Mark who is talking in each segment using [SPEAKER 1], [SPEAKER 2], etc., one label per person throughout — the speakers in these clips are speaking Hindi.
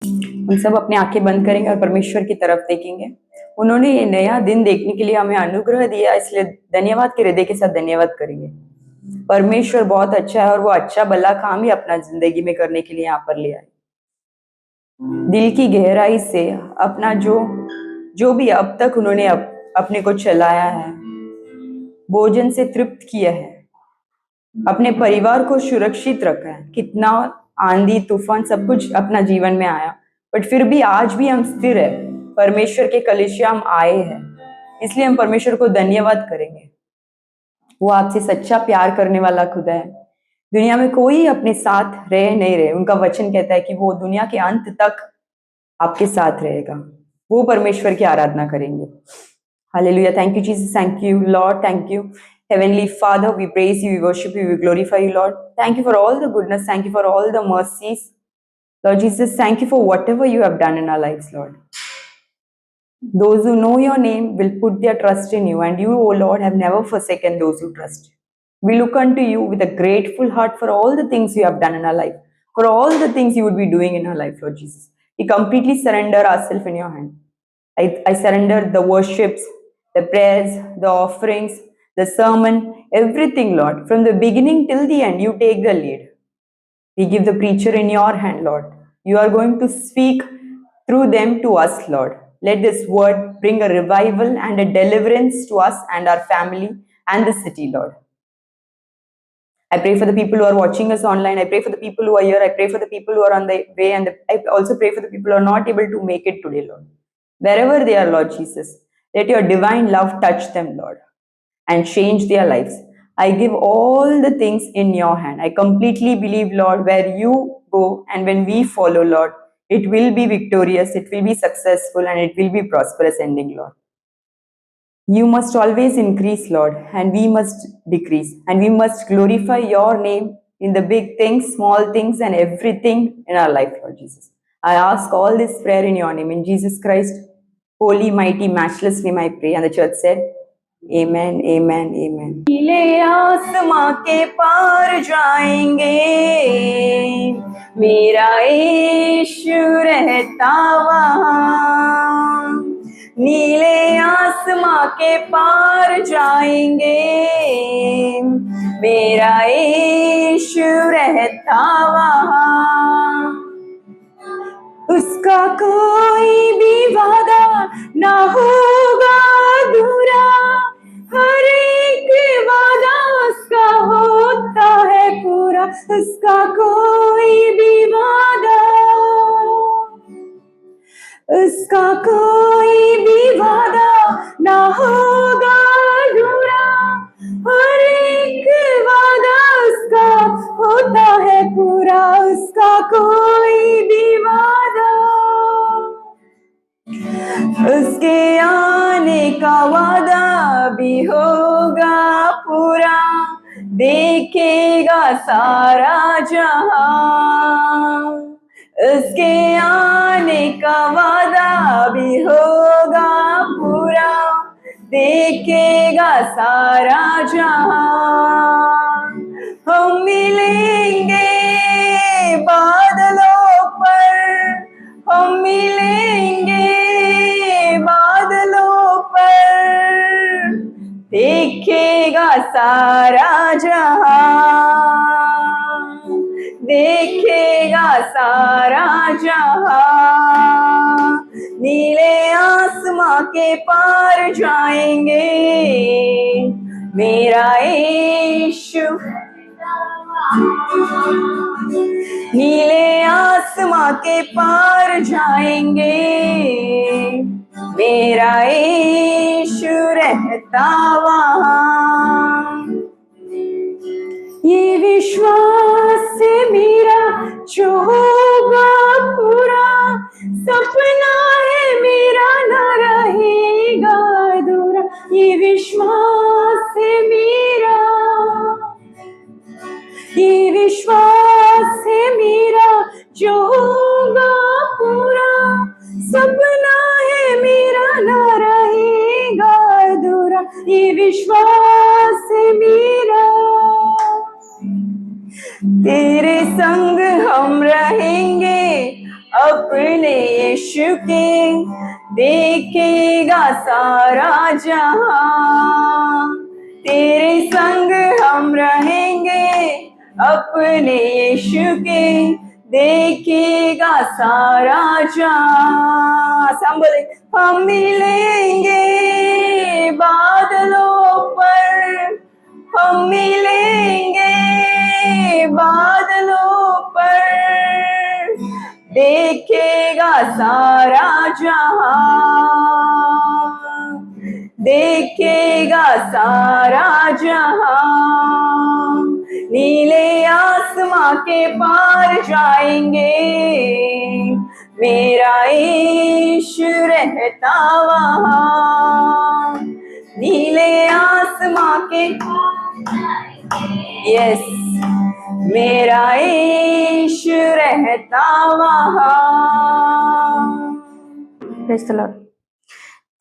[SPEAKER 1] हम सब अपनी आंखें बंद करेंगे और परमेश्वर की तरफ देखेंगे। उन्होंने ये नया दिन देखने के लिए हमें अनुग्रह दिया, इसलिए धन्यवाद के हृदय के साथ धन्यवाद करेंगे। परमेश्वर बहुत अच्छा है और वो अच्छा भला काम ही अपना जिंदगी में करने के लिए यहाँ पर ले आए। दिल की गहराई से अपना जो भी अब तक उन्होंने अपने को चलाया है, भोजन से तृप्त किया है, अपने परिवार को सुरक्षित रखा है। कितना आंधी तूफान सब कुछ अपना जीवन में आया, बट फिर भी आज भी हम स्थिर है। परमेश्वर के कलीसिया हम आए हैं, इसलिए हम परमेश्वर को धन्यवाद करेंगे। वो आपसे सच्चा प्यार करने वाला खुदा है। दुनिया में कोई अपने साथ रहे नहीं रहे, उनका वचन कहता है कि वो दुनिया के अंत तक आपके साथ रहेगा। वो परमेश्वर की आराधना करेंगे। Hallelujah. Thank you Jesus, thank you Lord, thank you Heavenly Father, we praise you, we worship you, we glorify you, Lord. Thank you for all the goodness, thank you for all the mercies. Lord Jesus, thank you for whatever you have done in our lives, Lord. Those who know your name will put their trust in you, and you, O Lord, have never forsaken those who trust you. We look unto you with a grateful heart for all the things you have done in our life, for all the things you would be doing in our life, Lord Jesus. We completely surrender ourselves in your hand. I surrender the worships, the prayers, the offerings, the sermon, everything, Lord. From the beginning till the end, you take the lead. We give the preacher in your hand, Lord. You are going to speak through them to us, Lord. Let this word bring a revival and a deliverance to us and our family and the city, Lord. I pray for the people who are watching us online. I pray for the people who are here. I pray for the people who are on the way. And I also pray for the people who are not able to make it today, Lord. Wherever they are, Lord Jesus, let your divine love touch them, Lord, and change their lives. I give all the things in your hand. I completely believe, Lord, where you go and when we follow, Lord, it will be victorious, it will be successful, and it will be prosperous ending, Lord. You must always increase, Lord, and we must decrease, and we must glorify your name in the big things, small things, and everything in our life, Lord Jesus. I ask all this prayer in your name, in Jesus Christ, holy, mighty, matchless name I pray. And the church said, Amen, Amen, Amen. नीले आसमां के पार जाएंगे, मेरा यीशु रहता वहाँ। नीले आसमां के पार जाएंगे, मेरा यीशु रहता वहाँ। उसका कोई भी वादा ना होगा अधूरा, हर एक वादा उसका होता है पूरा। उसका कोई भी वादा, उसका कोई भी वादा ना होगा अधूरा, हर एक वादा उसका होता है पूरा। उसका कोई भी वादा, उसके आने का वादा भी होगा पूरा, देखेगा सारा जहां। उसके आने का वादा भी होगा पूरा, देखेगा सारा जहां। हम मिलेंगे बादलों पर, हम मिलेंगे बादलों पर, देखेगा सारा जहां, देखेगा सारा जहां। नीले आसमां के पार जाएंगे, मेरा यीशु। नीले आसमां के पार जाएंगे, मेरा यीशु रहता वहाँ। ये विश्वास है मेरा जो होगा पूरा, सपना है मेरा ना रहेगा अधूरा। ये विश्वास है मेरा, ये विश्वास है मेरा जो होगा पूरा, सपना है मेरा ना रहेगा अधूरा। ये विश्वास है मेरा, तेरे संग यीशु के देखेगा सारा जहां। तेरे संग हम रहेंगे अपने यीशु के देखेगा सारा जहां। सब बोले हम मिलेंगे बादलों पर, हम मिलेंगे बादलों पर, देखेगा सारा जहां, देखेगा सारा जहां। नीले आसमां के पार जाएंगे, मेरा यीशु रहता वहां। नीले आसमां के यस, मेरा यीशु रहता वहां।
[SPEAKER 2] Praise the Lord.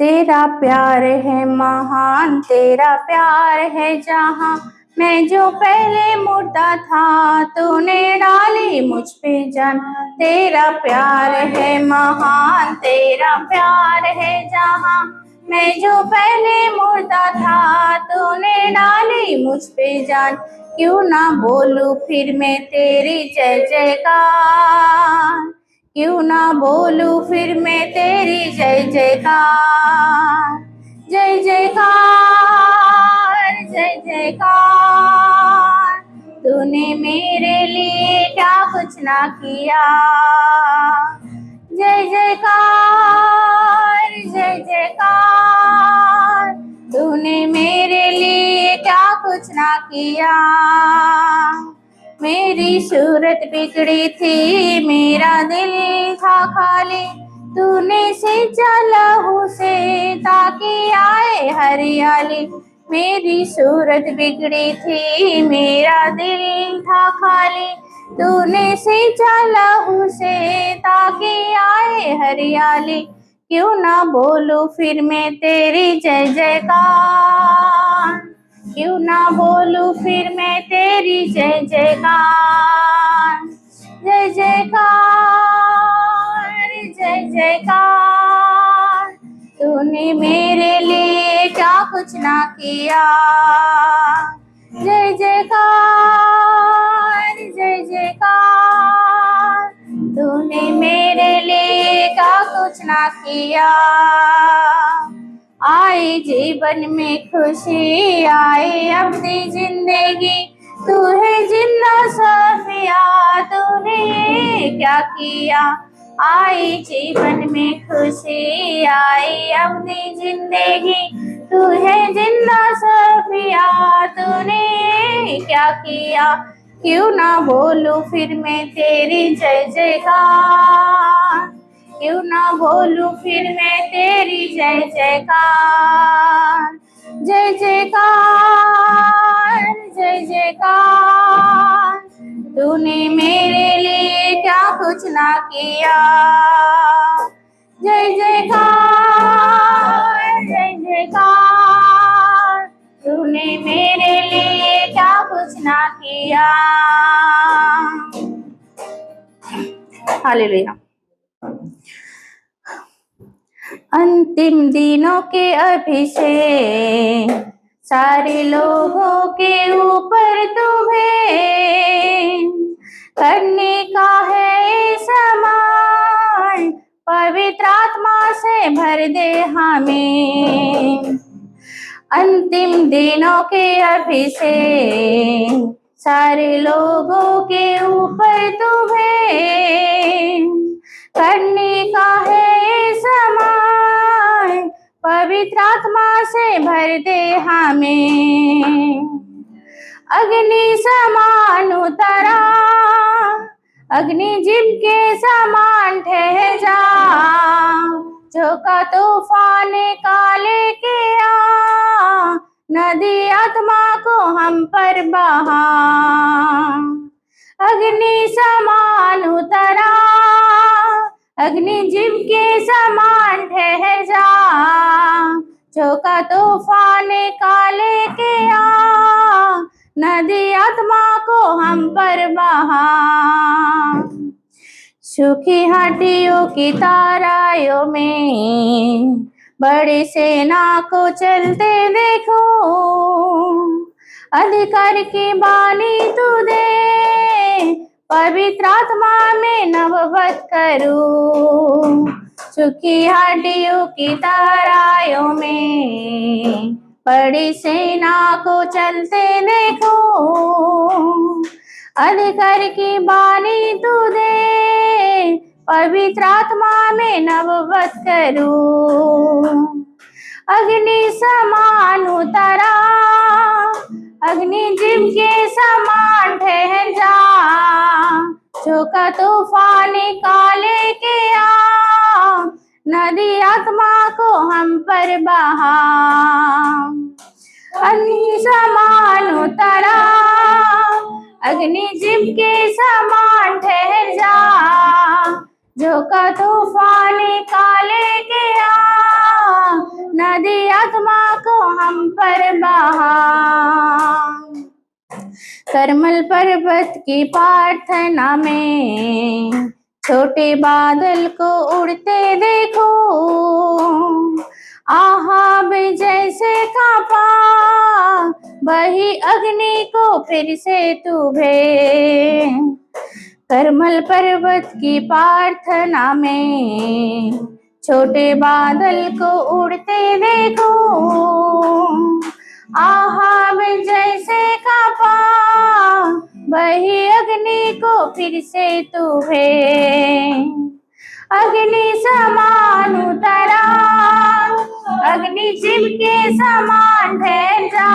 [SPEAKER 2] तेरा प्यार है महान, तेरा प्यार है जहां, मैं जो पहले मुर्दा था तूने डाली मुझ पे जान। तेरा प्यार है महान, तेरा प्यार है जहां, मैं जो पहले मुर्दा था तूने डाली मुझ पे जान। क्यों ना बोलूं फिर मैं तेरी जय जयकार, क्यों ना बोलूं फिर मैं तेरी जय जयकार। जय जयकार, जय जयकार, तूने मेरे लिए क्या कुछ ना किया। जय जयकार, जय जयकार, तूने मेरे लिए क्या कुछ ना किया। मेरी सूरत बिगड़ी थी, मेरा दिल था खाली, तूने सींचा लहू से ताकि आए हरियाली। मेरी सूरत बिगड़ी थी, मेरा दिल था खाली, तूने सींचा लहू से ताकि आए हरियाली। क्यों ना बोलूं फिर मैं तेरी जय जयकार, क्यों ना बोलूं फिर मैं तेरी जय जयकार। जय जयकार, जय जयकार, तूने मेरे लिए क्या कुछ ना किया। जय जयकार, जय जयकार, तूने मेरे लिए क्या कुछ ना किया। आई जीवन में खुशी, आई अपनी जिंदगी, तू है जिन्ना सफिया, तूने क्या किया। आई जीवन में खुशी, आई अपनी जिंदगी, तू है जिन्ना सफिया, तूने क्या किया। क्यों ना बोलूं फिर मैं तेरी जय जयकार, क्यों ना बोलूं फिर मैं तेरी जय जयकार। जय जयकार, जय जयकार, तूने मेरे लिए क्या कुछ ना किया। जय जयकार, जय जयकार, तूने मेरे लिए क्या कुछ ना किया। हालेलुया। अंतिम दिनों के अभिषेक, सारे लोगों के ऊपर तुम्हें करने का है समान, पवित्र आत्मा से भर दे हमें। अंतिम दिनों के अभिषेक, सारे लोगों के ऊपर तुम्हें करने का है समान, पवित्र आत्मा से भर दे हमें। अग्नि समान उतरा, अग्नि जिम के समान ठहर जा, झोंका तूफान काले के आ, नदी आत्मा को हम पर बहा। अग्नि समान उतरा, अग्नि जिम के समान ठहर जा, झोंका तूफान काले के आ, नदी आत्मा को हम पर बहा। सूखी हाटियों की तारायों में बड़ी सेना को चलते देखो, अधिकार की बानी तू दे, पवित्र आत्मा में नववत करूं। सूखी हाटियों की तारायों में बड़ी सेना को चलते देखो, अधिकार की बानी तू दे, पवित्र आत्मा में नववत करूं। अग्नि समान उतरा, अग्नि जिम के समान ठहर जा, झोंका तूफान काले के आ, नदी आत्मा को हम पर बहा। अग्नि समान उतरा, अग्नि जिम के समान ठहर जा, झोंका तूफान काले के आ, नदी आत्मा को हम पर बहा। करमल पर्वत की प्रार्थना में छोटे बादल को उड़ते देखो, आहाब जैसे कांपा, वही अग्नि को फिर से तू भेज। करमल पर्वत की प्रार्थना में छोटे बादल को उड़ते देखो, आहाब जैसे कांपा, वही अग्नि को फिर से तू भेज। अग्नि समान उतरा, अग्नि जिम के समान ठहर जा,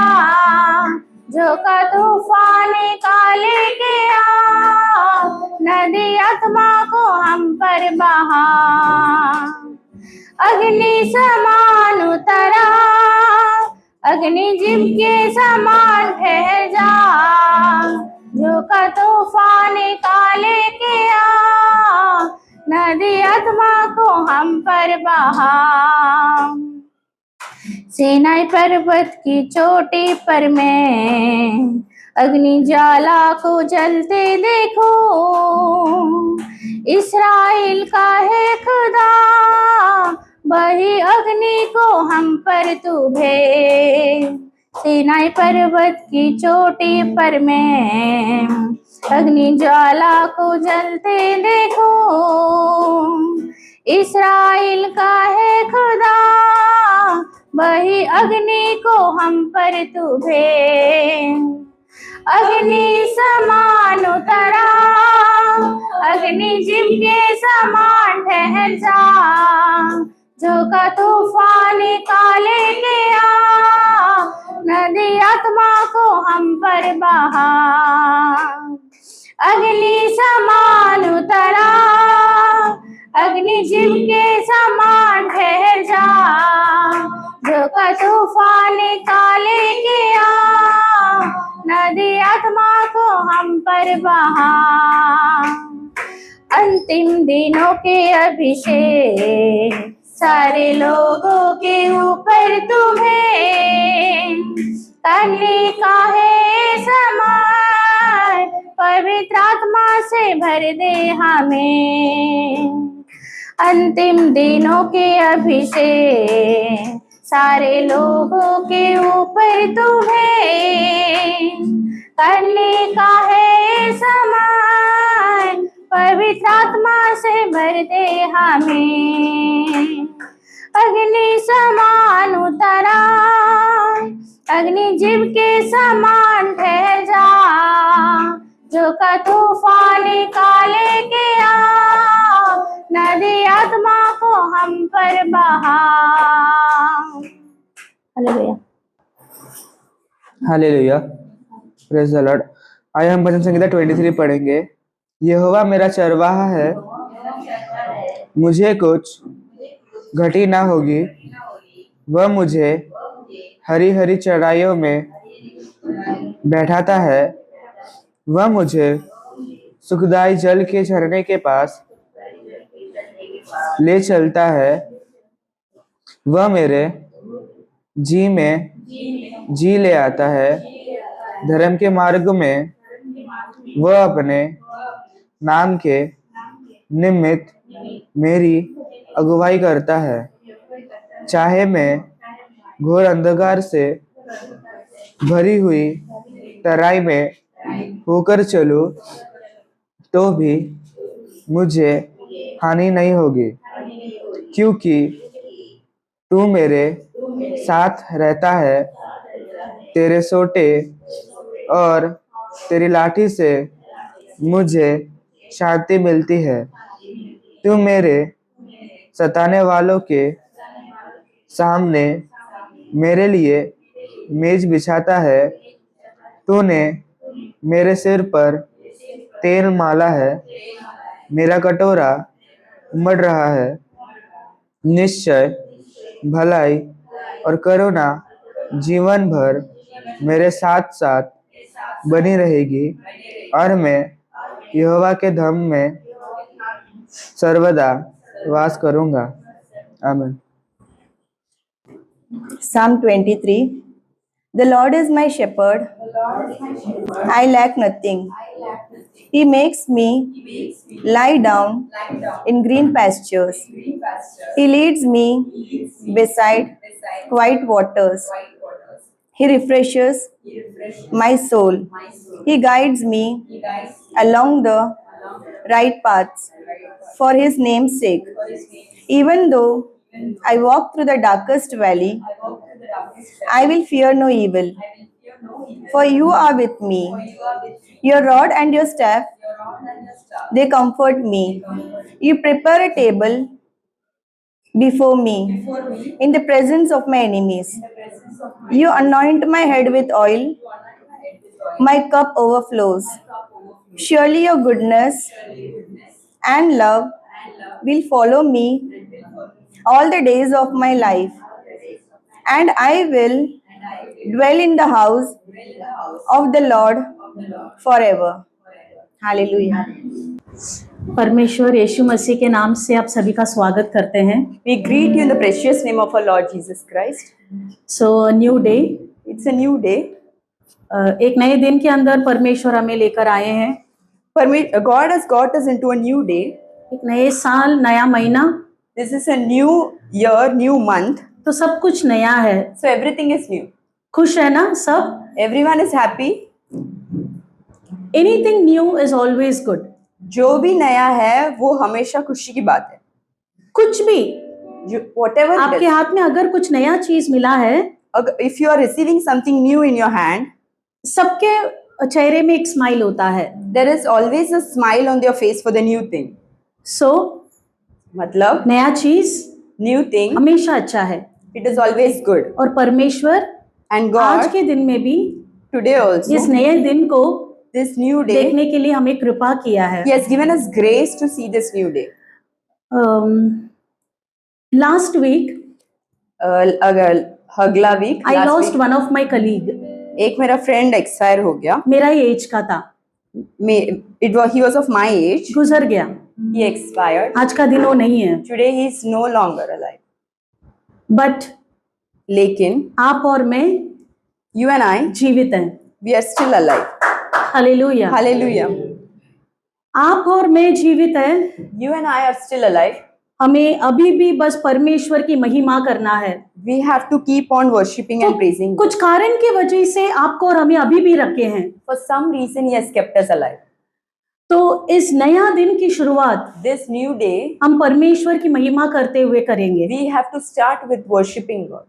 [SPEAKER 2] झोंका तूफान काले के आ, नदी आत्मा को हम पर बहा। अग्नि समान उतरा, अग्नि जिम के समान ठहर जा, झोंका तूफान काले के आ, नदी आत्मा को हम पर बहा। सीनाई पर्वत की चोटी पर मैं अग्नि ज्वाला को जलते देखो, इस्राएल का है खुदा, वही अग्नि को हम पर तू भेज। सीनाई पर्वत की चोटी पर मैं अग्नि ज्वाला को जलते देखो, इस्राएल का है खुदा, वही अग्नि को हम पर तू भेज। अग्नि समान उतरा, अग्नि जिम के समान ठहर जा, झोंका तूफान काले के आ, नदी आत्मा को हम पर बहा। अग्नि समान उतरा, अग्नि जिम के समान ठहर जा, झोंका तूफान काले के आ, नदी आत्मा को हम पर बहा। अंतिम दिनों के अभिषेक सारे लोगों के ऊपर तुम्हें करने का है समय, पवित्र आत्मा से भर दे हमें। अंतिम दिनों के अभिषेक सारे लोगों के ऊपर तुम्हें करने का है समय, पवित्र आत्मा से भर दे हमें। अग्नि समान उतरा, अग्नि जिम के समान ठहर जा, झोंका तूफान काले के आ, नदी आत्मा को हम पर बहा। Hallelujah,
[SPEAKER 3] hallelujah, praise the Lord. आइए हम भजन संहिता 23 पढ़ेंगे। यहोवा मेरा चरवाहा है, मुझे कुछ घटी ना होगी। वह मुझे हरी हरी चराइयों में बैठाता है। वह मुझे सुखदाई जल के झरने के पास ले चलता है। वह मेरे जी में जी ले आता है। धर्म के मार्ग में वह अपने नाम के निमित्त मेरी अगुवाई करता है। चाहे मैं घोर अंधकार से भरी हुई तराई में होकर चलूं, तो भी मुझे हानि नहीं होगी, क्योंकि तू मेरे साथ रहता है। तेरे सोटे और तेरी लाठी से मुझे शांति मिलती है। तू मेरे सताने वालों के सामने मेरे लिए मेज बिछाता है। तूने मेरे सिर पर तेल माला है। मेरा कटोरा उमड़ रहा है। निश्चय भलाई और करुणा जीवन भर मेरे साथ साथ बनी रहेगी, और मैं यहोवा के धाम में सर्वदा वास करूंगा। आमीन।
[SPEAKER 4] Psalm 23. The Lord is my shepherd, I lack nothing. He makes me lie down in green pastures. He leads me beside quiet waters. He refreshes my soul. He guides me along the right paths for his name's sake. Even though I walk through the darkest valley, I will fear no evil, for you are with me. Your rod and your staff, they comfort me. You prepare a table before me in the presence of my enemies. You anoint my head with oil, my cup overflows. Surely your goodness and love will follow me all the days of my life, and I will dwell in the house of the Lord forever. Hallelujah.
[SPEAKER 5] परमेश्वर यीशु मसीह के नाम से आप सभी का स्वागत करते हैं।
[SPEAKER 1] We greet you in the precious name of our Lord Jesus Christ.
[SPEAKER 5] So new day,
[SPEAKER 1] It's a new day.
[SPEAKER 5] एक नए दिन के अंदर परमेश्वर हमें लेकर आए हैं।
[SPEAKER 1] God has got us into a new day.
[SPEAKER 5] एक नए साल, नया महीना,
[SPEAKER 1] This is a new year, new month.
[SPEAKER 5] तो सब कुछ नया है।
[SPEAKER 1] So everything is new.
[SPEAKER 5] खुश है ना सब?
[SPEAKER 1] Everyone is happy.
[SPEAKER 5] Anything new is always good.
[SPEAKER 1] जो भी नया है वो हमेशा खुशी की बात है।
[SPEAKER 5] कुछ भी
[SPEAKER 1] Whatever it
[SPEAKER 5] आपके
[SPEAKER 1] is.
[SPEAKER 5] हाथ में अगर कुछ नया चीज मिला है,
[SPEAKER 1] If you are receiving something new in your hand,
[SPEAKER 5] सबके चेहरे में एक स्माइल होता है।
[SPEAKER 1] there is always a smile on their face for the new thing.
[SPEAKER 5] सो
[SPEAKER 1] मतलब
[SPEAKER 5] नया चीज
[SPEAKER 1] new thing,
[SPEAKER 5] हमेशा अच्छा है।
[SPEAKER 1] it is always good.
[SPEAKER 5] और परमेश्वर
[SPEAKER 1] And
[SPEAKER 5] आज
[SPEAKER 1] God
[SPEAKER 5] के दिन में भी
[SPEAKER 1] today
[SPEAKER 5] इस
[SPEAKER 1] also,
[SPEAKER 5] नए दिन को
[SPEAKER 1] this new day,
[SPEAKER 5] देखने के लिए हमें कृपा किया है।
[SPEAKER 1] He has given us grace to see this new day.
[SPEAKER 5] Last week
[SPEAKER 1] अगला week
[SPEAKER 5] I lost one of my colleague.
[SPEAKER 1] एक मेरा फ्रेंड एक्सपायर हो गया।
[SPEAKER 5] मेरा एज का था,
[SPEAKER 1] He was of my age.
[SPEAKER 5] गुजर गया।
[SPEAKER 1] He expired.
[SPEAKER 5] आज का दिन वो नहीं है,
[SPEAKER 1] Today he is no longer alive.
[SPEAKER 5] But
[SPEAKER 1] लेकिन
[SPEAKER 5] आप और मैं
[SPEAKER 1] you and I,
[SPEAKER 5] जीवित हैं।
[SPEAKER 1] we are still alive.
[SPEAKER 5] Hallelujah.
[SPEAKER 1] Hallelujah.
[SPEAKER 5] आप और मैं जीवित हैं।
[SPEAKER 1] You and I are still alive.
[SPEAKER 5] हमें अभी भी बस परमेश्वर की महिमा करना है।
[SPEAKER 1] We have to keep on worshiping and praising Him.
[SPEAKER 5] कुछ कारण की वजह से आपको और हमें अभी भी रखे हैं।
[SPEAKER 1] For some reason He has kept us alive.
[SPEAKER 5] तो इस नया दिन की शुरुआत
[SPEAKER 1] This new day,
[SPEAKER 5] हम परमेश्वर की महिमा करते हुए करेंगे।
[SPEAKER 1] we have to start with worshiping God.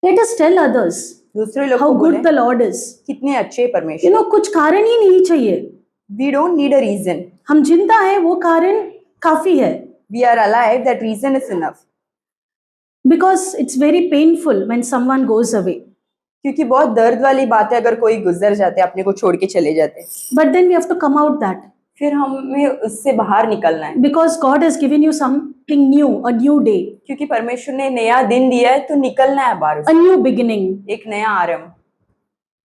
[SPEAKER 5] Let us tell others
[SPEAKER 1] दूसरे लोग
[SPEAKER 5] हाउ
[SPEAKER 1] को
[SPEAKER 5] गुड
[SPEAKER 1] बोलें
[SPEAKER 5] द लॉर्ड इज।
[SPEAKER 1] कितने अच्छे परमेश्वर।
[SPEAKER 5] यू नो, कुछ कारण ही नहीं चाहिए।
[SPEAKER 1] We don't need a reason.
[SPEAKER 5] हम जिंदा है वो कारण काफी है।
[SPEAKER 1] We are alive. That reason is enough.
[SPEAKER 5] Because it's very painful when someone goes away.
[SPEAKER 1] क्योंकि बहुत दर्द वाली बात है अगर कोई गुजर जाते, अपने को छोड़ के चले जाते।
[SPEAKER 5] But then we have to come out that,
[SPEAKER 1] फिर हमें उससे बाहर निकलना है।
[SPEAKER 5] Because God has given you something new, a new day,
[SPEAKER 1] क्योंकि परमेश्वर ने नया दिन दिया है, तो निकलना है बाहर
[SPEAKER 5] अ
[SPEAKER 1] से।
[SPEAKER 5] New beginning.
[SPEAKER 1] एक नया आरंभ।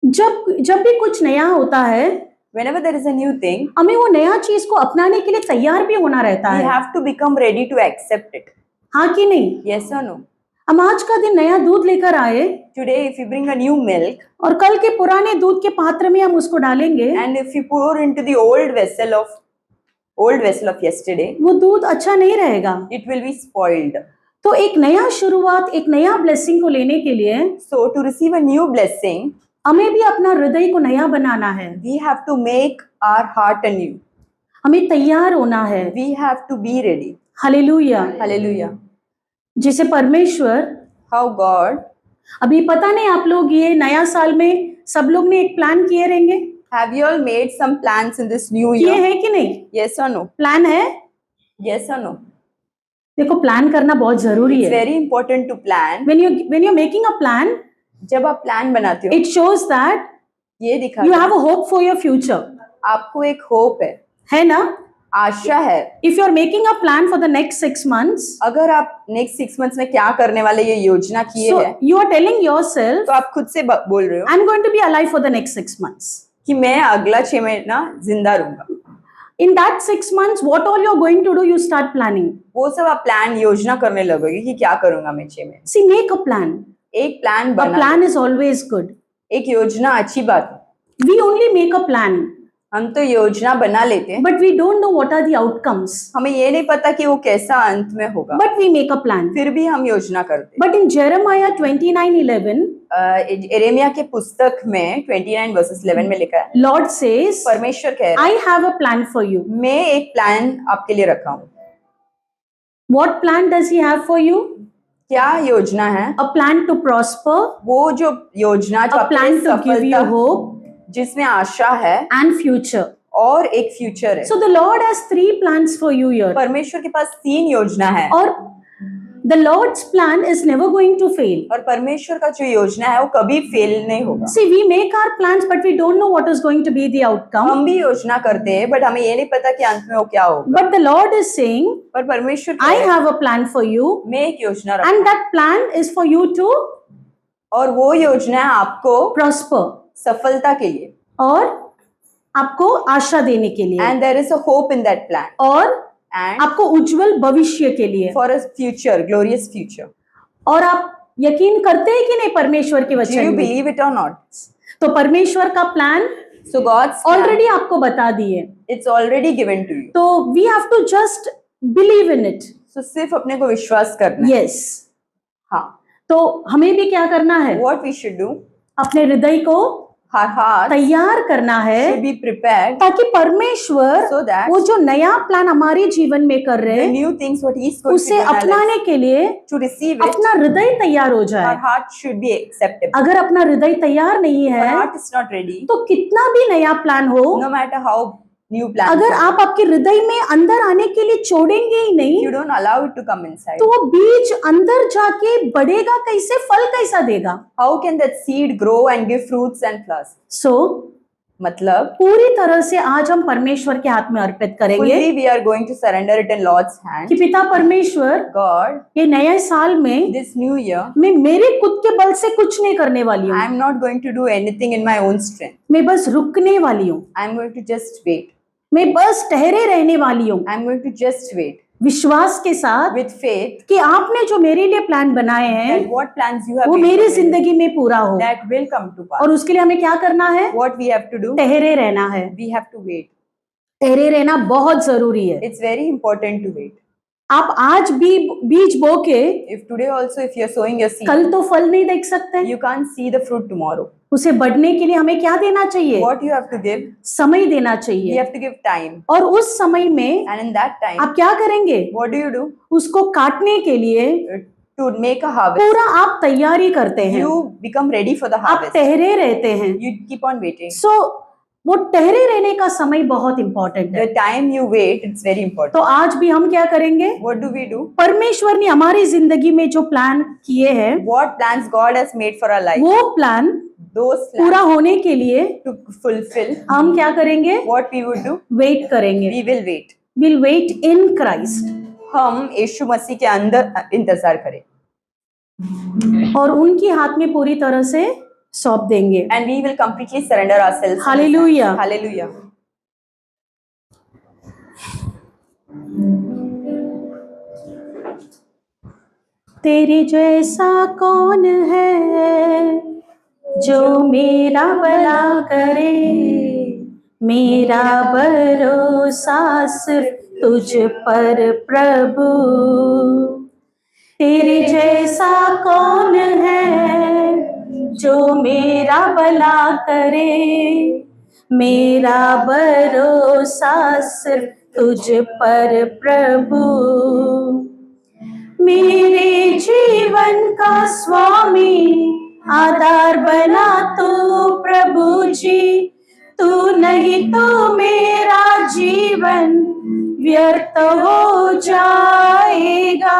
[SPEAKER 5] जब भी कुछ नया होता है,
[SPEAKER 1] Whenever there is a new thing,
[SPEAKER 5] हमें वो नया चीज को अपनाने के लिए तैयार भी होना रहता
[SPEAKER 1] we
[SPEAKER 5] है।
[SPEAKER 1] have to become ready to accept it.
[SPEAKER 5] हाँ कि नहीं?
[SPEAKER 1] Yes or no?
[SPEAKER 5] हम आज का दिन नया दूध लेकर आए
[SPEAKER 1] Today, if you bring a new milk
[SPEAKER 5] और कल के पुराने दूध के पात्र में हम उसको डालेंगे,
[SPEAKER 1] and if you pour into the old vessel of old vessel of yesterday,
[SPEAKER 5] वो दूध अच्छा नहीं रहेगा।
[SPEAKER 1] it will be spoiled.
[SPEAKER 5] तो एक नया शुरुआत, एक नया ब्लेसिंग को लेने के लिए
[SPEAKER 1] So to receive a new blessing,
[SPEAKER 5] हमें भी अपना हृदय को नया बनाना है,
[SPEAKER 1] we have to make our heart anew.
[SPEAKER 5] हमें तैयार होना है।
[SPEAKER 1] We have to be ready.
[SPEAKER 5] Hallelujah.
[SPEAKER 1] Hallelujah.
[SPEAKER 5] जैसे परमेश्वर,
[SPEAKER 1] How God,
[SPEAKER 5] अभी पता नहीं आप लोग ये नया साल में सब लोग ने एक प्लान किए रहेंगे,
[SPEAKER 1] have you all made some plans in this new
[SPEAKER 5] किए
[SPEAKER 1] year?
[SPEAKER 5] हैं कि नहीं?
[SPEAKER 1] Yes or no?
[SPEAKER 5] प्लान है?
[SPEAKER 1] Yes or no?
[SPEAKER 5] देखो प्लान करना बहुत जरूरी
[SPEAKER 1] It's
[SPEAKER 5] है।
[SPEAKER 1] very important to plan.
[SPEAKER 5] when you're making a plan,
[SPEAKER 1] जब आप प्लान बनाते हो,
[SPEAKER 5] it shows that
[SPEAKER 1] ये
[SPEAKER 5] you
[SPEAKER 1] दिखाता
[SPEAKER 5] have
[SPEAKER 1] है
[SPEAKER 5] a hope for your future,
[SPEAKER 1] आपको एक होप है
[SPEAKER 5] है ना?
[SPEAKER 1] आशा है।
[SPEAKER 5] If you're making a plan for the next 6 months,
[SPEAKER 1] अगर आप नेक्स्ट 6 मंथ्स में क्या करने वाले ये योजना किए
[SPEAKER 5] so
[SPEAKER 1] है,
[SPEAKER 5] you are telling yourself,
[SPEAKER 1] तो आप खुद से बोल रहे हो
[SPEAKER 5] I'm going to be alive for the next 6 months.
[SPEAKER 1] कि मैं अगला 6 महीना जिंदा रहूंगा।
[SPEAKER 5] In that 6 months, what all you're going to do, you start planning.
[SPEAKER 1] वो सब आप प्लान योजना करने लगोगे कि क्या करूंगा मैं 6 महीने।
[SPEAKER 5] See, make a plan.
[SPEAKER 1] एक प्लान
[SPEAKER 5] A
[SPEAKER 1] बना,
[SPEAKER 5] plan is always good.
[SPEAKER 1] एक योजना अच्छी बात है।
[SPEAKER 5] We only make a plan,
[SPEAKER 1] हम तो योजना बना लेते हैं,
[SPEAKER 5] but we don't know what are the outcomes.
[SPEAKER 1] हमें ये नहीं पता कि वो कैसा अंत में होगा,
[SPEAKER 5] But we make a plan.
[SPEAKER 1] फिर भी हम योजना करते हैं।
[SPEAKER 5] But in Jeremiah 29:11,
[SPEAKER 1] एरेमिया के पुस्तक में 29 वर्सेस 11 में लिखा है,
[SPEAKER 5] Lord says,
[SPEAKER 1] परमेश्वर कह रहा है,
[SPEAKER 5] I have a plan for you.
[SPEAKER 1] मैं एक प्लान आपके लिए रखा हूँ।
[SPEAKER 5] What plan does He have for you?
[SPEAKER 1] क्या योजना है?
[SPEAKER 5] A plan to prosper,
[SPEAKER 1] वो जो योजना जो
[SPEAKER 5] a
[SPEAKER 1] आपके
[SPEAKER 5] plan
[SPEAKER 1] लिए
[SPEAKER 5] to give you
[SPEAKER 1] सफलता,
[SPEAKER 5] hope
[SPEAKER 1] जिसमें आशा है
[SPEAKER 5] and future.
[SPEAKER 1] और एक फ्यूचर है।
[SPEAKER 5] So the Lord has 3 plans for you here.
[SPEAKER 1] परमेश्वर के पास 3 योजना है
[SPEAKER 5] और the Lord's plan is never going to fail.
[SPEAKER 1] और परमेश्वर का जो योजना है वो कभी फेल नहीं होगा।
[SPEAKER 5] See, we make our plans, but we don't know what is going to be the outcome.
[SPEAKER 1] हम भी योजना करते हैं बट हमें ये नहीं पता कि अंत में वो क्या होगा।
[SPEAKER 5] But the Lord is saying,
[SPEAKER 1] पर परमेश्वर
[SPEAKER 5] I
[SPEAKER 1] कह रहे हैं,
[SPEAKER 5] have a plan for you,
[SPEAKER 1] मैं एक योजना रखा
[SPEAKER 5] and that plan is for you to
[SPEAKER 1] और वो योजना है आपको
[SPEAKER 5] prosper,
[SPEAKER 1] सफलता के लिए।
[SPEAKER 5] और आपको आशा देने के लिए,
[SPEAKER 1] and there is a hope in that plan
[SPEAKER 5] और
[SPEAKER 1] एंड
[SPEAKER 5] आपको उज्जवल भविष्य के लिए।
[SPEAKER 1] For a future, glorious future.
[SPEAKER 5] और आप यकीन करते हैं कि नहीं परमेश्वर के
[SPEAKER 1] डू
[SPEAKER 5] वचन
[SPEAKER 1] यू
[SPEAKER 5] में?
[SPEAKER 1] बिलीव इट और नॉट?
[SPEAKER 5] तो परमेश्वर का प्लान
[SPEAKER 1] सो गॉड्स
[SPEAKER 5] ऑलरेडी आपको बता दिए,
[SPEAKER 1] it's already given to you.
[SPEAKER 5] तो we have to just believe in it.
[SPEAKER 1] So सिर्फ अपने को विश्वास करना है।
[SPEAKER 5] यस,
[SPEAKER 1] हाँ,
[SPEAKER 5] तो हमें भी क्या करना है?
[SPEAKER 1] व्हाट वी शुड डू,
[SPEAKER 5] अपने हृदय को
[SPEAKER 1] our heart
[SPEAKER 5] तैयार करना है,
[SPEAKER 1] should be prepared
[SPEAKER 5] ताकि परमेश्वर
[SPEAKER 1] so that
[SPEAKER 5] वो जो नया प्लान हमारे जीवन में कर रहे
[SPEAKER 1] the
[SPEAKER 5] हैं
[SPEAKER 1] new things what he is going to
[SPEAKER 5] उसे
[SPEAKER 1] do in our
[SPEAKER 5] अपनाने
[SPEAKER 1] lives,
[SPEAKER 5] के लिए
[SPEAKER 1] to receive it,
[SPEAKER 5] अपना हृदय तैयार हो
[SPEAKER 1] our
[SPEAKER 5] जाए।
[SPEAKER 1] heart should be acceptable.
[SPEAKER 5] अगर अपना हृदय तैयार नहीं
[SPEAKER 1] Our
[SPEAKER 5] है
[SPEAKER 1] heart is not ready,
[SPEAKER 5] तो कितना भी नया प्लान हो,
[SPEAKER 1] no matter how new plans
[SPEAKER 5] अगर
[SPEAKER 1] are,
[SPEAKER 5] आप आपके हृदय में अंदर आने के लिए छोड़ेंगे ही
[SPEAKER 1] if
[SPEAKER 5] नहीं,
[SPEAKER 1] you don't allow it to come inside,
[SPEAKER 5] तो वो बीज अंदर जाके बढ़ेगा कैसे, फल कैसा देगा?
[SPEAKER 1] how can that seed grow and give fruits and flowers?
[SPEAKER 5] सो
[SPEAKER 1] मतलब
[SPEAKER 5] पूरी तरह से आज हम परमेश्वर के हाथ में अर्पित करेंगे
[SPEAKER 1] fully we are going to surrender it in Lord's hand.
[SPEAKER 5] कि पिता परमेश्वर,
[SPEAKER 1] God,
[SPEAKER 5] ये नए साल में
[SPEAKER 1] this new year,
[SPEAKER 5] मैं मेरे खुद के बल से कुछ नहीं करने वाली हूँ,
[SPEAKER 1] I am not going to do anything in my own strength.
[SPEAKER 5] मैं बस रुकने वाली हूँ,
[SPEAKER 1] I am going to just wait.
[SPEAKER 5] मैं बस ठहरे रहने वाली हूँ,
[SPEAKER 1] I am going to just wait
[SPEAKER 5] विश्वास के साथ
[SPEAKER 1] with faith
[SPEAKER 5] कि आपने जो मेरे लिए प्लान बनाए
[SPEAKER 1] that
[SPEAKER 5] हैं
[SPEAKER 1] what plans you have
[SPEAKER 5] वो
[SPEAKER 1] made
[SPEAKER 5] मेरी
[SPEAKER 1] for me,
[SPEAKER 5] जिंदगी में पूरा हो,
[SPEAKER 1] that will come to pass.
[SPEAKER 5] और उसके लिए हमें क्या करना है?
[SPEAKER 1] What we have to do,
[SPEAKER 5] ठहरे रहना है।
[SPEAKER 1] we have to wait.
[SPEAKER 5] ठहरे रहना बहुत जरूरी है।
[SPEAKER 1] It's very important to wait.
[SPEAKER 5] आप आज भी बीज बो के
[SPEAKER 1] If today also if you're sowing your seed,
[SPEAKER 5] कल तो फल नहीं देख सकते,
[SPEAKER 1] you can't see the fruit tomorrow.
[SPEAKER 5] उसे बढ़ने के लिए हमें क्या देना चाहिए?
[SPEAKER 1] What you have to give,
[SPEAKER 5] समय देना
[SPEAKER 1] you
[SPEAKER 5] चाहिए।
[SPEAKER 1] have to give time.
[SPEAKER 5] और उस समय में
[SPEAKER 1] And in that time,
[SPEAKER 5] आप क्या करेंगे?
[SPEAKER 1] what do you do?
[SPEAKER 5] उसको काटने के लिए
[SPEAKER 1] To make a harvest,
[SPEAKER 5] पूरा आप तैयारी करते हैं,
[SPEAKER 1] you become ready for the
[SPEAKER 5] आप
[SPEAKER 1] harvest.
[SPEAKER 5] ठहरे रहते हैं।
[SPEAKER 1] You keep on waiting.
[SPEAKER 5] सो वो ठहरे रहने का समय बहुत इंपॉर्टेंट है।
[SPEAKER 1] The time you wait, it's very
[SPEAKER 5] तो
[SPEAKER 1] important.
[SPEAKER 5] आज भी हम क्या करेंगे?
[SPEAKER 1] What do we do?
[SPEAKER 5] परमेश्वर ने हमारी जिंदगी में जो प्लान किए हैं,
[SPEAKER 1] What plans God has made for our life,
[SPEAKER 5] वो प्लान
[SPEAKER 1] those
[SPEAKER 5] पूरा
[SPEAKER 1] plans
[SPEAKER 5] होने के लिए
[SPEAKER 1] to fulfill,
[SPEAKER 5] हम क्या करेंगे?
[SPEAKER 1] what we would do,
[SPEAKER 5] wait करेंगे।
[SPEAKER 1] we will wait.
[SPEAKER 5] Will wait in Christ,
[SPEAKER 1] हम यीशु मसीह के अंदर इंतजार करें
[SPEAKER 5] और उनके हाथ में पूरी तरह से सौंप देंगे।
[SPEAKER 1] and we will completely surrender ourselves.
[SPEAKER 5] Hallelujah.
[SPEAKER 1] Hallelujah.
[SPEAKER 5] तेरे जैसा कौन है जो मेरा भला करे, मेरा भरोसा सिर्फ तुझ पर प्रभु। तेरे जैसा कौन है जो मेरा भला करे, मेरा भरोसा सिर्फ तुझ पर प्रभु। मेरे जीवन का स्वामी आधार बना तू प्रभु जी, तू नहीं तो मेरा जीवन व्यर्थ हो जाएगा।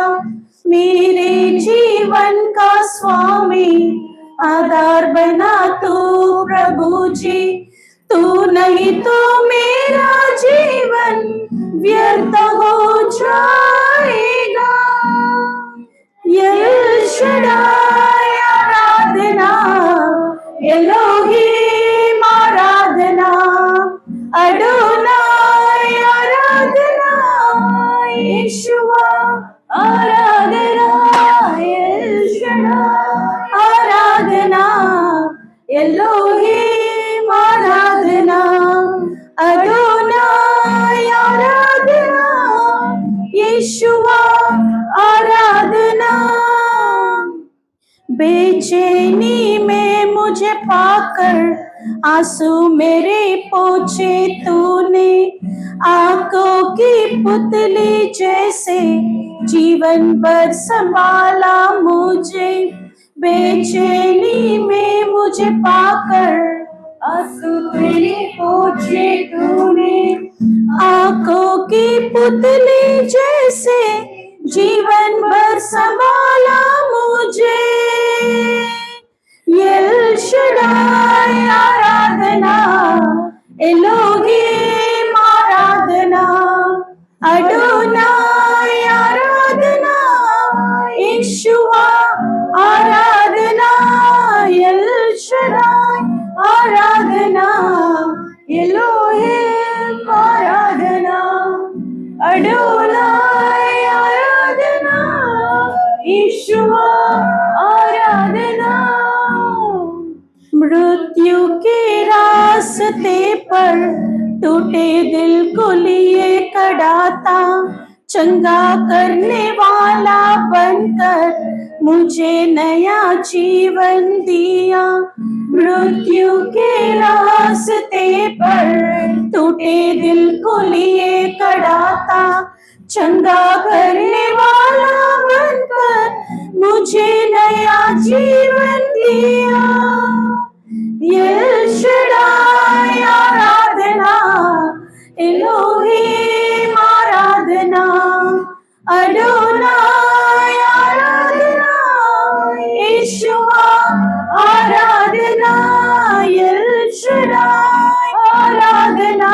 [SPEAKER 5] मेरे जीवन का स्वामी आधार बना तू प्रभु जी, तू नहीं तो मेरा जीवन व्यर्थ हो जाएगा। एल शडाय आराधना, एलोहीम आराधना, अडोनाय आराधना, यीशुआ आराधना, एल शडाय आराधना, एलोहीम आराधना, अडोनाय आराधना, यीशुआ आराधना। बेचैनी में मुझे पाकर आंसू मेरे पोंछे तूने, आंखों की पुतली जैसे जीवन भर संभाला मुझे। बेचैनी में मुझे पाकर आंसू मेरे पोंछे तूने, आंखों की पुतली जैसे जीवन भर संभाला मुझे। एल शडाय आराधना, एलोहीम आराधना, अडोनाय आराधना, यीशुआ आराधना, एल शडाय आराधना, एलोहीम आराधना, अडोनाय आराधना, यीशुआ आराधना। मृत्यु के रास्ते पर टूटे दिल को लिए कड़ाता, चंगा करने वाला बनकर मुझे नया जीवन दिया। मृत्यु के रास्ते पर टूटे दिल को लिए कड़ाता, चंगा करने वाला बनकर मुझे नया जीवन दिया। एल शडाय आराधना, एलोहीम आराधना, अडोनाय आराधना, यीशुआ आराधना, एल शडाय आराधना,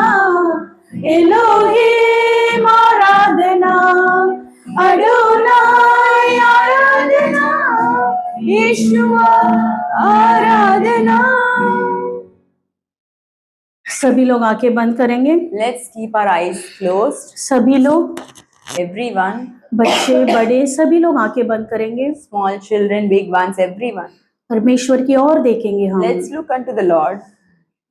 [SPEAKER 5] एलोहीम आराधना, अडोनाय आराधना, यीशुआ आराधना। सभी लोग आंखें बंद करेंगे।
[SPEAKER 1] Let's keep our eyes closed.
[SPEAKER 5] सभी लोग,
[SPEAKER 1] Everyone,
[SPEAKER 5] बच्चे बड़े सभी लोग आंखें बंद करेंगे।
[SPEAKER 1] small children, big ones, everyone.
[SPEAKER 5] परमेश्वर की ओर देखेंगे हम।
[SPEAKER 1] Let's look unto the Lord.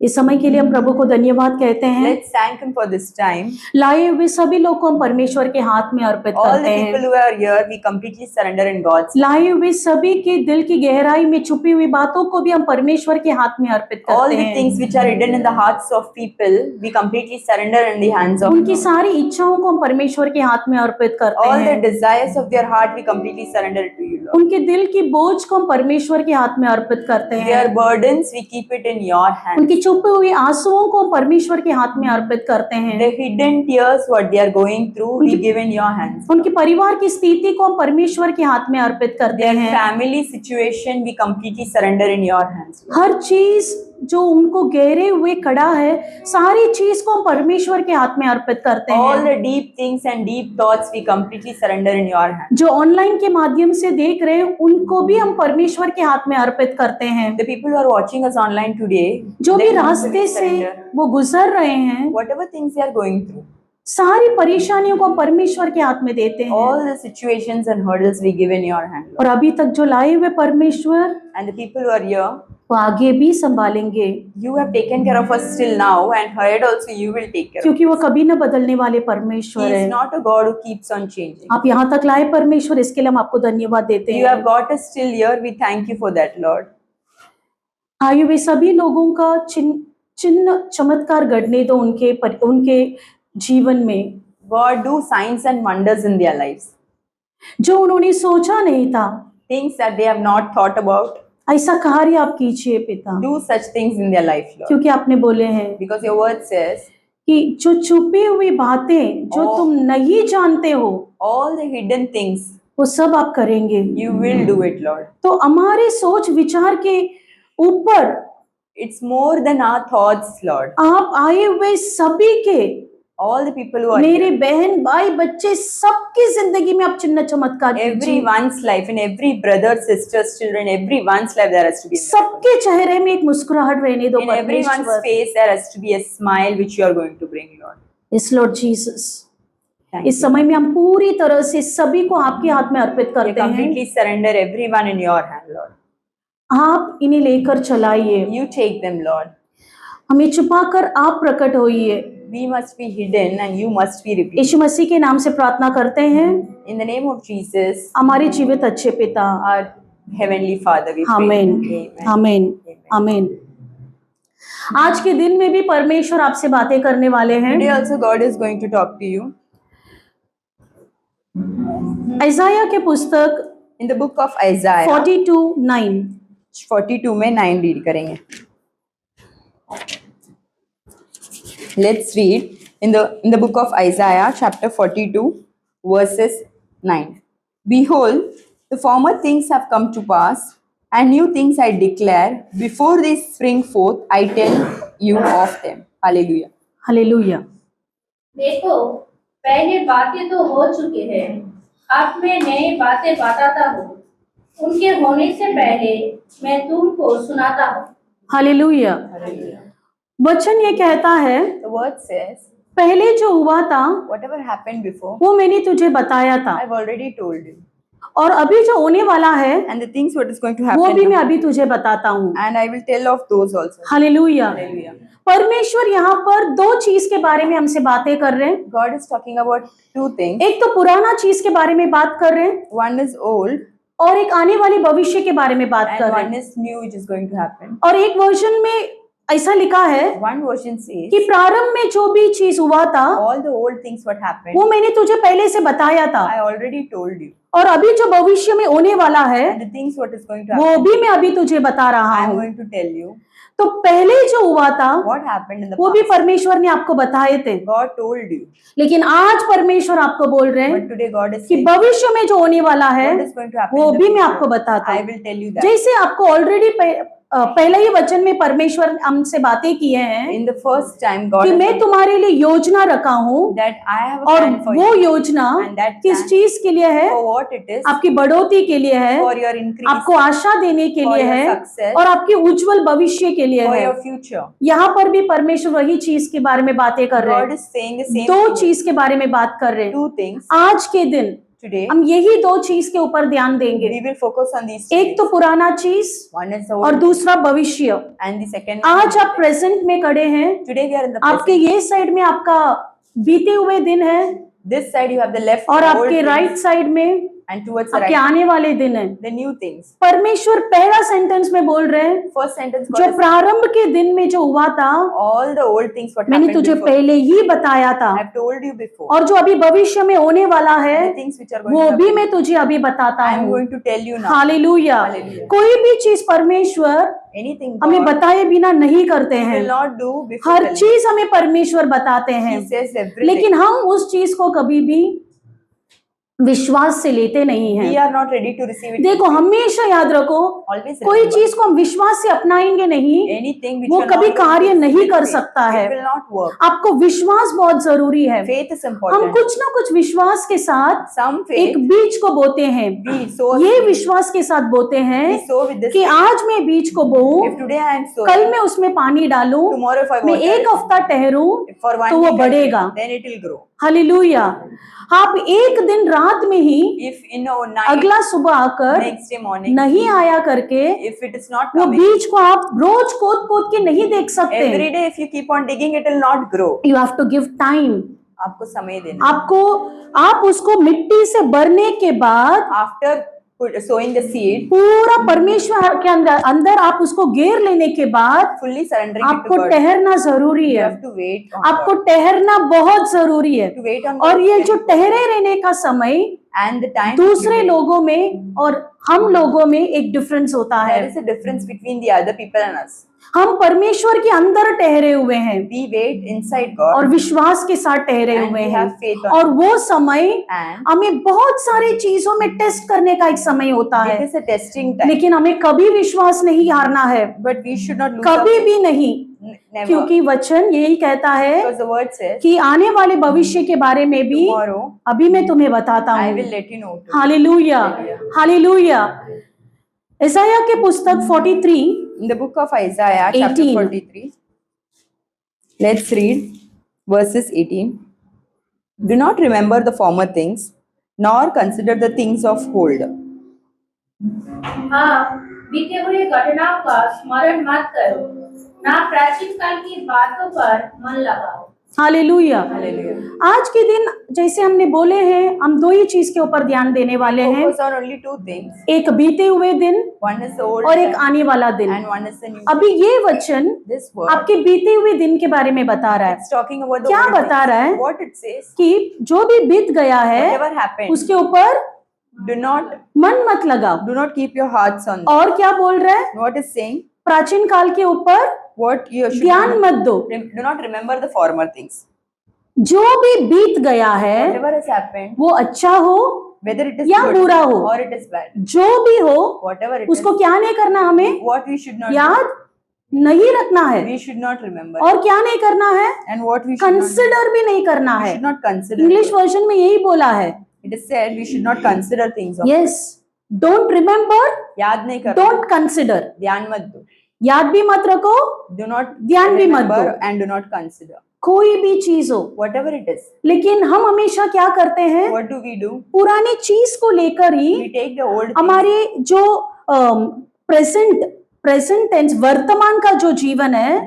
[SPEAKER 5] इस समय के लिए हम प्रभु को धन्यवाद कहते हैं।
[SPEAKER 1] Let's thank Him for this time.
[SPEAKER 5] लाए हुए सभी लोग को हम परमेश्वर के हाथ में अर्पित
[SPEAKER 1] All
[SPEAKER 5] करते
[SPEAKER 1] the
[SPEAKER 5] हैं।
[SPEAKER 1] people who are here, we completely surrender in God's.
[SPEAKER 5] लाए हुए सभी के दिल की गहराई में छुपी हुई बातों को भी हम परमेश्वर के हाथ में अर्पित
[SPEAKER 1] All
[SPEAKER 5] करते
[SPEAKER 1] the
[SPEAKER 5] हैं।
[SPEAKER 1] things which are hidden in the hearts of people, we completely surrender in the hands of
[SPEAKER 5] उनकी
[SPEAKER 1] God.
[SPEAKER 5] सारी इच्छाओं को हम परमेश्वर के हाथ में अर्पित करते
[SPEAKER 1] All the
[SPEAKER 5] हैं।
[SPEAKER 1] desires of their heart, we completely surrender it to you, Lord.
[SPEAKER 5] उनके दिल की बोझ को हम परमेश्वर के हाथ में अर्पित करते हैं।
[SPEAKER 1] Their burdens, we keep it in your hands.
[SPEAKER 5] उनकी छुपी हुई आंसुओं को हम परमेश्वर के हाथ में अर्पित करते हैं।
[SPEAKER 1] The hidden tears, what they are going through, we give in your hands.
[SPEAKER 5] उनके परिवार की स्थिति को हम परमेश्वर के हाथ में अर्पित करते
[SPEAKER 1] Their
[SPEAKER 5] हैं।
[SPEAKER 1] family situation, we completely surrender in your hands.
[SPEAKER 5] हर चीज जो उनको गहरे हुए खड़ा है, सारी चीज को हम परमेश्वर के हाथ में अर्पित करते
[SPEAKER 1] All
[SPEAKER 5] हैं।
[SPEAKER 1] the deep things and deep thoughts, we completely surrender in your hands.
[SPEAKER 5] जो ऑनलाइन के माध्यम से देख रहे हैं, उनको भी हम परमेश्वर के हाथ में अर्पित करते हैं।
[SPEAKER 1] The people who are watching us online today,
[SPEAKER 5] जो भी
[SPEAKER 1] let them
[SPEAKER 5] रास्ते से
[SPEAKER 1] surrender.
[SPEAKER 5] वो गुजर रहे हैं,
[SPEAKER 1] Whatever things they are going through,
[SPEAKER 5] सारी परेशानियों को हम परमेश्वर के हाथ में देते हैं।
[SPEAKER 1] all the situations and hurdles we give in your hand, Lord.
[SPEAKER 5] और अभी तक जो लाए हुए परमेश्वर,
[SPEAKER 1] And the people who are here,
[SPEAKER 5] वो आगे भी संभालेंगे,
[SPEAKER 1] You have taken care of us till now, and ahead also you will take care of
[SPEAKER 5] क्योंकि वो
[SPEAKER 1] us.
[SPEAKER 5] कभी न बदलने वाले
[SPEAKER 1] He
[SPEAKER 5] परमेश्वर
[SPEAKER 1] is
[SPEAKER 5] है।
[SPEAKER 1] not a God who keeps on changing.
[SPEAKER 5] आप यहाँ तक लाए परमेश्वर, इसके लिए हम आपको धन्यवाद देते
[SPEAKER 1] You have
[SPEAKER 5] हैं।
[SPEAKER 1] got us till here. We thank you for that, Lord.
[SPEAKER 5] आइए वे सभी लोगों का चिन्ह चमत्कार घटने दो उनके जीवन में,
[SPEAKER 1] God, do signs and wonders in their lives.
[SPEAKER 5] जो उन्होंने सोचा नहीं था,
[SPEAKER 1] Things that they have not thought about.
[SPEAKER 5] ऐसा कार्य आप कीजिए पिता,
[SPEAKER 1] Do such things in their life, Lord.
[SPEAKER 5] क्योंकि आपने बोले हैं
[SPEAKER 1] Because your word says,
[SPEAKER 5] कि जो छुपी हुई बातें जो तुम नहीं जानते हो,
[SPEAKER 1] all the hidden things,
[SPEAKER 5] वो सब आप करेंगे।
[SPEAKER 1] you will do it, Lord.
[SPEAKER 5] तो हमारे सोच विचार के ऊपर
[SPEAKER 1] It's more than our thoughts, Lord.
[SPEAKER 5] आप आए हुए सभी के,
[SPEAKER 1] All the people who are
[SPEAKER 5] मेरे
[SPEAKER 1] here,
[SPEAKER 5] बहन भाई बच्चे सबकी जिंदगी में आप चिन्ह चमत्कार कीजिए।
[SPEAKER 1] everyone's life, in every brother, sisters, children, everyone's life there has to be a miracle.
[SPEAKER 5] सबके चेहरे में एक मुस्कुराहट रहने दो
[SPEAKER 1] In everyone's
[SPEAKER 5] परमेश्वर।
[SPEAKER 1] face there has to be a smile which you are going to bring, Lord.
[SPEAKER 5] इस लॉर्ड जीसस,
[SPEAKER 1] Thank
[SPEAKER 5] इस समय में हम पूरी तरह से सभी को आपके हाथ में अर्पित
[SPEAKER 1] We
[SPEAKER 5] करते हैं।
[SPEAKER 1] completely surrender everyone in your hand, Lord.
[SPEAKER 5] आप इन्हें लेकर चलाइए,
[SPEAKER 1] You take them, Lord.
[SPEAKER 5] हमें छुपाकर आप प्रकट होइए।
[SPEAKER 1] We must be hidden and you must be revealed.
[SPEAKER 5] यीशु मसीह के नाम से प्रार्थना करते हैं,
[SPEAKER 1] In the name of Jesus,
[SPEAKER 5] हमारे जीवित अच्छे पिता।
[SPEAKER 1] our Heavenly Father, we pray.
[SPEAKER 5] आमीन,
[SPEAKER 1] Amen.
[SPEAKER 5] आमीन,
[SPEAKER 1] Amen.
[SPEAKER 5] आमीन। आज के दिन में भी परमेश्वर आपसे बातें करने वाले हैं।
[SPEAKER 1] Today also God is going to talk to you.
[SPEAKER 5] ऐसाया के पुस्तक
[SPEAKER 1] In the book of Isaiah,
[SPEAKER 5] 42:9,
[SPEAKER 1] 42 में 9 रीड करेंगे. Let's read in the book of Isaiah, chapter 42, verses 9. Behold, the former things have come to pass, and new things I declare. Before they spring forth, I tell you of them. Hallelujah.
[SPEAKER 5] Hallelujah.
[SPEAKER 6] देखो, पहले बातें तो हो चुके हैं, अब मैं नई बातें बताता हूँ। उनके होने से पहले मैं तुमको सुनाता हूँ।
[SPEAKER 5] हालेलुया। वचन ये कहता है,
[SPEAKER 1] The word says,
[SPEAKER 5] पहले जो हुआ था
[SPEAKER 1] whatever happened before,
[SPEAKER 5] वो मैंने तुझे बताया था,
[SPEAKER 1] I've already told you.
[SPEAKER 5] और अभी जो होने वाला है
[SPEAKER 1] And the things what is going to
[SPEAKER 5] वो
[SPEAKER 1] happen
[SPEAKER 5] भी मैं
[SPEAKER 1] now,
[SPEAKER 5] अभी तुझे बताता हूँ।
[SPEAKER 1] and I will tell of those also.
[SPEAKER 5] Hallelujah.
[SPEAKER 1] Hallelujah.
[SPEAKER 5] परमेश्वर यहाँ पर दो चीज के बारे में हमसे बातें कर रहे हैं।
[SPEAKER 1] God is talking about two things.
[SPEAKER 5] एक तो पुराना चीज के बारे में बात कर रहे हैं,
[SPEAKER 1] One is old,
[SPEAKER 5] और एक आने वाले भविष्य के बारे में बात
[SPEAKER 1] and
[SPEAKER 5] कर रहे
[SPEAKER 1] one
[SPEAKER 5] हैं।
[SPEAKER 1] is new which is going to happen.
[SPEAKER 5] और एक वर्जन में ऐसा लिखा है
[SPEAKER 1] One version says,
[SPEAKER 5] कि प्रारंभ में जो भी चीज हुआ था
[SPEAKER 1] all the old things what happened,
[SPEAKER 5] वो मैंने तुझे पहले से बताया था,
[SPEAKER 1] I already told you.
[SPEAKER 5] और अभी जो भविष्य में होने वाला है
[SPEAKER 1] And the things what is going to
[SPEAKER 5] वो
[SPEAKER 1] happen,
[SPEAKER 5] भी मैं अभी तुझे बता रहा
[SPEAKER 1] I am
[SPEAKER 5] हूँ।
[SPEAKER 1] going to tell you.
[SPEAKER 5] तो पहले जो हुआ था
[SPEAKER 1] What happened in the
[SPEAKER 5] वो भी
[SPEAKER 1] past,
[SPEAKER 5] परमेश्वर ने आपको बताए थे,
[SPEAKER 1] God told you.
[SPEAKER 5] लेकिन आज परमेश्वर आपको बोल रहे
[SPEAKER 1] But
[SPEAKER 5] हैं
[SPEAKER 1] today God is
[SPEAKER 5] कि
[SPEAKER 1] saying,
[SPEAKER 5] भविष्य में जो होने वाला है
[SPEAKER 1] what is going to happen
[SPEAKER 5] वो
[SPEAKER 1] in the
[SPEAKER 5] भी मैं
[SPEAKER 1] future,
[SPEAKER 5] आपको बताता
[SPEAKER 1] I
[SPEAKER 5] हूँ।
[SPEAKER 1] will tell you that.
[SPEAKER 5] जैसे आपको ऑलरेडी पहले ही वचन में परमेश्वर हमसे बातें किए हैं
[SPEAKER 1] In the first time God
[SPEAKER 5] कि
[SPEAKER 1] has
[SPEAKER 5] मैं
[SPEAKER 1] said
[SPEAKER 5] तुम्हारे लिए योजना रखा हूँ,
[SPEAKER 1] that I have a
[SPEAKER 5] और
[SPEAKER 1] plan for
[SPEAKER 5] वो
[SPEAKER 1] you.
[SPEAKER 5] योजना
[SPEAKER 1] And that
[SPEAKER 5] किस
[SPEAKER 1] plan
[SPEAKER 5] चीज के लिए है?
[SPEAKER 1] For what it is,
[SPEAKER 5] आपकी बढ़ोतरी के लिए है,
[SPEAKER 1] for your increase,
[SPEAKER 5] आपको आशा देने के
[SPEAKER 1] for
[SPEAKER 5] लिए
[SPEAKER 1] your
[SPEAKER 5] है,
[SPEAKER 1] success,
[SPEAKER 5] और आपके उज्जवल भविष्य के लिए
[SPEAKER 1] for
[SPEAKER 5] है।
[SPEAKER 1] your future.
[SPEAKER 5] यहाँ पर भी परमेश्वर वही चीज के बारे में बातें कर रहे
[SPEAKER 1] God
[SPEAKER 5] हैं,
[SPEAKER 1] is saying the same
[SPEAKER 5] दो
[SPEAKER 1] thing.
[SPEAKER 5] चीज के बारे में बात कर रहे हैं।
[SPEAKER 1] Two things
[SPEAKER 5] आज के दिन
[SPEAKER 1] today.
[SPEAKER 5] हम यही दो चीज के ऊपर ध्यान देंगे,
[SPEAKER 1] We will focus on these two
[SPEAKER 5] एक
[SPEAKER 1] things.
[SPEAKER 5] तो पुराना चीज
[SPEAKER 1] One is the
[SPEAKER 5] और
[SPEAKER 1] old
[SPEAKER 5] दूसरा भविष्य।
[SPEAKER 1] and the second.
[SPEAKER 5] आज आप प्रेजेंट में खड़े हैं,
[SPEAKER 1] Today we are in the
[SPEAKER 5] आपके
[SPEAKER 1] present.
[SPEAKER 5] ये साइड में आपका बीते हुए दिन है,
[SPEAKER 1] This side you have the left
[SPEAKER 5] और
[SPEAKER 1] old
[SPEAKER 5] आपके
[SPEAKER 1] things,
[SPEAKER 5] राइट साइड में
[SPEAKER 1] and towards the
[SPEAKER 5] आपके
[SPEAKER 1] right
[SPEAKER 5] आने वाले दिन है।
[SPEAKER 1] the new things.
[SPEAKER 5] परमेश्वर पहला सेंटेंस में बोल रहे हैं,
[SPEAKER 1] First sentence God
[SPEAKER 5] जो
[SPEAKER 1] is
[SPEAKER 5] प्रारंभ के दिन में जो हुआ था
[SPEAKER 1] all the old things what
[SPEAKER 5] मैंने
[SPEAKER 1] happened
[SPEAKER 5] तुझे
[SPEAKER 1] before.
[SPEAKER 5] पहले ही बताया था,
[SPEAKER 1] I have told you before.
[SPEAKER 5] और जो अभी भविष्य में होने वाला है
[SPEAKER 1] The things which are going
[SPEAKER 5] वो
[SPEAKER 1] to
[SPEAKER 5] भी
[SPEAKER 1] happen,
[SPEAKER 5] मैं तुझे अभी बताता
[SPEAKER 1] I am
[SPEAKER 5] हूँ।
[SPEAKER 1] going to tell you now.
[SPEAKER 5] Hallelujah.
[SPEAKER 1] Hallelujah.
[SPEAKER 5] कोई भी चीज परमेश्वर
[SPEAKER 1] Anything
[SPEAKER 5] हमें
[SPEAKER 1] God
[SPEAKER 5] बताए बिना नहीं करते
[SPEAKER 1] will
[SPEAKER 5] हैं,
[SPEAKER 1] not do before
[SPEAKER 5] her
[SPEAKER 1] telling.
[SPEAKER 5] चीज हमें परमेश्वर बताते हैं,
[SPEAKER 1] He says everything.
[SPEAKER 5] लेकिन हम उस चीज को कभी भी विश्वास से लेते नहीं
[SPEAKER 1] We
[SPEAKER 5] हैं।
[SPEAKER 1] are not ready to receive it.
[SPEAKER 5] देखो, हमेशा याद रखो,
[SPEAKER 1] Always
[SPEAKER 5] कोई
[SPEAKER 1] remember,
[SPEAKER 5] चीज को हम विश्वास से अपनाएंगे नहीं,
[SPEAKER 1] anything which
[SPEAKER 5] वो
[SPEAKER 1] you are
[SPEAKER 5] कभी
[SPEAKER 1] not going
[SPEAKER 5] कार्य
[SPEAKER 1] to
[SPEAKER 5] नहीं
[SPEAKER 1] receive
[SPEAKER 5] कर
[SPEAKER 1] with faith,
[SPEAKER 5] सकता है।
[SPEAKER 1] it will not work.
[SPEAKER 5] आपको विश्वास बहुत जरूरी है।
[SPEAKER 1] Faith is
[SPEAKER 5] हम
[SPEAKER 1] important.
[SPEAKER 5] कुछ ना कुछ विश्वास के साथ
[SPEAKER 1] Some
[SPEAKER 5] एक
[SPEAKER 1] faith
[SPEAKER 5] बीज को बोते हैं,
[SPEAKER 1] we sow.
[SPEAKER 5] ये विश्वास के साथ बोते हैं
[SPEAKER 1] We sow with this
[SPEAKER 5] कि
[SPEAKER 1] faith.
[SPEAKER 5] आज मैं बीज को बोऊं,
[SPEAKER 1] If today I am
[SPEAKER 5] कल
[SPEAKER 1] sowing,
[SPEAKER 5] मैं उसमें पानी डालूं,
[SPEAKER 1] tomorrow if I
[SPEAKER 5] मैं
[SPEAKER 1] water
[SPEAKER 5] एक
[SPEAKER 1] it,
[SPEAKER 5] हफ्ता ठहरूं
[SPEAKER 1] for
[SPEAKER 5] तो
[SPEAKER 1] 1
[SPEAKER 5] वो
[SPEAKER 1] week I
[SPEAKER 5] बढ़ेगा।
[SPEAKER 1] wait, then it will grow.
[SPEAKER 5] Hallelujah. आप एक दिन रात में ही
[SPEAKER 1] If in a night,
[SPEAKER 5] अगला सुबह आकर
[SPEAKER 1] next day morning,
[SPEAKER 5] नहीं आया करके
[SPEAKER 1] if it is not
[SPEAKER 5] वो
[SPEAKER 1] coming,
[SPEAKER 5] बीज को आप रोज खोद खोद के नहीं देख सकते।
[SPEAKER 1] every day if you keep on digging, it will not grow.
[SPEAKER 5] You have to give time.
[SPEAKER 1] आपको समय देना।
[SPEAKER 5] आपको आप उसको मिट्टी से भरने के बाद
[SPEAKER 1] After sowing the seed,
[SPEAKER 5] पूरा परमेश्वर के अंदर आप उसको घेर लेने के बाद
[SPEAKER 1] fully surrendering it to
[SPEAKER 5] आपको
[SPEAKER 1] God,
[SPEAKER 5] ठहरना जरूरी
[SPEAKER 1] you
[SPEAKER 5] है।
[SPEAKER 1] have to wait on
[SPEAKER 5] आपको
[SPEAKER 1] God.
[SPEAKER 5] ठहरना बहुत जरूरी है।
[SPEAKER 1] To wait on
[SPEAKER 5] और
[SPEAKER 1] God
[SPEAKER 5] ये जो
[SPEAKER 1] and
[SPEAKER 5] ठहरे रहने का समय
[SPEAKER 1] the time
[SPEAKER 5] दूसरे
[SPEAKER 1] you wait.
[SPEAKER 5] लोगों में और हम लोगों में एक डिफरेंस होता है।
[SPEAKER 1] There is a difference between the other people and us.
[SPEAKER 5] हम परमेश्वर के अंदर ठहरे हुए हैं
[SPEAKER 1] We wait inside God
[SPEAKER 5] और विश्वास के साथ ठहरे
[SPEAKER 1] and
[SPEAKER 5] हुए
[SPEAKER 1] we
[SPEAKER 5] हैं,
[SPEAKER 1] have faith on
[SPEAKER 5] और वो समय
[SPEAKER 1] and
[SPEAKER 5] हमें बहुत सारी चीजों में टेस्ट करने का एक समय होता है,
[SPEAKER 1] it is a testing time.
[SPEAKER 5] लेकिन हमें कभी विश्वास नहीं हारना है,
[SPEAKER 1] But we should not lose
[SPEAKER 5] कभी
[SPEAKER 1] our
[SPEAKER 5] भी नहीं,
[SPEAKER 1] never.
[SPEAKER 5] क्योंकि वचन यही कहता है
[SPEAKER 1] Because the word says,
[SPEAKER 5] कि आने वाले भविष्य के बारे में भी
[SPEAKER 1] tomorrow
[SPEAKER 5] अभी मैं तुम्हें बताता
[SPEAKER 1] I
[SPEAKER 5] हूँ।
[SPEAKER 1] will let you know. too.
[SPEAKER 5] Hallelujah, hallelujah. यशायाह के पुस्तक 43
[SPEAKER 1] In the book of Isaiah, chapter
[SPEAKER 5] 18.
[SPEAKER 1] 43, let's read verses 18. Do not remember the former things, nor consider the things of old.
[SPEAKER 6] हाँ, बीते हुए घटनाओं का स्मरण मत करो, ना प्राचीन काल की बातों पर मन लगाओ।
[SPEAKER 5] हालेलुया।
[SPEAKER 1] Hallelujah.
[SPEAKER 5] आज के दिन जैसे हमने बोले हैं, हम दो ही चीज के ऊपर ध्यान देने वाले हैं,
[SPEAKER 1] Focus on only two things.
[SPEAKER 5] एक बीते हुए दिन
[SPEAKER 1] One is the old
[SPEAKER 5] और एक
[SPEAKER 1] time
[SPEAKER 5] आने वाला दिन।
[SPEAKER 1] and one is the new.
[SPEAKER 5] अभी ये वचन
[SPEAKER 1] This word,
[SPEAKER 5] आपके बीते हुए दिन के बारे में बता रहा है
[SPEAKER 1] it's talking about the
[SPEAKER 5] क्या
[SPEAKER 1] old
[SPEAKER 5] बता रहा है?
[SPEAKER 1] things. What it says,
[SPEAKER 5] कि जो भी बीत गया है
[SPEAKER 1] whatever happened,
[SPEAKER 5] उसके ऊपर
[SPEAKER 1] do not
[SPEAKER 5] मन मत
[SPEAKER 1] keep your hearts on them.
[SPEAKER 5] और क्या बोल रहा है?
[SPEAKER 1] What is saying?
[SPEAKER 5] प्राचीन काल के ऊपर
[SPEAKER 1] What you should
[SPEAKER 5] ध्यान मत दो।
[SPEAKER 1] do not remember the former things.
[SPEAKER 5] जो भी बीत गया है
[SPEAKER 1] Whatever has happened,
[SPEAKER 5] वो अच्छा हो
[SPEAKER 1] whether it is
[SPEAKER 5] या
[SPEAKER 1] good
[SPEAKER 5] बुरा हो,
[SPEAKER 1] or it is bad,
[SPEAKER 5] जो भी हो
[SPEAKER 1] whatever it
[SPEAKER 5] उसको
[SPEAKER 1] is,
[SPEAKER 5] क्या नहीं करना, हमें
[SPEAKER 1] what we should not
[SPEAKER 5] याद नहीं रखना है
[SPEAKER 1] we should not remember,
[SPEAKER 5] और क्या नहीं करना है,
[SPEAKER 1] and what we should not
[SPEAKER 5] consider भी नहीं करना
[SPEAKER 1] we
[SPEAKER 5] है।
[SPEAKER 1] should not consider.
[SPEAKER 5] English version में यही बोला है,
[SPEAKER 1] It is said we should not consider things of
[SPEAKER 5] yes, don't remember,
[SPEAKER 1] याद नहीं करना,
[SPEAKER 5] डोंट कंसिडर।
[SPEAKER 1] ध्यान मत दो,
[SPEAKER 5] याद भी मत रखो,
[SPEAKER 1] do not
[SPEAKER 5] ध्यान भी मत
[SPEAKER 1] remember
[SPEAKER 5] दो।
[SPEAKER 1] and do not consider,
[SPEAKER 5] कोई भी चीज हो,
[SPEAKER 1] whatever it is.
[SPEAKER 5] लेकिन हम हमेशा क्या करते हैं,
[SPEAKER 1] What do we do?
[SPEAKER 5] पुरानी चीज को लेकर ही
[SPEAKER 1] We take the old things,
[SPEAKER 5] हमारे जो प्रेजेंट टेंस वर्तमान का जो जीवन है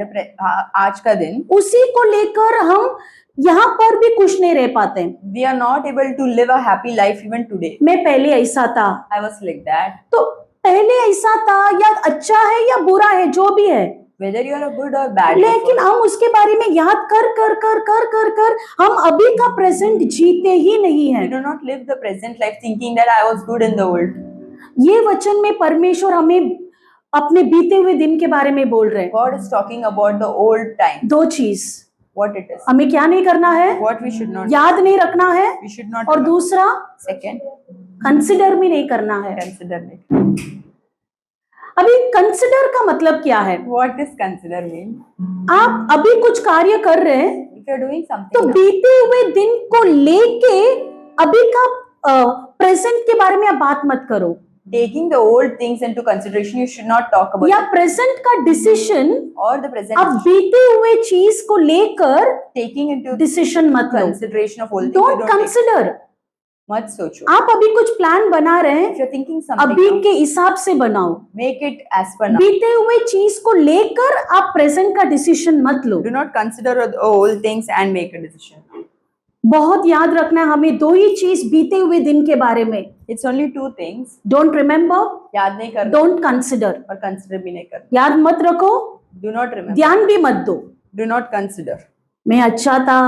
[SPEAKER 1] आज का दिन,
[SPEAKER 5] उसी को लेकर हम यहाँ पर भी खुश नहीं रह पाते।
[SPEAKER 1] we are not able to live a happy life even today.
[SPEAKER 5] मैं पहले ऐसा था,
[SPEAKER 1] I was like that.
[SPEAKER 5] तो पहले ऐसा था या अच्छा है या बुरा है जो भी है,
[SPEAKER 1] Whether you are a good or bad,
[SPEAKER 5] लेकिन हम उसके बारे में याद कर कर कर कर कर कर हम अभी का प्रेजेंट जीते ही नहीं
[SPEAKER 1] we
[SPEAKER 5] है।
[SPEAKER 1] do not live the present life thinking that I was good in the old.
[SPEAKER 5] ये वचन में परमेश्वर हमें अपने बीते हुए दिन के बारे में बोल रहे हैं।
[SPEAKER 1] God is talking about the old time,
[SPEAKER 5] दो चीज
[SPEAKER 1] what it is,
[SPEAKER 5] हमें क्या नहीं करना है,
[SPEAKER 1] what we should not,
[SPEAKER 5] याद नहीं रखना है,
[SPEAKER 1] we should not
[SPEAKER 5] और
[SPEAKER 1] remember.
[SPEAKER 5] दूसरा
[SPEAKER 1] Second,
[SPEAKER 5] कंसिडर भी नहीं करना है।
[SPEAKER 1] consider it.
[SPEAKER 5] अभी कंसिडर का मतलब क्या है?
[SPEAKER 1] What does consider mean?
[SPEAKER 5] आप अभी कुछ कार्य कर रहे हैं
[SPEAKER 1] If you are doing
[SPEAKER 5] तो
[SPEAKER 1] something now,
[SPEAKER 5] बीते हुए दिन को लेके अभी का प्रेजेंट के बारे में आप बात मत करो,
[SPEAKER 1] taking the old things into consideration, you should not talk about
[SPEAKER 5] या
[SPEAKER 1] it.
[SPEAKER 5] प्रेजेंट का डिसीजन
[SPEAKER 1] Or the present,
[SPEAKER 5] आप बीते हुए चीज को लेकर
[SPEAKER 1] taking into
[SPEAKER 5] डिसीजन मत लो।
[SPEAKER 1] consideration of old things.
[SPEAKER 5] Don't
[SPEAKER 1] You don't take.
[SPEAKER 5] Consider.
[SPEAKER 1] मत सोचो.
[SPEAKER 5] आप अभी कुछ प्लान बना रहे
[SPEAKER 1] If
[SPEAKER 5] हैं,
[SPEAKER 1] you're thinking something
[SPEAKER 5] अभी
[SPEAKER 1] now,
[SPEAKER 5] के हिसाब से बनाओ।
[SPEAKER 1] make it as per now.
[SPEAKER 5] बीते हुए चीज को लेकर आप प्रेजेंट का डिसीजन मत लो।
[SPEAKER 1] Do not consider the old things and make a decision.
[SPEAKER 5] बहुत याद रखना है हमें दो ही चीज बीते हुए दिन के बारे में,
[SPEAKER 1] It's only two things.
[SPEAKER 5] Don't remember,
[SPEAKER 1] याद नहीं करना
[SPEAKER 5] डोंट कंसिडर।
[SPEAKER 1] और consider भी नहीं करना.
[SPEAKER 5] याद मत रखो,
[SPEAKER 1] Do not remember.
[SPEAKER 5] ध्यान भी मत दो।
[SPEAKER 1] Do not consider.
[SPEAKER 5] मैं अच्छा था,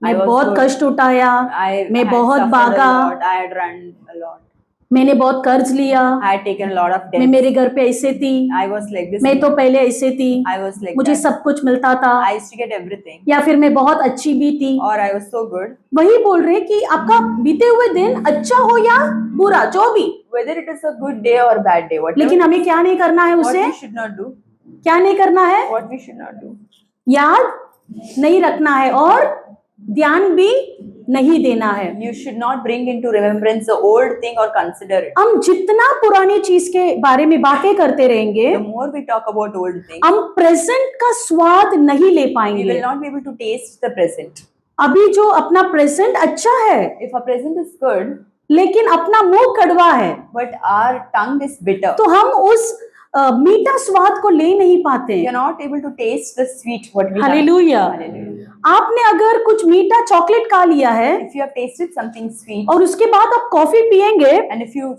[SPEAKER 5] मैं
[SPEAKER 1] I was
[SPEAKER 5] बहुत
[SPEAKER 1] good.
[SPEAKER 5] कष्ट उठाया, मैं
[SPEAKER 1] had
[SPEAKER 5] बहुत
[SPEAKER 1] suffered
[SPEAKER 5] भागा,
[SPEAKER 1] a lot. I had run a lot.
[SPEAKER 5] मैंने बहुत कर्ज लिया,
[SPEAKER 1] I had taken a lot of
[SPEAKER 5] मैं
[SPEAKER 1] debts.
[SPEAKER 5] मेरे घर पे ऐसे थी,
[SPEAKER 1] I was like this.
[SPEAKER 5] मैं तो पहले ऐसे थी,
[SPEAKER 1] I was like
[SPEAKER 5] मुझे
[SPEAKER 1] that.
[SPEAKER 5] सब कुछ मिलता था,
[SPEAKER 1] I used to get everything.
[SPEAKER 5] या फिर मैं बहुत अच्छी भी थी।
[SPEAKER 1] Or I was so good.
[SPEAKER 5] वही बोल रहे कि आपका बीते हुए दिन अच्छा हो या बुरा, जो भी,
[SPEAKER 1] Whether it is a good day or bad day, whatever.
[SPEAKER 5] लेकिन हमें क्या नहीं करना है
[SPEAKER 1] What
[SPEAKER 5] उसे,
[SPEAKER 1] we should not do.
[SPEAKER 5] क्या नहीं करना है,
[SPEAKER 1] What we should not do.
[SPEAKER 5] याद नहीं रखना है और ध्यान भी नहीं देना है।
[SPEAKER 1] You should not bring into remembrance the old thing or consider it.
[SPEAKER 5] हम जितना पुरानी चीज के बारे में बातें करते रहेंगे,
[SPEAKER 1] The more we talk about old things,
[SPEAKER 5] हम प्रेजेंट का स्वाद नहीं ले
[SPEAKER 1] we
[SPEAKER 5] पाएंगे।
[SPEAKER 1] will not be able to taste the present.
[SPEAKER 5] अभी जो अपना प्रेजेंट अच्छा है
[SPEAKER 1] If our present is good,
[SPEAKER 5] लेकिन अपना मुंह कड़वा है,
[SPEAKER 1] but our tongue is bitter,
[SPEAKER 5] तो हम उस मीठा स्वाद को ले नहीं पाते
[SPEAKER 1] we are not able to taste the sweet what we have.
[SPEAKER 5] Hallelujah.
[SPEAKER 1] Hallelujah.
[SPEAKER 5] आपने अगर कुछ मीठा चॉकलेट खा लिया है
[SPEAKER 1] If you have tasted something sweet,
[SPEAKER 5] और उसके बाद आप कॉफी पिएंगे,
[SPEAKER 1] and if you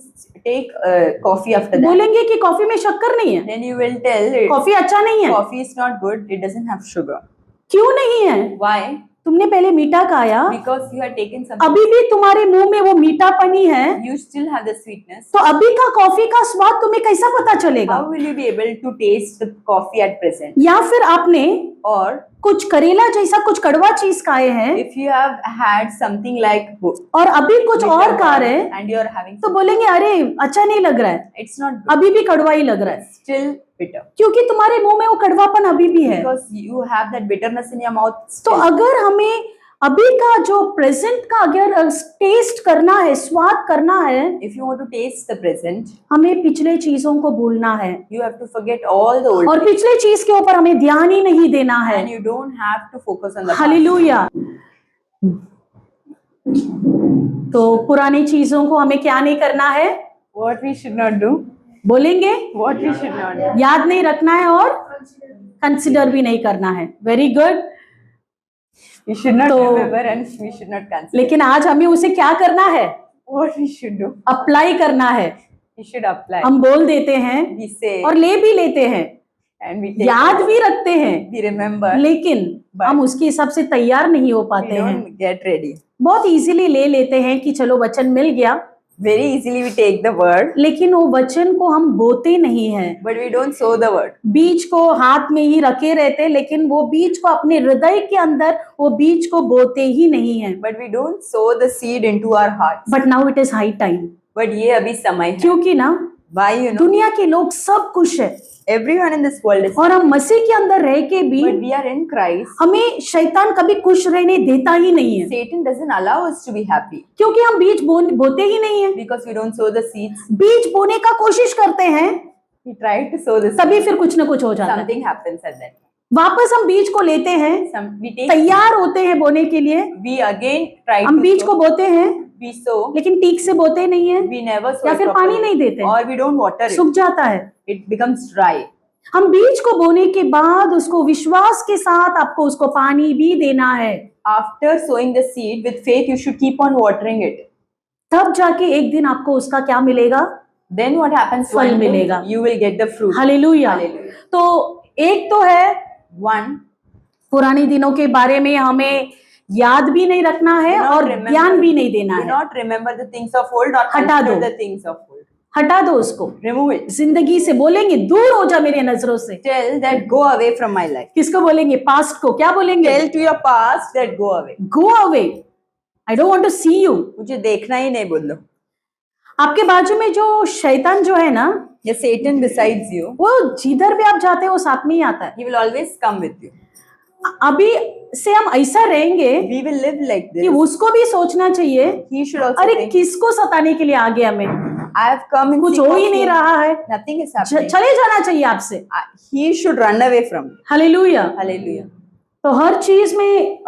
[SPEAKER 1] take coffee after that,
[SPEAKER 5] बोलेंगे कि कॉफी में शक्कर नहीं है,
[SPEAKER 1] then you will tell it,
[SPEAKER 5] coffee अच्छा नहीं है।
[SPEAKER 1] coffee is not good, it doesn't have sugar.
[SPEAKER 5] क्यों नहीं है?
[SPEAKER 1] Why?
[SPEAKER 5] तुमने पहले मीठा खाया,
[SPEAKER 1] Because you have taken something,
[SPEAKER 5] अभी भी तुम्हारे मुंह में वो मीठापनी है,
[SPEAKER 1] you still have the sweetness.
[SPEAKER 5] तो अभी का कॉफी का स्वाद तुम्हें कैसा पता चलेगा?
[SPEAKER 1] How will you be able to taste the coffee at present?
[SPEAKER 5] या फिर आपने
[SPEAKER 1] Or
[SPEAKER 5] कुछ करेला जैसा कुछ कड़वा चीज खाए हैं
[SPEAKER 1] if you have had something like
[SPEAKER 5] और अभी कुछ और खा रहे हैं,
[SPEAKER 1] and you are having,
[SPEAKER 5] तो बोलेंगे अरे अच्छा नहीं लग रहा है,
[SPEAKER 1] it's not good,
[SPEAKER 5] अभी भी कड़वा ही लग रहा है,
[SPEAKER 1] still bitter,
[SPEAKER 5] क्योंकि तुम्हारे मुंह में वो कड़वापन अभी भी है।
[SPEAKER 1] because you have that bitterness in your mouth
[SPEAKER 5] तो
[SPEAKER 1] still.
[SPEAKER 5] अगर हमें अभी का जो प्रेजेंट का अगर टेस्ट करना है, स्वाद करना है,
[SPEAKER 1] If you want to taste the present,
[SPEAKER 5] हमें पिछले चीजों को भूलना है
[SPEAKER 1] you have to forget all the old
[SPEAKER 5] और
[SPEAKER 1] things,
[SPEAKER 5] पिछले चीज के ऊपर हमें ध्यान ही नहीं देना है।
[SPEAKER 1] and you don't have to focus on the past.
[SPEAKER 5] Hallelujah. तो पुरानी चीजों को हमें क्या नहीं करना है?
[SPEAKER 1] What we should not do,
[SPEAKER 5] बोलेंगे
[SPEAKER 1] what we should not do.
[SPEAKER 5] याद नहीं रखना है और कंसिडर भी नहीं करना है। Very good.
[SPEAKER 1] We should not
[SPEAKER 5] तो-
[SPEAKER 1] remember and we should not consider.
[SPEAKER 5] लेकिन आज हमें उसे क्या करना है?
[SPEAKER 1] What we should do,
[SPEAKER 5] apply करना है।
[SPEAKER 1] we should apply.
[SPEAKER 5] हम बोल देते हैं
[SPEAKER 1] We say
[SPEAKER 5] और ले भी लेते हैं,
[SPEAKER 1] and we take
[SPEAKER 5] याद
[SPEAKER 1] it,
[SPEAKER 5] भी रखते हैं,
[SPEAKER 1] we remember,
[SPEAKER 5] लेकिन
[SPEAKER 1] But-
[SPEAKER 5] हम उसके हिसाब से तैयार नहीं हो
[SPEAKER 1] we
[SPEAKER 5] पाते हैं।
[SPEAKER 1] don't get ready.
[SPEAKER 5] बहुत इजीली ले लेते हैं कि चलो वचन मिल गया,
[SPEAKER 1] Very easily we take the word,
[SPEAKER 5] लेकिन वो वचन को हम बोते नहीं हैं।
[SPEAKER 1] but we don't sow the word.
[SPEAKER 5] बीज को हाथ में ही रखे रहते, लेकिन वो बीज को अपने हृदय के अंदर वो बीज को बोते ही नहीं है।
[SPEAKER 1] But we don't sow the seed into our hearts.
[SPEAKER 5] But now it is high time,
[SPEAKER 1] But ये अभी समय है.
[SPEAKER 5] क्योंकि ना
[SPEAKER 1] Why, you know,
[SPEAKER 5] दुनिया के लोग सब खुश है
[SPEAKER 1] everyone in this world is,
[SPEAKER 5] और हम मसीह के अंदर रह के भी
[SPEAKER 1] but we are in Christ.
[SPEAKER 5] हमें शैतान कभी खुश रहने देता ही नहीं है,
[SPEAKER 1] Satan doesn't allow us to be happy
[SPEAKER 5] क्योंकि हम बीज बोते ही नहीं है।
[SPEAKER 1] because we don't sow the seeds.
[SPEAKER 5] बीज बोने का कोशिश करते हैं,
[SPEAKER 1] We try to sow the
[SPEAKER 5] तभी
[SPEAKER 1] seeds.
[SPEAKER 5] फिर कुछ ना कुछ हो जाता है।
[SPEAKER 1] Something happens at that.
[SPEAKER 5] वापस हम बीज को लेते हैं,
[SPEAKER 1] We take,
[SPEAKER 5] तैयार होते हैं बोने के लिए,
[SPEAKER 1] we again try
[SPEAKER 5] हम
[SPEAKER 1] to
[SPEAKER 5] बीज
[SPEAKER 1] sow.
[SPEAKER 5] को बोते हैं,
[SPEAKER 1] We sow,
[SPEAKER 5] लेकिन ठीक से बोते नहीं है,
[SPEAKER 1] we never sow
[SPEAKER 5] या
[SPEAKER 1] it
[SPEAKER 5] फिर पानी
[SPEAKER 1] properly.
[SPEAKER 5] नहीं देते,
[SPEAKER 1] Or we don't water
[SPEAKER 5] सूख
[SPEAKER 1] it.
[SPEAKER 5] जाता है।
[SPEAKER 1] It becomes dry.
[SPEAKER 5] हम बीज को बोने के बाद उसको विश्वास के साथ आपको उसको पानी भी देना है,
[SPEAKER 1] After sowing the seed with faith, you should keep on watering it.
[SPEAKER 5] तब जाके एक दिन आपको उसका क्या मिलेगा?
[SPEAKER 1] Then what happens?
[SPEAKER 5] फल
[SPEAKER 1] One day,
[SPEAKER 5] मिलेगा।
[SPEAKER 1] you will get the fruit.
[SPEAKER 5] Hallelujah.
[SPEAKER 1] Hallelujah.
[SPEAKER 5] तो एक तो है
[SPEAKER 1] One,
[SPEAKER 5] पुराने दिनों के बारे में हमें याद भी नहीं रखना है
[SPEAKER 1] do not
[SPEAKER 5] और
[SPEAKER 1] remember-
[SPEAKER 5] ज्ञान भी नहीं देना
[SPEAKER 1] do
[SPEAKER 5] है।
[SPEAKER 1] not remember the things of old or
[SPEAKER 5] हटा
[SPEAKER 1] consider
[SPEAKER 5] दो।
[SPEAKER 1] the things of old.
[SPEAKER 5] हटा दो उसको,
[SPEAKER 1] Remove it.
[SPEAKER 5] जिंदगी से बोलेंगे दूर हो जा मेरे नजरों से।
[SPEAKER 1] Tell that go away from my life.
[SPEAKER 5] किसको बोलेंगे? पास्ट को। क्या बोलेंगे?
[SPEAKER 1] Tell to your past that go away.
[SPEAKER 5] Go away, I don't want to see you.
[SPEAKER 1] मुझे देखना ही नहीं बोल दो.
[SPEAKER 5] आपके बाजू में जो शैतान जो है ना,
[SPEAKER 1] या Satan besides you,
[SPEAKER 5] वो जिधर भी आप जाते हो वो साथ में ही आता है।
[SPEAKER 1] he will always come with you.
[SPEAKER 5] अभी से हम ऐसा रहेंगे
[SPEAKER 1] We will live like
[SPEAKER 5] कि
[SPEAKER 1] this.
[SPEAKER 5] उसको भी सोचना चाहिए,
[SPEAKER 1] He should also
[SPEAKER 5] अरे
[SPEAKER 1] think,
[SPEAKER 5] किसको सताने के लिए आ गया मैं,
[SPEAKER 1] I have come in
[SPEAKER 5] कुछ
[SPEAKER 1] seek
[SPEAKER 5] हो
[SPEAKER 1] of
[SPEAKER 5] ही नहीं
[SPEAKER 1] you.
[SPEAKER 5] रहा है,
[SPEAKER 1] Nothing is happening.
[SPEAKER 5] चले जाना चाहिए आपसे।
[SPEAKER 1] He should run away from you.
[SPEAKER 5] Hallelujah.
[SPEAKER 1] Hallelujah.
[SPEAKER 5] तो हर चीज में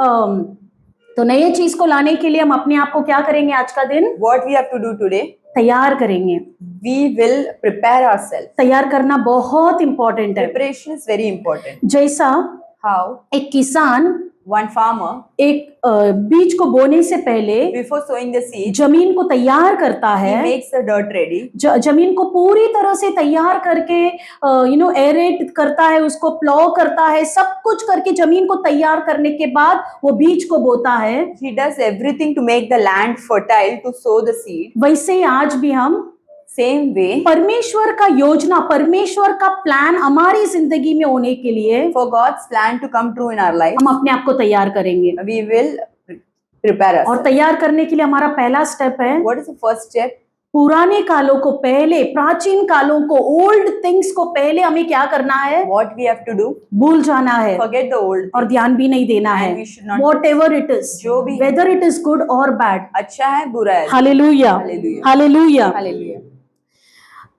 [SPEAKER 5] तो नए चीज को लाने के लिए हम अपने आप को क्या करेंगे? आज का दिन
[SPEAKER 1] What we have to do today,
[SPEAKER 5] तैयार करेंगे।
[SPEAKER 1] we will prepare ourselves.
[SPEAKER 5] तैयार करना बहुत इंपॉर्टेंट है।
[SPEAKER 1] Preparation is very important.
[SPEAKER 5] जैसा
[SPEAKER 1] How?
[SPEAKER 5] एक किसान
[SPEAKER 1] One farmer,
[SPEAKER 5] एक बीज को बोने से पहले
[SPEAKER 1] before sowing the seed,
[SPEAKER 5] जमीन को तैयार करता
[SPEAKER 1] he
[SPEAKER 5] है,
[SPEAKER 1] makes the dirt ready.
[SPEAKER 5] जमीन को पूरी तरह से तैयार करके एरेट करता है, उसको प्लॉ करता है, सब कुछ करके जमीन को तैयार करने के बाद वो बीज को बोता है।
[SPEAKER 1] He does everything to make the land fertile to sow the seed.
[SPEAKER 5] वैसे ही आज भी हम
[SPEAKER 1] Same way,
[SPEAKER 5] परमेश्वर का योजना, परमेश्वर का प्लान हमारी जिंदगी में होने के लिए
[SPEAKER 1] for God's plan to come true in our life,
[SPEAKER 5] हम अपने आप को तैयार करेंगे।
[SPEAKER 1] we will prepare
[SPEAKER 5] और
[SPEAKER 1] ourselves.
[SPEAKER 5] तैयार करने के लिए हमारा पहला स्टेप है,
[SPEAKER 1] What is the first step?
[SPEAKER 5] पुराने कालों को पहले, प्राचीन कालों को, ओल्ड थिंग्स को पहले हमें क्या करना है?
[SPEAKER 1] What we have to do?
[SPEAKER 5] भूल जाना है
[SPEAKER 1] Forget the old.
[SPEAKER 5] और ध्यान भी नहीं देना है।
[SPEAKER 1] And we should not-
[SPEAKER 5] what ever it is,
[SPEAKER 1] जो भी-
[SPEAKER 5] वेदर इट इज गुड और बैड।
[SPEAKER 1] अच्छा है, बुरा है.
[SPEAKER 5] Hallelujah,
[SPEAKER 1] Hallelujah.
[SPEAKER 5] हालेलुया।
[SPEAKER 1] Hallelujah.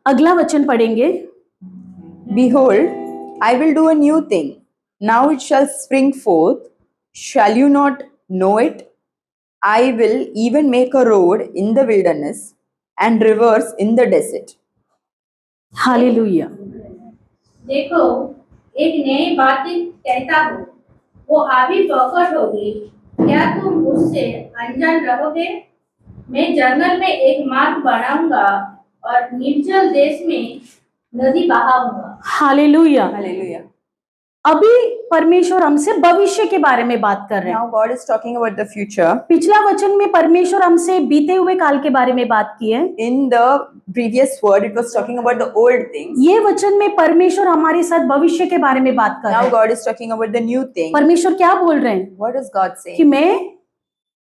[SPEAKER 5] अगला वचन पढ़ेंगे।
[SPEAKER 1] Behold, I will do a new thing. Now it shall spring forth. Shall you not know it. I will even make a road in the wilderness and rivers in the desert.
[SPEAKER 5] Hallelujah.
[SPEAKER 6] देखो, एक नई बात कहता हूँ, वो अभी प्रकट होगी, क्या तुम उससे अनजान रहोगे? मैं जंगल में एक मार्ग बनाऊंगा और निर्जल देश में नदी बहाऊंगा।
[SPEAKER 5] हालेलुया।
[SPEAKER 1] Hallelujah.
[SPEAKER 5] अभी परमेश्वर हमसे भविष्य के बारे में बात कर रहे हैं।
[SPEAKER 1] Now God is talking about the future.
[SPEAKER 5] पिछला वचन में परमेश्वर हमसे बीते हुए काल के बारे में बात की है।
[SPEAKER 1] In the previous word, it was talking about the old things.
[SPEAKER 5] ये वचन में परमेश्वर हमारे साथ भविष्य के बारे में बात कर रहे
[SPEAKER 1] Now
[SPEAKER 5] हैं।
[SPEAKER 1] God is talking about the new thing.
[SPEAKER 5] परमेश्वर क्या बोल रहे हैं
[SPEAKER 1] What is God
[SPEAKER 5] कि
[SPEAKER 1] saying?
[SPEAKER 5] मैं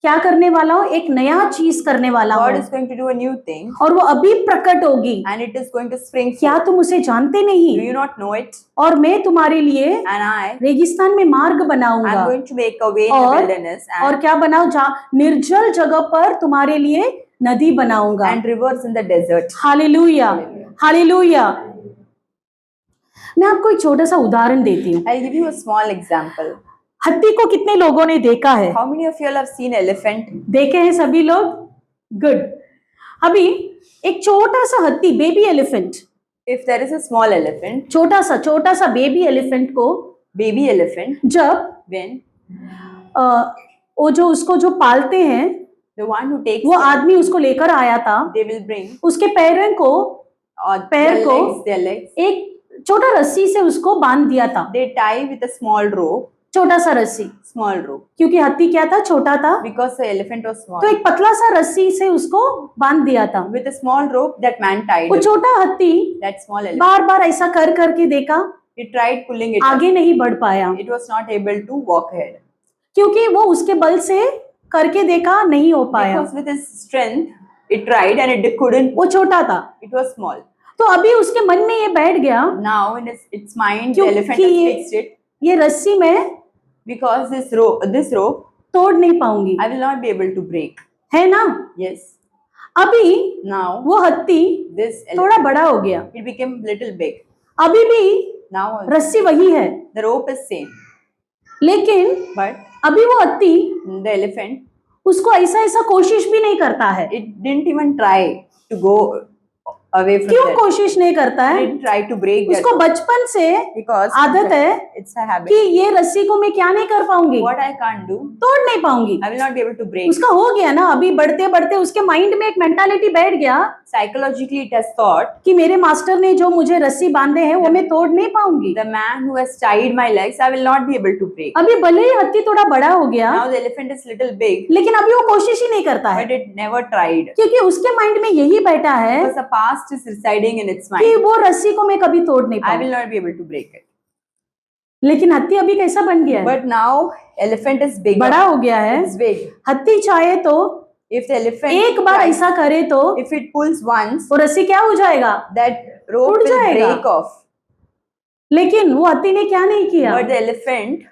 [SPEAKER 5] क्या करने वाला हूँ, एक नया चीज करने वाला
[SPEAKER 1] God
[SPEAKER 5] हूँ
[SPEAKER 1] is going to do a new thing
[SPEAKER 5] और वो अभी प्रकट होगी।
[SPEAKER 1] and it is going to spring
[SPEAKER 5] क्या
[SPEAKER 1] forth.
[SPEAKER 5] तुम उसे जानते
[SPEAKER 1] Do
[SPEAKER 5] नहीं?
[SPEAKER 1] you not know it?
[SPEAKER 5] और मैं तुम्हारे लिए
[SPEAKER 1] And I
[SPEAKER 5] रेगिस्तान में मार्ग बनाऊंगा
[SPEAKER 1] am going to make a way in the
[SPEAKER 5] और
[SPEAKER 1] wilderness
[SPEAKER 5] और क्या बनाओ, निर्जल जगह पर तुम्हारे लिए नदी बनाऊंगा।
[SPEAKER 1] and rivers in the desert.
[SPEAKER 5] Hallelujah, hallelujah. मैं आपको एक छोटा सा उदाहरण देती हूँ।
[SPEAKER 1] I'll give you a small example.
[SPEAKER 5] हाथी को कितने लोगों ने देखा है?
[SPEAKER 1] How many of you all have seen elephant?
[SPEAKER 5] देखे हैं सभी लोग? गुड। अभी एक छोटा सा हाथी, baby elephant,
[SPEAKER 1] If there is a small elephant,
[SPEAKER 5] छोटा सा बेबी एलिफेंट को
[SPEAKER 1] baby elephant,
[SPEAKER 5] जब
[SPEAKER 1] when
[SPEAKER 5] वो जो उसको जो पालते हैं,
[SPEAKER 1] the one who takes
[SPEAKER 5] वो
[SPEAKER 1] it,
[SPEAKER 5] आदमी उसको लेकर आया था,
[SPEAKER 1] they will bring
[SPEAKER 5] उसके पैरों को पैर को
[SPEAKER 1] their legs,
[SPEAKER 5] एक छोटा रस्सी से उसको बांध दिया था।
[SPEAKER 1] they tie with a small rope,
[SPEAKER 5] छोटा सा रस्सी,
[SPEAKER 1] small rope,
[SPEAKER 5] क्योंकि हाथी क्या था, छोटा था,
[SPEAKER 1] because the elephant was small.
[SPEAKER 5] तो एक पतला सा रस्सी से उसको बांध दिया था।
[SPEAKER 1] With a small rope, that man tied
[SPEAKER 5] वो
[SPEAKER 1] it.
[SPEAKER 5] छोटा हाथी
[SPEAKER 1] That small elephant.
[SPEAKER 5] बार बार ऐसा कर करके देखा,
[SPEAKER 1] He tried pulling it up.
[SPEAKER 5] आगे नहीं बढ़ पाया,
[SPEAKER 1] It was not able to walk ahead.
[SPEAKER 5] क्योंकि वो उसके बल से करके देखा, नहीं हो पाया,
[SPEAKER 1] Because with his strength, it tried and it couldn't.
[SPEAKER 5] वो छोटा था।
[SPEAKER 1] It was small.
[SPEAKER 5] तो अभी उसके मन में ये बैठ गया
[SPEAKER 1] Now in its mind, the
[SPEAKER 5] क्योंकि
[SPEAKER 1] elephant has fixed it.
[SPEAKER 5] ये रस्सी मैं
[SPEAKER 1] Because this rope,
[SPEAKER 5] तोड़ नहीं पाऊंगी,
[SPEAKER 1] I will not be able to break.
[SPEAKER 5] है ना?
[SPEAKER 1] Yes.
[SPEAKER 5] अभी
[SPEAKER 1] Now
[SPEAKER 5] वो हाथी
[SPEAKER 1] this
[SPEAKER 5] थोड़ा
[SPEAKER 1] elephant,
[SPEAKER 5] बड़ा हो गया,
[SPEAKER 1] it became little big.
[SPEAKER 5] अभी भी
[SPEAKER 1] Now
[SPEAKER 5] रस्सी वही है,
[SPEAKER 1] the rope is same,
[SPEAKER 5] लेकिन
[SPEAKER 1] but
[SPEAKER 5] अभी वो हाथी
[SPEAKER 1] the elephant,
[SPEAKER 5] उसको ऐसा ऐसा कोशिश भी नहीं करता है।
[SPEAKER 1] it didn't even try to go away from
[SPEAKER 5] क्यों
[SPEAKER 1] that.
[SPEAKER 5] कोशिश नहीं करता
[SPEAKER 1] It
[SPEAKER 5] है?
[SPEAKER 1] didn't try to break that
[SPEAKER 5] उसको बचपन से
[SPEAKER 1] because
[SPEAKER 5] आदत है
[SPEAKER 1] it's a habit.
[SPEAKER 5] कि ये रस्सी को मैं क्या नहीं कर पाऊंगी,
[SPEAKER 1] What I can't do,
[SPEAKER 5] तोड़ नहीं पाऊंगी।
[SPEAKER 1] I will not be able to break.
[SPEAKER 5] उसका हो गया ना, अभी बढ़ते बढ़ते उसके माइंड में एक मेंटालिटी बैठ गया
[SPEAKER 1] Psychologically, it has thought,
[SPEAKER 5] कि मेरे मास्टर ने जो मुझे रस्सी बांधे हैं वो मैं तोड़ नहीं पाऊंगी।
[SPEAKER 1] the man who has tied my legs, I will not be able to break.
[SPEAKER 5] अभी भले ही हाथी थोड़ा बड़ा हो गया,
[SPEAKER 1] Now the elephant is little big,
[SPEAKER 5] लेकिन अभी वो कोशिश ही नहीं करता है,
[SPEAKER 1] but it never tried.
[SPEAKER 5] क्योंकि उसके माइंड में यही बैठा है
[SPEAKER 1] Because the past is residing in its
[SPEAKER 5] कि
[SPEAKER 1] mind.
[SPEAKER 5] वो रस्सी को मैं कभी तोड़ नहीं
[SPEAKER 1] I will
[SPEAKER 5] पाऊंगी।
[SPEAKER 1] not be able to break it.
[SPEAKER 5] लेकिन हाथी अभी कैसा बन गया है?
[SPEAKER 1] But now elephant is bigger.
[SPEAKER 5] बड़ा हो गया है।
[SPEAKER 1] It's big.
[SPEAKER 5] हाथी चाहे तो
[SPEAKER 1] If the elephant
[SPEAKER 5] एक बार
[SPEAKER 1] tries-
[SPEAKER 5] ऐसा करे तो
[SPEAKER 1] if it pulls once,
[SPEAKER 5] वो रस्सी क्या हो जाएगा,
[SPEAKER 1] that rope
[SPEAKER 5] टूट
[SPEAKER 1] will
[SPEAKER 5] जाएगा।
[SPEAKER 1] break off.
[SPEAKER 5] लेकिन वो हाथी ने क्या नहीं किया,
[SPEAKER 1] But the elephant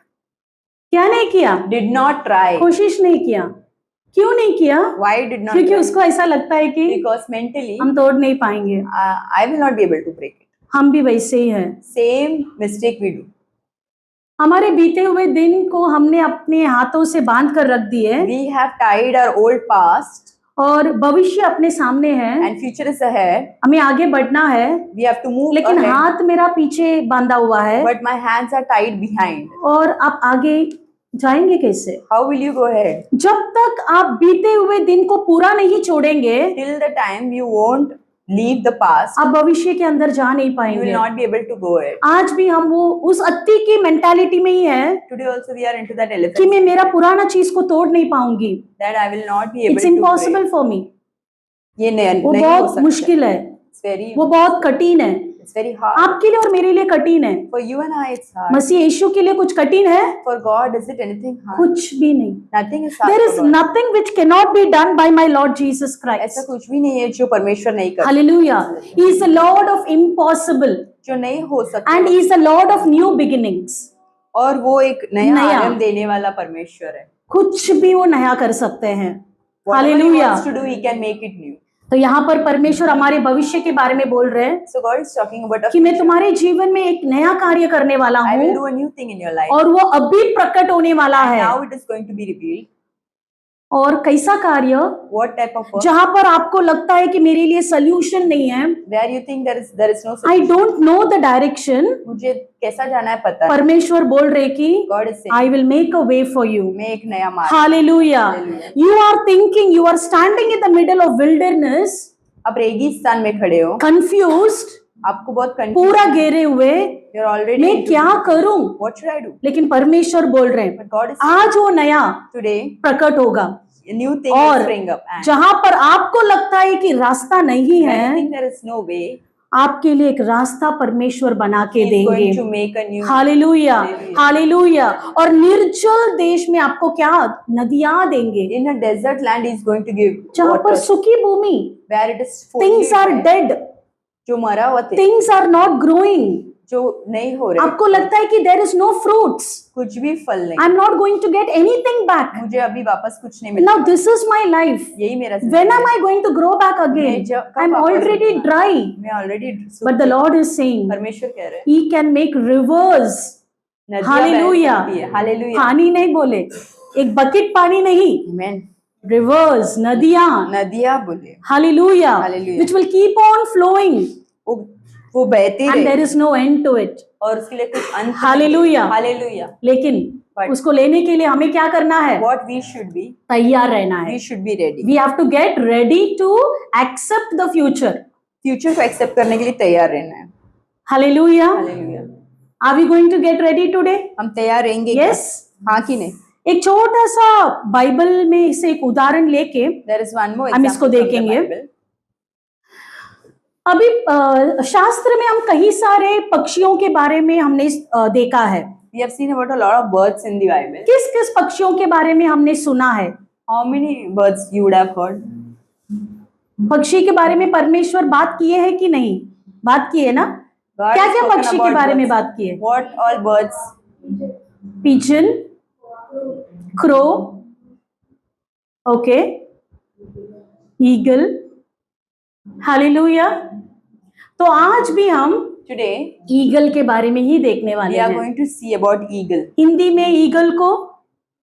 [SPEAKER 5] क्या नहीं किया,
[SPEAKER 1] did not try.
[SPEAKER 5] कोशिश नहीं किया। क्यों नहीं किया?
[SPEAKER 1] Why did not
[SPEAKER 5] क्योंकि
[SPEAKER 1] try?
[SPEAKER 5] उसको ऐसा लगता है कि
[SPEAKER 1] Because mentally,
[SPEAKER 5] हम तोड़ नहीं पाएंगे।
[SPEAKER 1] I will not be able to break it.
[SPEAKER 5] हम भी वैसे ही हैं।
[SPEAKER 1] Same mistake we do.
[SPEAKER 5] हमारे बीते हुए दिन को हमने अपने हाथों से बांध कर रख दिए
[SPEAKER 1] We have tied our old past
[SPEAKER 5] और भविष्य अपने सामने है,
[SPEAKER 1] and future is ahead.
[SPEAKER 5] हमें आगे बढ़ना है,
[SPEAKER 1] We have to move
[SPEAKER 5] लेकिन
[SPEAKER 1] ahead.
[SPEAKER 5] हाथ मेरा पीछे बांधा हुआ है
[SPEAKER 1] But my hands are tied behind.
[SPEAKER 5] और आप आगे जाएंगे कैसे?
[SPEAKER 1] How will you go ahead?
[SPEAKER 5] जब तक आप बीते हुए दिन को पूरा नहीं छोड़ेंगे,
[SPEAKER 1] Till the time you won't leave the past,
[SPEAKER 5] आप भविष्य के अंदर जा नहीं
[SPEAKER 1] you will
[SPEAKER 5] पाएंगे।
[SPEAKER 1] not be able to go ahead.
[SPEAKER 5] आज भी हम वो उस अत्ती की मेंटालिटी में ही है
[SPEAKER 1] Today also we are into that
[SPEAKER 5] कि
[SPEAKER 1] elephant
[SPEAKER 5] मैं मेरा पुराना चीज को तोड़ नहीं पाऊंगी।
[SPEAKER 1] that I will not be able
[SPEAKER 5] it's
[SPEAKER 1] to break.
[SPEAKER 5] Impossible for me.
[SPEAKER 1] ये
[SPEAKER 5] वो
[SPEAKER 1] नहीं हो
[SPEAKER 5] बहुत
[SPEAKER 1] सकता.
[SPEAKER 5] मुश्किल है,
[SPEAKER 1] It's very,
[SPEAKER 5] वो बहुत कठिन है।
[SPEAKER 1] it's very hard.
[SPEAKER 5] आपके लिए और मेरे लिए कठिन है।
[SPEAKER 1] For you and I, it's hard.
[SPEAKER 5] मसीह यीशु के लिए कुछ कठिन है?
[SPEAKER 1] For God, is it anything hard?
[SPEAKER 5] कुछ भी नहीं।
[SPEAKER 1] Nothing is hard.
[SPEAKER 5] There
[SPEAKER 1] for
[SPEAKER 5] is
[SPEAKER 1] God.
[SPEAKER 5] nothing which cannot be done by my Lord Jesus
[SPEAKER 1] ऐसा
[SPEAKER 5] Christ.
[SPEAKER 1] कुछ भी नहीं है जो परमेश्वर नहीं कर
[SPEAKER 5] Hallelujah. He is the Lord of impossible
[SPEAKER 1] जो नहीं हो सकता.
[SPEAKER 5] and He is the Lord of new beginnings.
[SPEAKER 1] और वो एक नया
[SPEAKER 5] नया.
[SPEAKER 1] आरंभ देने वाला परमेश्वर है.
[SPEAKER 5] कुछ भी वो नया कर सकते हैं।
[SPEAKER 1] Whatever he
[SPEAKER 5] Hallelujah.
[SPEAKER 1] wants to do, he can make it new.
[SPEAKER 5] तो यहाँ पर परमेश्वर हमारे भविष्य के बारे में बोल रहे हैं
[SPEAKER 1] So God is talking about a
[SPEAKER 5] कि मैं
[SPEAKER 1] future.
[SPEAKER 5] तुम्हारे जीवन में एक नया कार्य करने वाला
[SPEAKER 1] I will
[SPEAKER 5] हूँ
[SPEAKER 1] do a new thing in your life.
[SPEAKER 5] और वो अभी प्रकट होने वाला
[SPEAKER 1] And
[SPEAKER 5] है।
[SPEAKER 1] now it is going to be revealed.
[SPEAKER 5] और कैसा कार्य
[SPEAKER 1] What type of work?
[SPEAKER 5] जहां पर आपको लगता है कि मेरे लिए सोल्यूशन नहीं है,
[SPEAKER 1] Where you think there is no
[SPEAKER 5] I
[SPEAKER 1] solution.
[SPEAKER 5] Don't know the direction,
[SPEAKER 1] मुझे कैसा जाना है पता है.
[SPEAKER 5] परमेश्वर बोल रहे कि
[SPEAKER 1] God is saying,
[SPEAKER 5] I will make a way for you.
[SPEAKER 1] मैं एक नया मार्ग.
[SPEAKER 5] Hallelujah.
[SPEAKER 1] Hallelujah.
[SPEAKER 5] You are thinking, you are standing in the middle of wilderness,
[SPEAKER 1] आप रेगिस्तान में खड़े हो,
[SPEAKER 5] confused,
[SPEAKER 1] आपको बहुत
[SPEAKER 5] पूरा
[SPEAKER 1] कंफ्यूजन.
[SPEAKER 5] घेरे हुए,
[SPEAKER 1] You're already
[SPEAKER 5] मैं
[SPEAKER 1] into
[SPEAKER 5] क्या
[SPEAKER 1] it.
[SPEAKER 5] करूं?
[SPEAKER 1] What should I do?
[SPEAKER 5] लेकिन परमेश्वर बोल रहे हैं
[SPEAKER 1] But God is saying,
[SPEAKER 5] आज वो नया
[SPEAKER 1] today
[SPEAKER 5] प्रकट होगा.
[SPEAKER 1] a new thing
[SPEAKER 5] और
[SPEAKER 1] will spring up. And
[SPEAKER 5] जहां पर आपको लगता है कि रास्ता नहीं
[SPEAKER 1] when you
[SPEAKER 5] है,
[SPEAKER 1] think there is no way,
[SPEAKER 5] आपके लिए एक रास्ता परमेश्वर बना के
[SPEAKER 1] He is
[SPEAKER 5] देंगे.
[SPEAKER 1] going to make a new.
[SPEAKER 5] Hallelujah,
[SPEAKER 1] Hallelujah.
[SPEAKER 5] Hallelujah. और निर्जल देश में आपको क्या नदियां देंगे,
[SPEAKER 1] In a desert land, He is going to give
[SPEAKER 5] जहां पर
[SPEAKER 1] water.
[SPEAKER 5] सूखी भूमि,
[SPEAKER 1] Where it is fully
[SPEAKER 5] things are
[SPEAKER 1] dry.
[SPEAKER 5] Dead,
[SPEAKER 1] जो मरा हुआ थे,
[SPEAKER 5] थिंग्स आर नॉट ग्रोइंग,
[SPEAKER 1] जो नहीं हो रहे,
[SPEAKER 5] आपको लगता है कि देयर इज नो फ्रूट्स,
[SPEAKER 1] कुछ भी फल नहीं,
[SPEAKER 5] I am not going to get anything back.
[SPEAKER 1] मुझे अभी वापस कुछ नहीं मिला.
[SPEAKER 5] Now this is my life.
[SPEAKER 1] यही मेरा
[SPEAKER 5] When am I going to grow back again?
[SPEAKER 1] मैं जब- कब
[SPEAKER 5] I'm
[SPEAKER 1] वापस
[SPEAKER 5] already
[SPEAKER 1] उठूंगा?
[SPEAKER 5] dry.
[SPEAKER 1] मैं already.
[SPEAKER 5] But the Lord is saying,
[SPEAKER 1] परमेश्वर कह रहे हैं,
[SPEAKER 5] He can make rivers.
[SPEAKER 1] नदियां बह
[SPEAKER 5] Hallelujah.
[SPEAKER 1] सकती है. हालेलुया.
[SPEAKER 5] पानी नहीं बोले, एक बकेट पानी नहीं,
[SPEAKER 1] Amen.
[SPEAKER 5] rivers, नदियां.
[SPEAKER 1] नदियां बोले,
[SPEAKER 5] Hallelujah.
[SPEAKER 1] Hallelujah.
[SPEAKER 5] Which will keep on flowing
[SPEAKER 1] वो बहती
[SPEAKER 5] and there
[SPEAKER 1] रहे
[SPEAKER 5] is no end to it.
[SPEAKER 1] और उसके लिए कुछ अंत.
[SPEAKER 5] Hallelujah.
[SPEAKER 1] हालेलुया.
[SPEAKER 5] लेकिन
[SPEAKER 1] But-
[SPEAKER 5] उसको लेने के लिए हमें क्या करना है?
[SPEAKER 1] What we should be,
[SPEAKER 5] तैयार रहना है.
[SPEAKER 1] we should be ready.
[SPEAKER 5] We have to get ready to accept the future.
[SPEAKER 1] Future को एक्सेप्ट करने के लिए तैयार रहना है.
[SPEAKER 5] Hallelujah.
[SPEAKER 1] Hallelujah.
[SPEAKER 5] Are we going to get ready today?
[SPEAKER 1] हम तैयार रहेंगे क्या?
[SPEAKER 5] Yes.
[SPEAKER 1] हाँ कि नहीं?
[SPEAKER 5] एक छोटा सा बाइबल में से एक उदाहरण लेके
[SPEAKER 1] There is one more
[SPEAKER 5] हम इसको
[SPEAKER 1] example from the
[SPEAKER 5] देखेंगे.
[SPEAKER 1] Bible.
[SPEAKER 5] अभी शास्त्र में हम कई सारे पक्षियों के बारे में हमने देखा है.
[SPEAKER 1] We have seen about a lot of birds in the Bible.
[SPEAKER 5] किस किस पक्षियों के बारे में हमने सुना है?
[SPEAKER 1] How many birds you would have heard?
[SPEAKER 5] पक्षी के बारे में परमेश्वर बात किए है कि नहीं? बात की है ना?
[SPEAKER 1] God
[SPEAKER 5] क्या
[SPEAKER 1] has
[SPEAKER 5] क्या
[SPEAKER 1] spoken
[SPEAKER 5] पक्षी के
[SPEAKER 1] about
[SPEAKER 5] बारे में
[SPEAKER 1] birds.
[SPEAKER 5] बात की है?
[SPEAKER 1] What all birds?
[SPEAKER 5] Pigeon, crow, okay, eagle. Hallelujah. तो आज भी हम
[SPEAKER 1] Today
[SPEAKER 5] ईगल के बारे में ही देखने
[SPEAKER 1] we
[SPEAKER 5] वाले
[SPEAKER 1] are
[SPEAKER 5] हैं.
[SPEAKER 1] going to see about eagle.
[SPEAKER 5] Hindi में ईगल को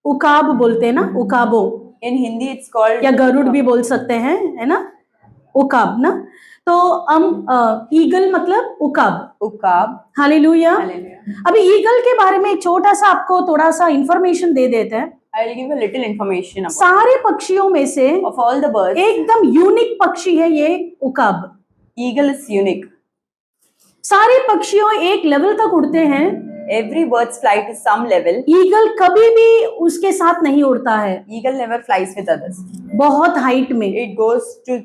[SPEAKER 5] उकाब बोलते हैं ना, उकाबो,
[SPEAKER 1] In Hindi it's called
[SPEAKER 5] या गरुड़ भी बोल सकते हैं, है ना, उकाब ना. तो हम ईगल मतलब उकाब.
[SPEAKER 1] ukab.
[SPEAKER 5] हालेलुया.
[SPEAKER 1] Hallelujah.
[SPEAKER 5] अभी ईगल के बारे में एक छोटा सा आपको थोड़ा सा इंफॉर्मेशन दे देते हैं.
[SPEAKER 1] I will give a little information about.
[SPEAKER 5] सारे पक्षियों में से
[SPEAKER 1] Of all the birds,
[SPEAKER 5] एकदम यूनिक पक्षी है ये उकाब.
[SPEAKER 1] eagle is unique.
[SPEAKER 5] सारे पक्षियों एक लेवल तक उड़ते हैं,
[SPEAKER 1] Every bird's flight is some level.
[SPEAKER 5] Eagle कभी भी उसके साथ नहीं उड़ता है.
[SPEAKER 1] Eagle never flies with others.
[SPEAKER 5] बहुत हाइट में.
[SPEAKER 1] It goes to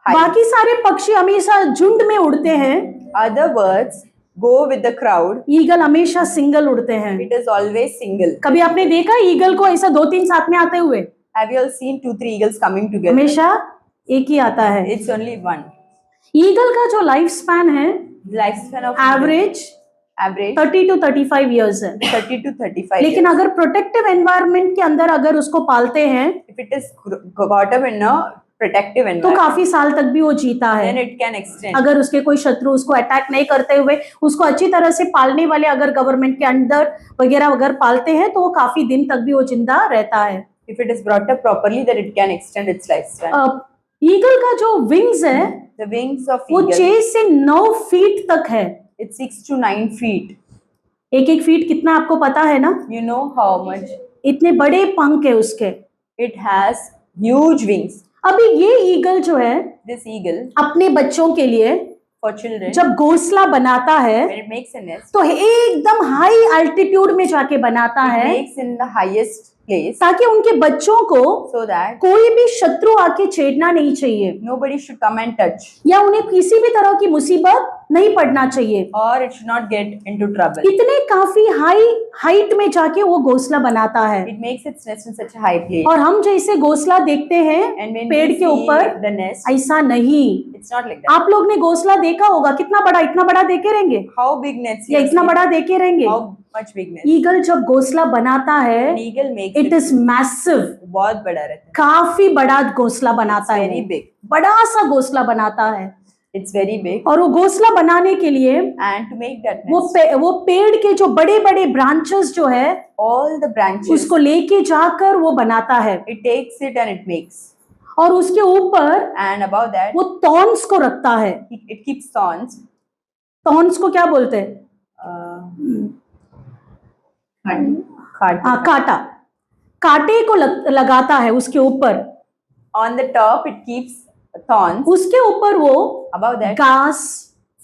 [SPEAKER 1] height.
[SPEAKER 5] बाकी सारे पक्षी हमेशा झुंड में उड़ते हैं,
[SPEAKER 1] Other birds go with the crowd.
[SPEAKER 5] Eagle हमेशा सिंगल उड़ते हैं.
[SPEAKER 1] It is always single.
[SPEAKER 5] कभी आपने देखा ईगल को ऐसा 2-3 साथ में आते हुए?
[SPEAKER 1] Have you all seen 2-3 eagles coming together?
[SPEAKER 5] हमेशा एक ही आता है.
[SPEAKER 1] It's only one.
[SPEAKER 5] ईगल का जो लाइफ स्पैन है
[SPEAKER 1] Lifespan of eagle,
[SPEAKER 5] average
[SPEAKER 1] average
[SPEAKER 5] 30 to 35 years है.
[SPEAKER 1] 30 to 35
[SPEAKER 5] लेकिन
[SPEAKER 1] years.
[SPEAKER 5] अगर प्रोटेक्टिव एनवायरनमेंट के अंदर अगर उसको पालते हैं
[SPEAKER 1] If it is got up in a protective
[SPEAKER 5] तो
[SPEAKER 1] environment,
[SPEAKER 5] काफी साल तक भी वो जीता
[SPEAKER 1] then
[SPEAKER 5] है.
[SPEAKER 1] it can extend.
[SPEAKER 5] अगर उसके कोई शत्रु उसको अटैक नहीं करते हुए उसको अच्छी तरह से पालने वाले अगर गवर्नमेंट के अंदर वगैरह अगर पालते हैं तो वो काफी दिन तक भी वो जिंदा रहता है.
[SPEAKER 1] If it is brought up properly, then it can extend its lifespan.
[SPEAKER 5] Eagle का जो विंग्स है
[SPEAKER 1] The wings of
[SPEAKER 5] वो
[SPEAKER 1] eagle,
[SPEAKER 5] 6 से 9 फीट तक है.
[SPEAKER 1] it's 6 to 9 feet.
[SPEAKER 5] एक फीट कितना आपको पता है ना?
[SPEAKER 1] You know how much
[SPEAKER 5] इतने बड़े पंख है उसके.
[SPEAKER 1] it has huge wings.
[SPEAKER 5] अभी ये ईगल जो है
[SPEAKER 1] This eagle
[SPEAKER 5] अपने बच्चों के लिए
[SPEAKER 1] for children,
[SPEAKER 5] जब घोंसला बनाता है
[SPEAKER 1] when it makes a nest,
[SPEAKER 5] तो एकदम हाई अल्टीट्यूड में जाके बनाता
[SPEAKER 1] it
[SPEAKER 5] है
[SPEAKER 1] makes in the highest place
[SPEAKER 5] ताकि उनके बच्चों को
[SPEAKER 1] so that
[SPEAKER 5] कोई भी शत्रु आके छेड़ना नहीं चाहिए
[SPEAKER 1] nobody should come and touch,
[SPEAKER 5] या उन्हें किसी भी तरह की मुसीबत नहीं पड़ना चाहिए.
[SPEAKER 1] or it should not get into trouble.
[SPEAKER 5] इतने काफी हाई हाइट में जाके वो घोंसला बनाता है.
[SPEAKER 1] It makes its nest in such a high place.
[SPEAKER 5] और हम जैसे घोंसला देखते हैं
[SPEAKER 1] And when
[SPEAKER 5] पेड़
[SPEAKER 1] we
[SPEAKER 5] के
[SPEAKER 1] see
[SPEAKER 5] ऊपर,
[SPEAKER 1] the nest,
[SPEAKER 5] ऐसा नहीं.
[SPEAKER 1] it's not like that.
[SPEAKER 5] आप लोग ने घोंसला देखा होगा, कितना बड़ा, इतना बड़ा देखे रहेंगे
[SPEAKER 1] How big nest?
[SPEAKER 5] या
[SPEAKER 1] you
[SPEAKER 5] इतना
[SPEAKER 1] see?
[SPEAKER 5] बड़ा देखे रहेंगे.
[SPEAKER 1] How much big nest?
[SPEAKER 5] Eagle जब घोंसला बनाता है
[SPEAKER 1] An eagle makes
[SPEAKER 5] it
[SPEAKER 1] it
[SPEAKER 5] is massive.
[SPEAKER 1] बहुत बड़ा रहता है.
[SPEAKER 5] काफी बड़ा घोंसला बनाता
[SPEAKER 1] Very
[SPEAKER 5] है,
[SPEAKER 1] big.
[SPEAKER 5] बड़ा सा घोंसला बनाता है.
[SPEAKER 1] It's very big,
[SPEAKER 5] और वो घोंसला बनाने के लिए
[SPEAKER 1] and to make that
[SPEAKER 5] वो
[SPEAKER 1] nest,
[SPEAKER 5] वो पेड़ के जो बड़े बड़े ब्रांचेस जो है
[SPEAKER 1] all the branches,
[SPEAKER 5] उसको लेके जाकर वो बनाता है,
[SPEAKER 1] it takes it and it makes.
[SPEAKER 5] और उसके ऊपर
[SPEAKER 1] And above that,
[SPEAKER 5] वो तॉन्स को रखता है।
[SPEAKER 1] it keeps thorns.
[SPEAKER 5] तॉन्स को क्या बोलते हैं? हाँ, काटा, कांटे को लगाता है उसके ऊपर।
[SPEAKER 1] On the top, it keeps thorns.
[SPEAKER 5] उसके ऊपर वो
[SPEAKER 1] Above that,
[SPEAKER 5] घास,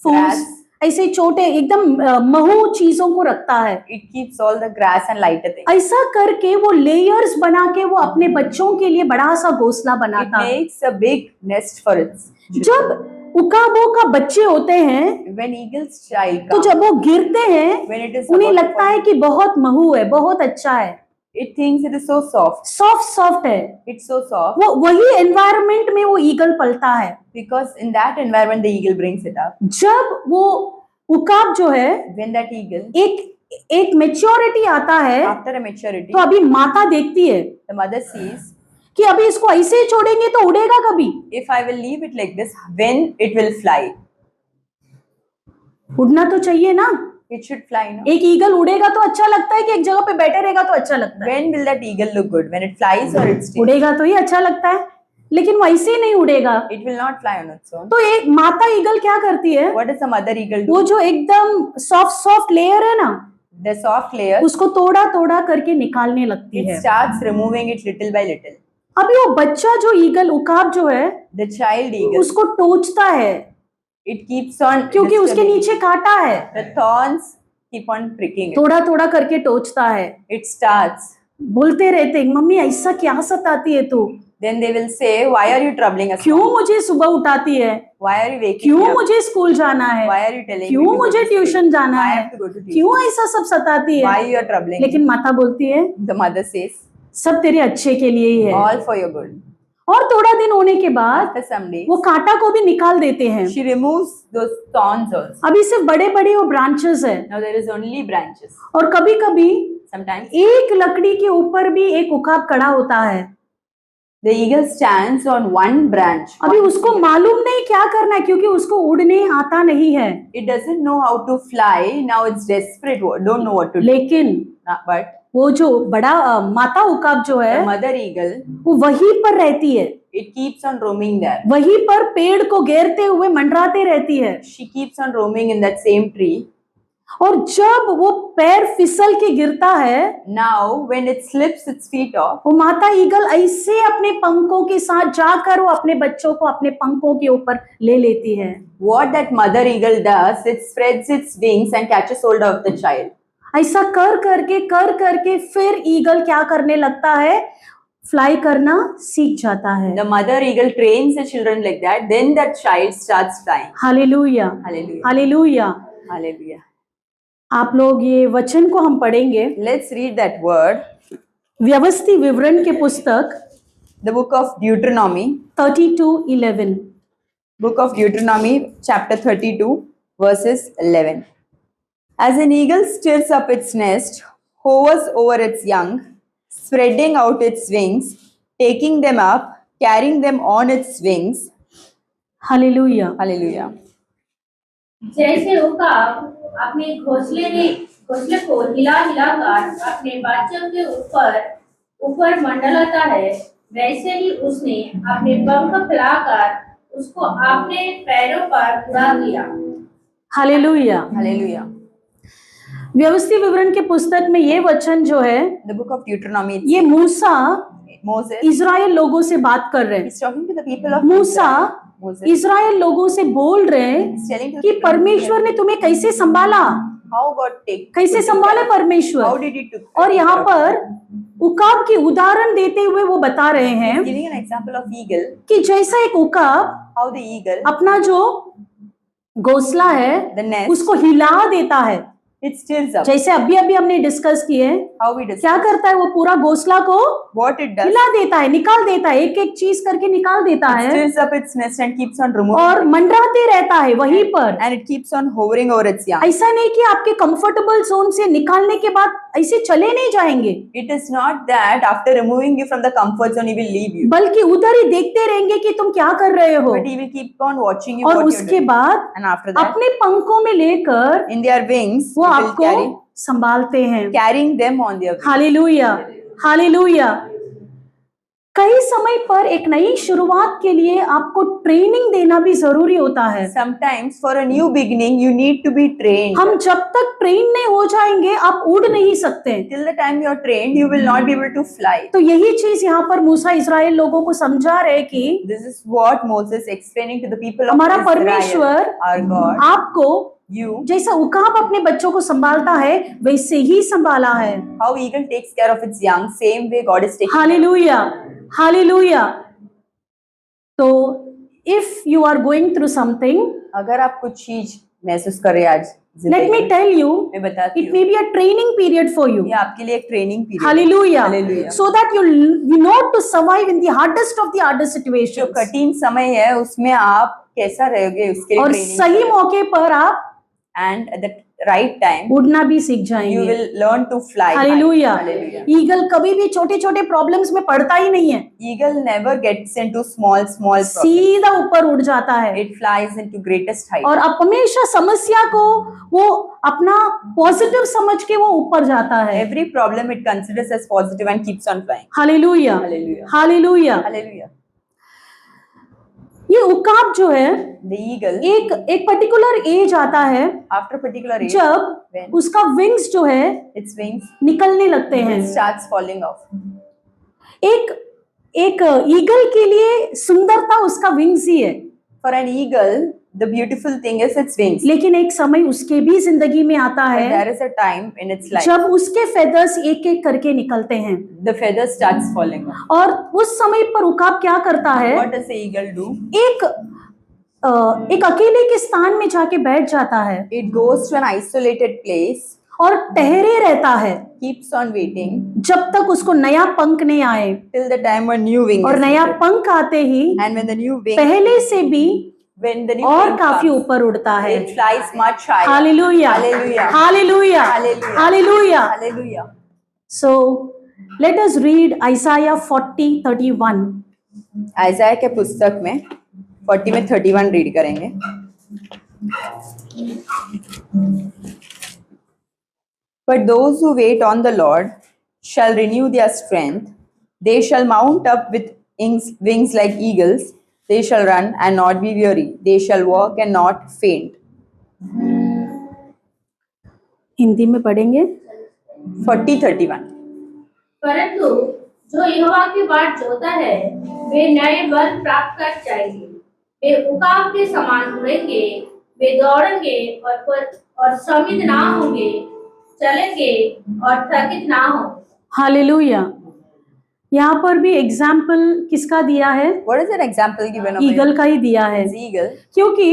[SPEAKER 5] फूस,
[SPEAKER 1] Grass.
[SPEAKER 5] ऐसे छोटे एकदम महू चीजों को रखता है।
[SPEAKER 1] it keeps all the grass and lighter things.
[SPEAKER 5] ऐसा करके वो लेयर्स बना के वो अपने बच्चों के लिए बड़ा सा घोंसला
[SPEAKER 1] It
[SPEAKER 5] बनाता है।
[SPEAKER 1] makes a big nest for its children.
[SPEAKER 5] जब उकाबों का बच्चे होते हैं
[SPEAKER 1] When eagle's child
[SPEAKER 5] तो
[SPEAKER 1] comes,
[SPEAKER 5] जब वो गिरते हैं
[SPEAKER 1] when it is
[SPEAKER 5] उन्हें
[SPEAKER 1] about to
[SPEAKER 5] लगता
[SPEAKER 1] fall,
[SPEAKER 5] है कि बहुत महू है, बहुत अच्छा है,
[SPEAKER 1] it thinks it is so soft.
[SPEAKER 5] Soft soft है।
[SPEAKER 1] It's so soft
[SPEAKER 5] वो वही एनवायरनमेंट में वो ईगल पलता है।
[SPEAKER 1] because in that environment the eagle brings it up.
[SPEAKER 5] जब वो उकाब जो है
[SPEAKER 1] When that eagle,
[SPEAKER 5] एक मेच्योरिटी आता है
[SPEAKER 1] after a maturity,
[SPEAKER 5] तो अभी माता देखती है
[SPEAKER 1] the mother sees,
[SPEAKER 5] कि अभी इसको ऐसे ही छोड़ेंगे तो उड़ेगा कभी,
[SPEAKER 1] if I will leave it like this, when it will fly.
[SPEAKER 5] उड़ना तो चाहिए ना।
[SPEAKER 1] It should fly, no?
[SPEAKER 5] एक ईगल उड़ेगा तो अच्छा लगता है कि एक जगह पे बैठे रहेगा तो अच्छा लगता है?
[SPEAKER 1] When will that eagle look good? When it flies or it stays?
[SPEAKER 5] उड़ेगा तो ही अच्छा लगता है, लेकिन वो ऐसे ही नहीं उड़ेगा।
[SPEAKER 1] It will not fly on its own.
[SPEAKER 5] तो एक माता ईगल क्या करती है,
[SPEAKER 1] What does the mother eagle
[SPEAKER 5] वो
[SPEAKER 1] do?
[SPEAKER 5] जो एकदम सॉफ्ट सॉफ्ट लेयर है ना,
[SPEAKER 1] The soft layer,
[SPEAKER 5] उसको तोड़ा तोड़ा करके निकालने लगती
[SPEAKER 1] it
[SPEAKER 5] है।
[SPEAKER 1] starts removing it little by little.
[SPEAKER 5] अभी वो बच्चा जो ईगल उकाब जो है
[SPEAKER 1] The child eagle,
[SPEAKER 5] उसको टोचता है
[SPEAKER 1] it keeps on
[SPEAKER 5] क्योंकि उसके
[SPEAKER 1] disturbing.
[SPEAKER 5] नीचे कांटा है,
[SPEAKER 1] The thorns keep on pricking it.
[SPEAKER 5] थोड़ा थोड़ा करके टोचता है।
[SPEAKER 1] It starts.
[SPEAKER 5] बोलते रहते हैं, मम्मी ऐसा क्या सताती है तू,
[SPEAKER 1] Then they will say, why are you troubling us?
[SPEAKER 5] क्यों मुझे सुबह उठाती है,
[SPEAKER 1] Why are you waking
[SPEAKER 5] क्यों
[SPEAKER 1] me up?
[SPEAKER 5] मुझे स्कूल जाना है,
[SPEAKER 1] Why are you telling me
[SPEAKER 5] क्यों
[SPEAKER 1] to go
[SPEAKER 5] मुझे
[SPEAKER 1] to school?
[SPEAKER 5] ट्यूशन जाना
[SPEAKER 1] Why I
[SPEAKER 5] है,
[SPEAKER 1] have to go to tuition?
[SPEAKER 5] क्यों ऐसा सब सताती
[SPEAKER 1] Why
[SPEAKER 5] है?
[SPEAKER 1] you are troubling me?
[SPEAKER 5] लेकिन माता बोलती है
[SPEAKER 1] The mother says,
[SPEAKER 5] सब तेरे अच्छे के लिए ही है।
[SPEAKER 1] all for your good.
[SPEAKER 5] और थोड़ा दिन होने के बाद
[SPEAKER 1] After some days,
[SPEAKER 5] वो कांटा को भी निकाल देते हैं।
[SPEAKER 1] she removes those thorns also.
[SPEAKER 5] अभी सिर्फ बड़े बड़े वो ब्रांचेस है,
[SPEAKER 1] Now there is only branches.
[SPEAKER 5] और कभी कभी
[SPEAKER 1] Sometimes
[SPEAKER 5] एक लकड़ी के ऊपर भी एक उकाब खड़ा होता है।
[SPEAKER 1] the eagle stands on one branch.
[SPEAKER 5] अभी उसको मालूम नहीं क्या करना है, क्योंकि उसको उड़ने आता नहीं है,
[SPEAKER 1] It doesn't know how to fly. Now it's desperate. Don't know what to do.
[SPEAKER 5] लेकिन
[SPEAKER 1] But
[SPEAKER 5] वो जो बड़ा माता उकाब जो
[SPEAKER 1] the
[SPEAKER 5] है
[SPEAKER 1] mother eagle,
[SPEAKER 5] वो वहीं पर रहती है,
[SPEAKER 1] it keeps on roaming there.
[SPEAKER 5] वहीं पर पेड़ को घेरते हुए मंडराते रहती है।
[SPEAKER 1] She keeps on roaming in that same tree.
[SPEAKER 5] और जब वो पैर फिसल के गिरता है,
[SPEAKER 1] Now when it slips its feet off,
[SPEAKER 5] वो माता ईगल ऐसे अपने पंखों के साथ जाकर वो अपने बच्चों को अपने पंखों के ऊपर ले लेती है।
[SPEAKER 1] what that mother eagle does, it spreads its wings and catches hold of the child.
[SPEAKER 5] ऐसा कर करके फिर ईगल क्या करने लगता है, फ्लाई करना सीख जाता है।
[SPEAKER 1] The mother eagle trains the children like that. Then that child starts flying.
[SPEAKER 5] Hallelujah,
[SPEAKER 1] Hallelujah.
[SPEAKER 5] Hallelujah.
[SPEAKER 1] Hallelujah.
[SPEAKER 5] आप लोग ये वचन को हम पढ़ेंगे
[SPEAKER 1] Let's read that word.
[SPEAKER 5] व्यवस्थित विवरण के पुस्तक
[SPEAKER 1] The book of Deuteronomy.
[SPEAKER 5] 32:11।
[SPEAKER 1] Book of Deuteronomy, chapter 32, verses 11. As an eagle stirs up its nest, hovers over its young, spreading out its wings, taking them up, carrying them on its wings.
[SPEAKER 5] Hallelujah.
[SPEAKER 1] Hallelujah.
[SPEAKER 6] जैसे उकाब अपने घोंसले को हिला हिलाकर अपने बच्चों के ऊपर मंडलाता है, वैसे ही उसने अपने पंख फैलाकर उसको अपने पैरों पर उड़ा दिया।
[SPEAKER 5] हालेलुया।
[SPEAKER 1] Hallelujah.
[SPEAKER 5] व्यवस्थित विवरण के पुस्तक में ये वचन जो है,
[SPEAKER 1] The book of Deuteronomy,
[SPEAKER 5] ये मूसा
[SPEAKER 1] Moses
[SPEAKER 5] इज़राइल लोगों से बात कर रहे हैं।
[SPEAKER 1] is talking to the people of
[SPEAKER 5] Musa
[SPEAKER 1] Israel. Moses
[SPEAKER 5] Israel लोगों से बोल रहे हैं
[SPEAKER 1] is telling to the
[SPEAKER 5] कि
[SPEAKER 1] people of
[SPEAKER 5] परमेश्वर
[SPEAKER 1] Israel
[SPEAKER 5] ने तुम्हें कैसे संभाला,
[SPEAKER 1] how God take,
[SPEAKER 5] कैसे संभाले
[SPEAKER 1] how
[SPEAKER 5] परमेश्वर।
[SPEAKER 1] did He took.
[SPEAKER 5] और यहाँ पर उकाब की उदाहरण देते हुए वो बता रहे हैं
[SPEAKER 1] Giving an example of eagle,
[SPEAKER 5] कि जैसा एक उकाब
[SPEAKER 1] how the eagle,
[SPEAKER 5] अपना जो घोंसला है
[SPEAKER 1] the nest,
[SPEAKER 5] उसको हिला देता है,
[SPEAKER 1] it stills up.
[SPEAKER 5] जैसे अभी अभी हमने डिस्कस किए,
[SPEAKER 1] How we
[SPEAKER 5] क्या
[SPEAKER 1] discuss.
[SPEAKER 5] करता है वो पूरा घोंसला को
[SPEAKER 1] What it does,
[SPEAKER 5] हिला देता है, निकाल देता है, एक एक चीज करके निकाल देता
[SPEAKER 1] it
[SPEAKER 5] है
[SPEAKER 1] stills up its nest and keeps on removing
[SPEAKER 5] और
[SPEAKER 1] it.
[SPEAKER 5] मंडराते रहता है वहीं पर।
[SPEAKER 1] And it keeps on hovering over its young.
[SPEAKER 5] ऐसा नहीं कि आपके कंफर्टेबल जोन से निकालने के बाद ऐसे चले नहीं जाएंगे,
[SPEAKER 1] It is not that after removing you from the comfort zone, he will leave you.
[SPEAKER 5] बल्कि उधर ही देखते रहेंगे कि तुम क्या कर रहे हो,
[SPEAKER 1] But he will keep on watching you
[SPEAKER 5] और
[SPEAKER 1] what you're
[SPEAKER 5] उसके
[SPEAKER 1] doing.
[SPEAKER 5] बाद
[SPEAKER 1] And after that,
[SPEAKER 5] अपने पंखों में लेकर
[SPEAKER 1] in their wings,
[SPEAKER 5] वो
[SPEAKER 1] it will
[SPEAKER 5] आपको संभालते हैं।
[SPEAKER 1] carrying them on their wings.
[SPEAKER 5] Hallelujah, hallelujah. कई समय पर एक नई शुरुआत के लिए आपको ट्रेनिंग देना भी जरूरी होता है।
[SPEAKER 1] Sometimes for a new beginning, you need to be trained.
[SPEAKER 5] हम जब तक ट्रेन नहीं हो जाएंगे आप उड़ नहीं सकते।
[SPEAKER 1] Till the time you are trained, you will not be able to fly.
[SPEAKER 5] तो यही चीज यहाँ पर मूसा इस्राएल लोगों को समझा रहे कि
[SPEAKER 1] This is what Moses explaining to the people of
[SPEAKER 5] हमारा
[SPEAKER 1] Israel.
[SPEAKER 5] परमेश्वर
[SPEAKER 1] Our God,
[SPEAKER 5] आपको
[SPEAKER 1] you,
[SPEAKER 5] जैसा उकाब अपने बच्चों को संभालता है वैसे ही संभाला है।
[SPEAKER 1] how eagle takes care of its young, same way God is taking care.
[SPEAKER 5] Hallelujah, hallelujah. तो if you are going through something,
[SPEAKER 1] अगर आप कुछ चीज महसूस कर रहे हैं आज
[SPEAKER 5] लेट मी
[SPEAKER 1] जिंदगी में,
[SPEAKER 5] टेल यू,
[SPEAKER 1] मैं बताती
[SPEAKER 5] इट
[SPEAKER 1] हूँ,
[SPEAKER 5] may be a training period for you.
[SPEAKER 1] ये आपके लिए एक training period.
[SPEAKER 5] Hallelujah,
[SPEAKER 1] hallelujah.
[SPEAKER 5] So that you know to survive in the hardest of the hardest
[SPEAKER 1] जो
[SPEAKER 5] situations,
[SPEAKER 1] कठिन समय है उसमें आप कैसा रहोगे उसके लिए
[SPEAKER 5] और
[SPEAKER 1] ट्रेनिंग।
[SPEAKER 5] सही मौके पर आप
[SPEAKER 1] and at the right time
[SPEAKER 5] उड़ना भी सीख
[SPEAKER 1] यू
[SPEAKER 5] जाएंगे।
[SPEAKER 1] Will learn to fly.
[SPEAKER 5] Hallelujah.
[SPEAKER 1] Hallelujah.
[SPEAKER 5] Eagle कभी भी छोटे छोटे प्रॉब्लम्स में पड़ता ही नहीं है,
[SPEAKER 1] Eagle never gets into small problems.
[SPEAKER 5] सीधा ऊपर उड़ जाता है
[SPEAKER 1] It flies into greatest height.
[SPEAKER 5] और अब हमेशा समस्या को वो अपना पॉजिटिव समझ के वो ऊपर जाता है।
[SPEAKER 1] Every problem it considers as positive and keeps on flying.
[SPEAKER 5] Hallelujah,
[SPEAKER 1] Hallelujah.
[SPEAKER 5] Hallelujah.
[SPEAKER 1] Hallelujah.
[SPEAKER 5] ये उकाब जो है
[SPEAKER 1] The eagle,
[SPEAKER 5] एक पर्टिकुलर एज आता है
[SPEAKER 1] after a particular age,
[SPEAKER 5] जब
[SPEAKER 1] when
[SPEAKER 5] उसका विंग्स जो है
[SPEAKER 1] its wings
[SPEAKER 5] निकलने लगते हैं।
[SPEAKER 1] starts falling off.
[SPEAKER 5] एक ईगल के लिए सुंदरता उसका विंग्स ही है,
[SPEAKER 1] For an eagle, the beautiful thing is its wings.
[SPEAKER 5] लेकिन एक समय उसके भी जिंदगी में आता
[SPEAKER 1] But
[SPEAKER 5] है
[SPEAKER 1] there is a time in its life
[SPEAKER 5] जब उसके फेदर्स एक एक करके निकलते हैं,
[SPEAKER 1] the feather starts falling off.
[SPEAKER 5] और उस समय पर उकाब क्या करता है,
[SPEAKER 1] What does the eagle do?
[SPEAKER 5] एक अकेले के स्थान में जाके बैठ जाता है
[SPEAKER 1] It goes to an isolated place,
[SPEAKER 5] और ठहरे रहता है
[SPEAKER 1] keeps on waiting
[SPEAKER 5] जब तक उसको नया पंख नहीं आए,
[SPEAKER 1] till the time a new wing
[SPEAKER 5] और
[SPEAKER 1] is
[SPEAKER 5] नया
[SPEAKER 1] needed.
[SPEAKER 5] पंख आते ही
[SPEAKER 1] And when the new wing,
[SPEAKER 5] पहले से भी
[SPEAKER 1] when the new
[SPEAKER 5] और
[SPEAKER 1] wing
[SPEAKER 5] काफी
[SPEAKER 1] comes,
[SPEAKER 5] ऊपर उड़ता है।
[SPEAKER 1] it flies much higher.
[SPEAKER 5] Hallelujah,
[SPEAKER 1] Hallelujah.
[SPEAKER 5] Hallelujah,
[SPEAKER 1] Hallelujah.
[SPEAKER 5] Hallelujah.
[SPEAKER 1] Hallelujah.
[SPEAKER 5] So let us read Isaiah 40:31.
[SPEAKER 1] आइज़ाया के पुस्तक में 40 में 31 रीड करेंगे। But those who wait on the Lord shall renew their strength. They shall mount up with wings like eagles. They shall run and not be weary. They shall walk and not faint.
[SPEAKER 5] Hindi में पढ़ेंगे।
[SPEAKER 1] 40:31।
[SPEAKER 6] परंतु जो यहोवा की बाट जोता है वे नए बल प्राप्त कर जाएंगे, वे उकाब के समान उड़ेंगे, वे दौड़ेंगे और श्रमित ना होंगे, चलेंगे और थकित ना हो।
[SPEAKER 5] हालेलुया। यहाँ पर भी एग्जाम्पल किसका दिया है?
[SPEAKER 1] What is an example given of
[SPEAKER 5] eagle का ही दिया है,
[SPEAKER 1] the eagle?
[SPEAKER 5] क्योंकि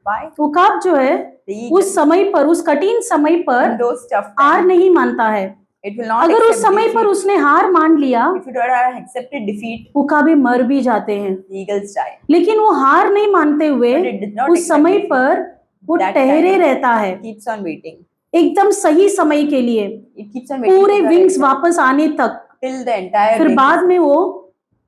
[SPEAKER 1] Why?
[SPEAKER 5] उकाब जो है
[SPEAKER 1] The eagle,
[SPEAKER 5] उस समय पर, उस कठिन समय
[SPEAKER 1] in
[SPEAKER 5] पर
[SPEAKER 1] those tough
[SPEAKER 5] हार
[SPEAKER 1] times,
[SPEAKER 5] नहीं मानता है।
[SPEAKER 1] it will not
[SPEAKER 5] अगर उस
[SPEAKER 1] accept
[SPEAKER 5] समय पर
[SPEAKER 1] defeat.
[SPEAKER 5] उसने हार मान लिया,
[SPEAKER 1] If you don't have accepted defeat,
[SPEAKER 5] उकाबे मर भी जाते हैं,
[SPEAKER 1] the eagles die.
[SPEAKER 5] लेकिन वो हार नहीं मानते हुए
[SPEAKER 1] But it did not
[SPEAKER 5] उस
[SPEAKER 1] accept
[SPEAKER 5] समय
[SPEAKER 1] defeat.
[SPEAKER 5] पर वो
[SPEAKER 1] That
[SPEAKER 5] ठहरे
[SPEAKER 1] time,
[SPEAKER 5] रहता है
[SPEAKER 1] It keeps on waiting.
[SPEAKER 5] एकदम सही समय के लिए,
[SPEAKER 1] It keeps on waiting
[SPEAKER 5] पूरे
[SPEAKER 1] for the
[SPEAKER 5] विंग्स
[SPEAKER 1] right
[SPEAKER 5] वापस आने तक।
[SPEAKER 1] till the entire
[SPEAKER 5] फिर
[SPEAKER 1] wing.
[SPEAKER 5] बाद में वो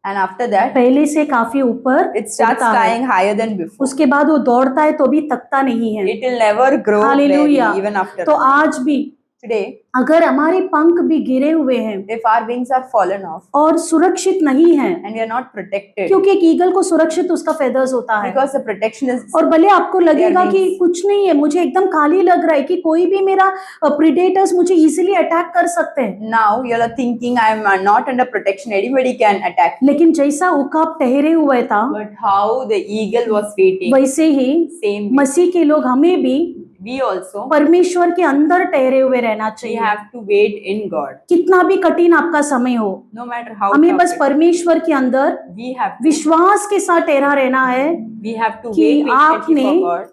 [SPEAKER 1] And after that,
[SPEAKER 5] पहले से काफी ऊपर
[SPEAKER 1] it starts
[SPEAKER 5] उड़ता है।
[SPEAKER 1] flying higher than before.
[SPEAKER 5] उसके बाद वो दौड़ता है तो भी थकता नहीं है।
[SPEAKER 1] It will never grow
[SPEAKER 5] hallelujah.
[SPEAKER 1] weary even after
[SPEAKER 5] तो
[SPEAKER 1] that.
[SPEAKER 5] आज भी
[SPEAKER 1] Today,
[SPEAKER 5] अगर हमारे पंख भी गिरे हुए हैं
[SPEAKER 1] if our wings are fallen off
[SPEAKER 5] और सुरक्षित नहीं है,
[SPEAKER 1] and we are not protected,
[SPEAKER 5] क्योंकि एक ईगल को सुरक्षित उसका फेदर्स होता है,
[SPEAKER 1] because the protection is,
[SPEAKER 5] और भले आपको लगेगा
[SPEAKER 1] Their
[SPEAKER 5] कि
[SPEAKER 1] wings.
[SPEAKER 5] कुछ नहीं है, मुझे एकदम खाली लग रहा है कि कोई भी मेरा प्रीडेटर्स मुझे इजीली अटैक कर सकते हैं,
[SPEAKER 1] now you are thinking I am not under protection, anybody can attack.
[SPEAKER 5] लेकिन जैसा उकाब ठहरे हुए था
[SPEAKER 1] But how the eagle was waiting,
[SPEAKER 5] वैसे ही
[SPEAKER 1] same way.
[SPEAKER 5] मसीह के लोग हमें भी
[SPEAKER 1] We also,
[SPEAKER 5] परमेश्वर के अंदर ठहरे हुए रहना
[SPEAKER 1] we
[SPEAKER 5] चाहिए।
[SPEAKER 1] have to wait in God.
[SPEAKER 5] कितना भी कठिन आपका समय हो,
[SPEAKER 1] No matter how
[SPEAKER 5] हमें
[SPEAKER 1] tough
[SPEAKER 5] बस
[SPEAKER 1] it is,
[SPEAKER 5] परमेश्वर के अंदर
[SPEAKER 1] we have to,
[SPEAKER 5] विश्वास के साथ ठहरा रहना है
[SPEAKER 1] we have to
[SPEAKER 5] कि
[SPEAKER 1] wait patiently
[SPEAKER 5] आपने
[SPEAKER 1] for God.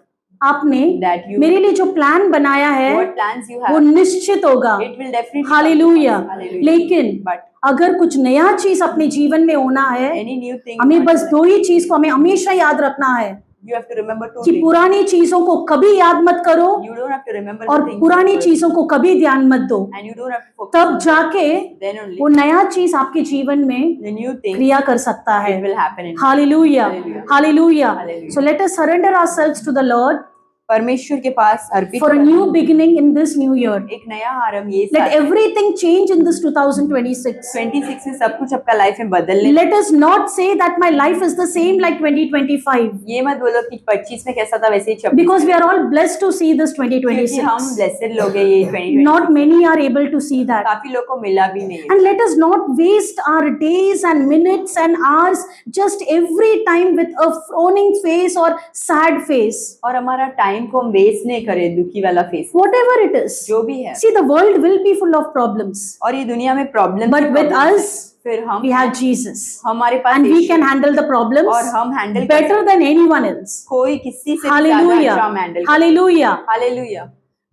[SPEAKER 5] आपने
[SPEAKER 1] that you
[SPEAKER 5] मेरे लिए जो प्लान बनाया है
[SPEAKER 1] what plans you
[SPEAKER 5] वो
[SPEAKER 1] have,
[SPEAKER 5] निश्चित होगा।
[SPEAKER 1] it will definitely come to
[SPEAKER 5] hallelujah.
[SPEAKER 1] pass. Hallelujah.
[SPEAKER 5] लेकिन
[SPEAKER 1] But
[SPEAKER 5] अगर कुछ नया चीज अपने जीवन में होना है,
[SPEAKER 1] any new thing you
[SPEAKER 5] हमें
[SPEAKER 1] want
[SPEAKER 5] बस
[SPEAKER 1] to
[SPEAKER 5] दो ही चीज को हमें हमेशा याद रखना है
[SPEAKER 1] you have to remember two
[SPEAKER 5] कि
[SPEAKER 1] things.
[SPEAKER 5] पुरानी चीजों को कभी याद मत करो
[SPEAKER 1] You don't have to remember
[SPEAKER 5] और
[SPEAKER 1] the things
[SPEAKER 5] पुरानी
[SPEAKER 1] that were,
[SPEAKER 5] चीजों को कभी ध्यान मत दो।
[SPEAKER 1] and you don't have to focus
[SPEAKER 5] तब
[SPEAKER 1] on them.
[SPEAKER 5] जाके
[SPEAKER 1] Then only
[SPEAKER 5] वो नया चीज आपके जीवन में
[SPEAKER 1] the new thing
[SPEAKER 5] क्रिया कर सकता है।
[SPEAKER 1] it will happen in
[SPEAKER 5] hallelujah,
[SPEAKER 1] Hallelujah.
[SPEAKER 5] Hallelujah.
[SPEAKER 1] Hallelujah.
[SPEAKER 5] So let us surrender ourselves to the Lord
[SPEAKER 1] परमेश्वर के पास अर्पित
[SPEAKER 5] for a
[SPEAKER 1] करें।
[SPEAKER 5] new beginning in this new year.
[SPEAKER 1] एक नया आरंभ ये
[SPEAKER 5] Let
[SPEAKER 1] साल
[SPEAKER 5] everything change in this 2026.
[SPEAKER 1] 26 में सब कुछ आपका लाइफ में बदल ले।
[SPEAKER 5] Let us not say that my life is the same like 2025
[SPEAKER 1] ये मत बोलो कि 25 में कैसा था वैसे ही 26
[SPEAKER 5] because we are all blessed to see this
[SPEAKER 1] क्योंकि हम
[SPEAKER 5] 2026.
[SPEAKER 1] ब्लेसेड लोग हैं ये 2020।
[SPEAKER 5] Not many are able to see that.
[SPEAKER 1] काफी लोग को मिला भी नहीं है।
[SPEAKER 5] And let us not waste our days and minutes and hours just every time with a frowning face or sad face.
[SPEAKER 1] और हमारा टाइम को हम वेस्ट नहीं करें दुखी वाला फेस,
[SPEAKER 5] Whatever it is.
[SPEAKER 1] जो भी है।
[SPEAKER 5] See, the world will be full of problems.
[SPEAKER 1] और ये दुनिया में प्रॉब्लम
[SPEAKER 5] But with us,
[SPEAKER 1] फिर हम
[SPEAKER 5] we have Jesus.
[SPEAKER 1] हमारे पास
[SPEAKER 5] And we
[SPEAKER 1] यीशु
[SPEAKER 5] can
[SPEAKER 1] है।
[SPEAKER 5] handle the problems
[SPEAKER 1] और हम handle
[SPEAKER 5] better than anyone else.
[SPEAKER 1] कोई किसी से भी ज्यादा
[SPEAKER 5] Hallelujah.
[SPEAKER 1] अच्छा हम हैंडल
[SPEAKER 5] Hallelujah.
[SPEAKER 1] हालेलुया।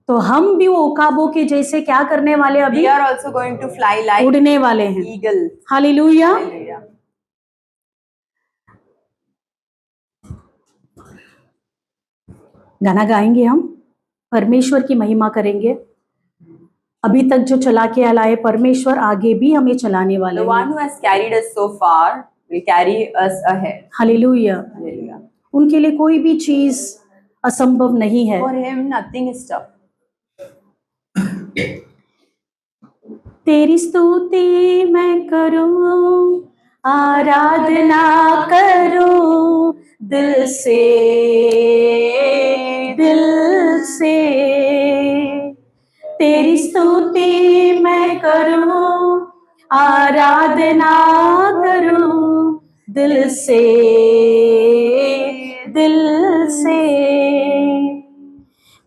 [SPEAKER 5] तो हम भी वो उकाबों के जैसे क्या करने वाले
[SPEAKER 1] वी
[SPEAKER 5] अभी
[SPEAKER 1] are also going to fly like
[SPEAKER 5] उड़ने वाले हैं।
[SPEAKER 1] ईगल।
[SPEAKER 5] हालेलुया।
[SPEAKER 1] हालेलुया।
[SPEAKER 5] गाना गाएंगे हम, परमेश्वर की महिमा करेंगे। अभी तक जो चला के लाए परमेश्वर आगे भी हमें चलाने वाले
[SPEAKER 1] The
[SPEAKER 5] हैं।
[SPEAKER 1] one who has carried us so far will carry us ahead.
[SPEAKER 5] Hallelujah.
[SPEAKER 1] Hallelujah.
[SPEAKER 5] उनके लिए कोई भी चीज असंभव नहीं है।
[SPEAKER 1] For him nothing is tough.
[SPEAKER 5] तेरी स्तुति मैं करूं, आराधना करूं दिल से, दिल से। तेरी स्तुति मैं करूं, आराधना करूं दिल से, दिल से।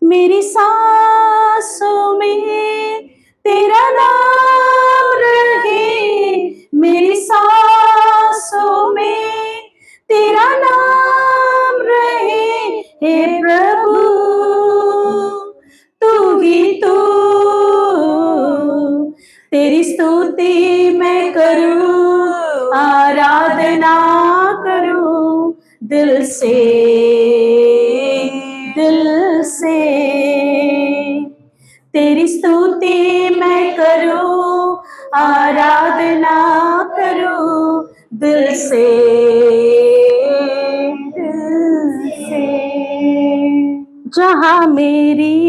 [SPEAKER 5] मेरी सांसों में तेरा नाम रहे, मेरी सांसों में तेरा नाम रहे। हे प्रभु तू ही तू, तेरी स्तुति मैं करूं, आराधना करूं दिल से, दिल से। तेरी स्तुति मैं करूं, आराधना करूं दिल से, दिल से। जहां मेरी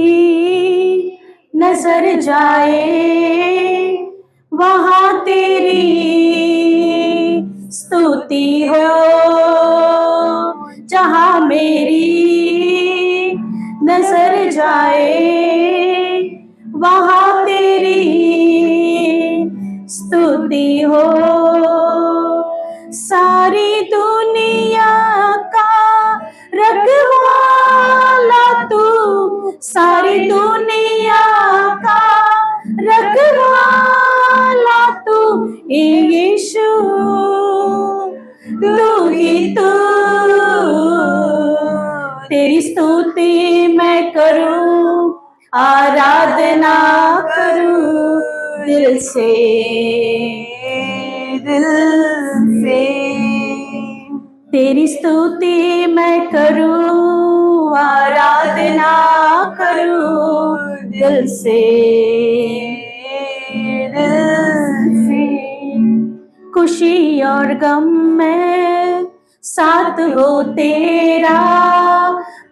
[SPEAKER 5] नजर जाए वहां तेरी स्तुति हो, जहां मेरी नजर जाए वहां तेरी स्तुति हो। सारी दुनिया का रखवाला तू, सारी दुनिया का रखवाला तू, ए यीशु तू ही तू। तेरी स्तुति मैं करूं, आराधना करूं दिल से, दिल से। तेरी स्तुति मैं करूं, आराधना करूं दिल से, दिल से। खुशी और गम में साथ हो तेरा,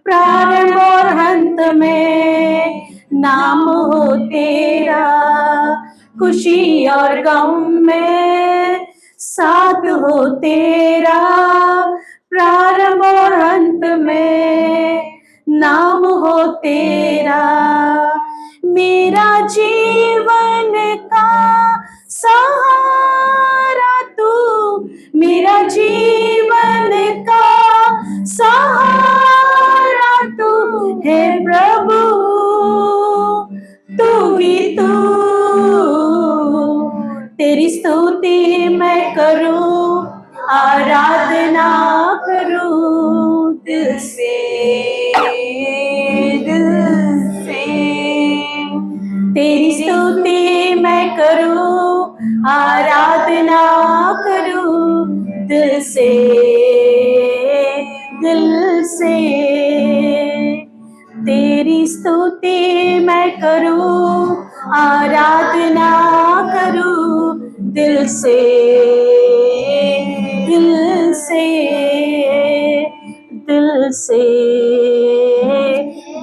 [SPEAKER 5] प्रारंभ और अंत में नाम हो तेरा। खुशी और गम में साथ हो तेरा, प्रारंभ और अंत में नाम हो तेरा। मेरा जीवन का सहारा तू, मेरा जीवन का सहारा तू है प्रभु तू ही तू। तेरी स्तुति मैं करूं, आराधना से, दिल से तेरी स्तुति मैं करूं, आराधना करूं दिल से, दिल से, दिल से,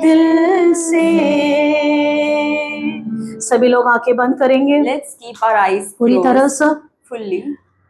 [SPEAKER 5] दिल से। सभी लोग आंखें बंद करेंगे।
[SPEAKER 1] Let's keep our eyes
[SPEAKER 5] पूरी तरह
[SPEAKER 1] closed
[SPEAKER 5] से,
[SPEAKER 1] fully.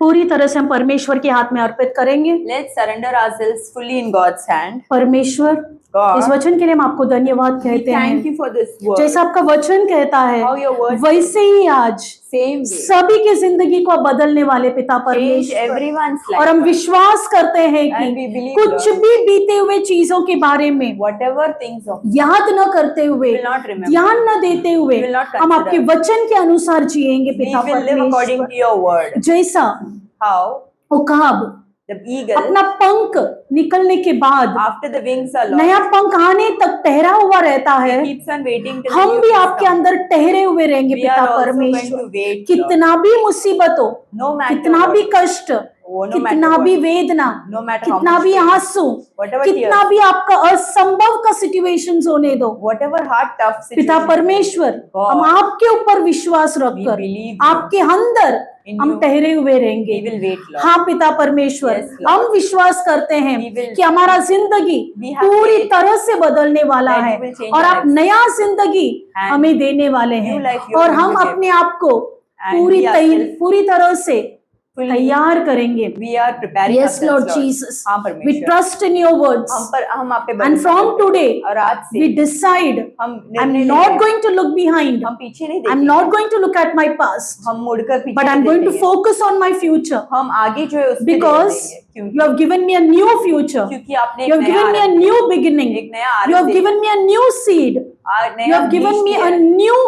[SPEAKER 5] पूरी तरह से हम परमेश्वर के हाथ में अर्पित करेंगे।
[SPEAKER 1] Let's surrender ourselves fully in God's hand.
[SPEAKER 5] परमेश्वर,
[SPEAKER 1] God,
[SPEAKER 5] इस वचन के लिए हम आपको धन्यवाद
[SPEAKER 1] we
[SPEAKER 5] कहते
[SPEAKER 1] thank
[SPEAKER 5] हैं।
[SPEAKER 1] you for this word.
[SPEAKER 5] जैसा आपका वचन कहता है
[SPEAKER 1] How your word
[SPEAKER 5] वैसे ही आज
[SPEAKER 1] Same way.
[SPEAKER 5] सभी की जिंदगी को बदलने वाले पिता
[SPEAKER 1] Change
[SPEAKER 5] परमेश्वर,
[SPEAKER 1] everyone's life.
[SPEAKER 5] और हम विश्वास करते हैं
[SPEAKER 1] And we
[SPEAKER 5] कि
[SPEAKER 1] believe,
[SPEAKER 5] कुछ
[SPEAKER 1] Lord,
[SPEAKER 5] भी बीते हुए चीजों के बारे में
[SPEAKER 1] whatever things of
[SPEAKER 5] याद न करते हुए,
[SPEAKER 1] will not remember.
[SPEAKER 5] ध्यान न देते हुए
[SPEAKER 1] We will not
[SPEAKER 5] हम
[SPEAKER 1] consider.
[SPEAKER 5] आपके वचन के अनुसार जिएंगे
[SPEAKER 1] we
[SPEAKER 5] पिता
[SPEAKER 1] will live according
[SPEAKER 5] परमेश्वर।
[SPEAKER 1] to your word.
[SPEAKER 5] जैसा
[SPEAKER 1] How
[SPEAKER 5] उकाब
[SPEAKER 1] the eagle
[SPEAKER 5] अपना पंख निकलने के बाद
[SPEAKER 1] after the wings are lost
[SPEAKER 5] नया पंख आने तक ठहरा हुआ रहता है,
[SPEAKER 1] keeps on waiting till
[SPEAKER 5] हम
[SPEAKER 1] the new
[SPEAKER 5] भी
[SPEAKER 1] wings
[SPEAKER 5] आपके
[SPEAKER 1] come.
[SPEAKER 5] अंदर ठहरे हुए रहेंगे
[SPEAKER 1] We
[SPEAKER 5] पिता
[SPEAKER 1] are also going
[SPEAKER 5] परमेश्वर।
[SPEAKER 1] to wait, Lord.
[SPEAKER 5] कितना भी मुसीबत हो,
[SPEAKER 1] No matter
[SPEAKER 5] कितना
[SPEAKER 1] what.
[SPEAKER 5] भी कष्ट,
[SPEAKER 1] Oh, no
[SPEAKER 5] कितना
[SPEAKER 1] matter
[SPEAKER 5] भी
[SPEAKER 1] what.
[SPEAKER 5] वेदना,
[SPEAKER 1] No matter how
[SPEAKER 5] कितना
[SPEAKER 1] much
[SPEAKER 5] भी
[SPEAKER 1] pain.
[SPEAKER 5] आंसू,
[SPEAKER 1] Whatever
[SPEAKER 5] कितना
[SPEAKER 1] tears.
[SPEAKER 5] भी आपका असंभव का सिचुएशंस होने दो,
[SPEAKER 1] whatever hard tough
[SPEAKER 5] पिता
[SPEAKER 1] situation
[SPEAKER 5] परमेश्वर,
[SPEAKER 1] God,
[SPEAKER 5] हम आपके ऊपर विश्वास रखकर
[SPEAKER 1] believe you.
[SPEAKER 5] आपके अंदर
[SPEAKER 1] In
[SPEAKER 5] हम
[SPEAKER 1] you.
[SPEAKER 5] ठहरे हुए
[SPEAKER 1] we
[SPEAKER 5] रहेंगे।
[SPEAKER 1] will wait, Lord.
[SPEAKER 5] हाँ पिता परमेश्वर,
[SPEAKER 1] Yes, Lord.
[SPEAKER 5] हम विश्वास करते हैं
[SPEAKER 1] We will-
[SPEAKER 5] कि हमारा जिंदगी
[SPEAKER 1] We have
[SPEAKER 5] पूरी
[SPEAKER 1] faith
[SPEAKER 5] तरह से बदलने वाला
[SPEAKER 1] that
[SPEAKER 5] है,
[SPEAKER 1] you will change
[SPEAKER 5] और
[SPEAKER 1] our
[SPEAKER 5] आप
[SPEAKER 1] lives.
[SPEAKER 5] नया जिंदगी
[SPEAKER 1] And
[SPEAKER 5] हमें देने वाले
[SPEAKER 1] new
[SPEAKER 5] हैं,
[SPEAKER 1] life you are
[SPEAKER 5] और
[SPEAKER 1] going
[SPEAKER 5] हम
[SPEAKER 1] to give.
[SPEAKER 5] अपने आप को
[SPEAKER 1] And we ourselves
[SPEAKER 5] पूरी तरह से
[SPEAKER 1] fully
[SPEAKER 5] तैयार करेंगे।
[SPEAKER 1] we are preparing
[SPEAKER 5] Yes,
[SPEAKER 1] ourselves,
[SPEAKER 5] Lord
[SPEAKER 1] Lord.
[SPEAKER 5] Jesus.
[SPEAKER 1] हाँ
[SPEAKER 5] We
[SPEAKER 1] परमेश्वर,
[SPEAKER 5] trust in your words.
[SPEAKER 1] हम आप पे
[SPEAKER 5] And
[SPEAKER 1] भरोसा
[SPEAKER 5] from
[SPEAKER 1] करते हैं।
[SPEAKER 5] today,
[SPEAKER 1] और आज से
[SPEAKER 5] we decide
[SPEAKER 1] हम
[SPEAKER 5] I'm
[SPEAKER 1] निर्णय
[SPEAKER 5] not
[SPEAKER 1] लेंगे।
[SPEAKER 5] going to look behind.
[SPEAKER 1] हम पीछे नहीं
[SPEAKER 5] I'm
[SPEAKER 1] देखेंगे,
[SPEAKER 5] not going to look at my past,
[SPEAKER 1] हम मुड़कर पीछे
[SPEAKER 5] but
[SPEAKER 1] नहीं
[SPEAKER 5] I'm going to
[SPEAKER 1] देखेंगे।
[SPEAKER 5] focus on my future,
[SPEAKER 1] हम आगे जो है उस पे ध्यान
[SPEAKER 5] because
[SPEAKER 1] देंगे,
[SPEAKER 5] you have given me a new future.
[SPEAKER 1] क्योंकि आपने
[SPEAKER 5] You have
[SPEAKER 1] एक नया
[SPEAKER 5] given me a
[SPEAKER 1] आरंभ
[SPEAKER 5] new beginning.
[SPEAKER 1] एक नया
[SPEAKER 5] You have
[SPEAKER 1] आरंभ
[SPEAKER 5] given me a new seed.
[SPEAKER 1] नया
[SPEAKER 5] You have given
[SPEAKER 1] बीज
[SPEAKER 5] me
[SPEAKER 1] दिया
[SPEAKER 5] a
[SPEAKER 1] है।
[SPEAKER 5] new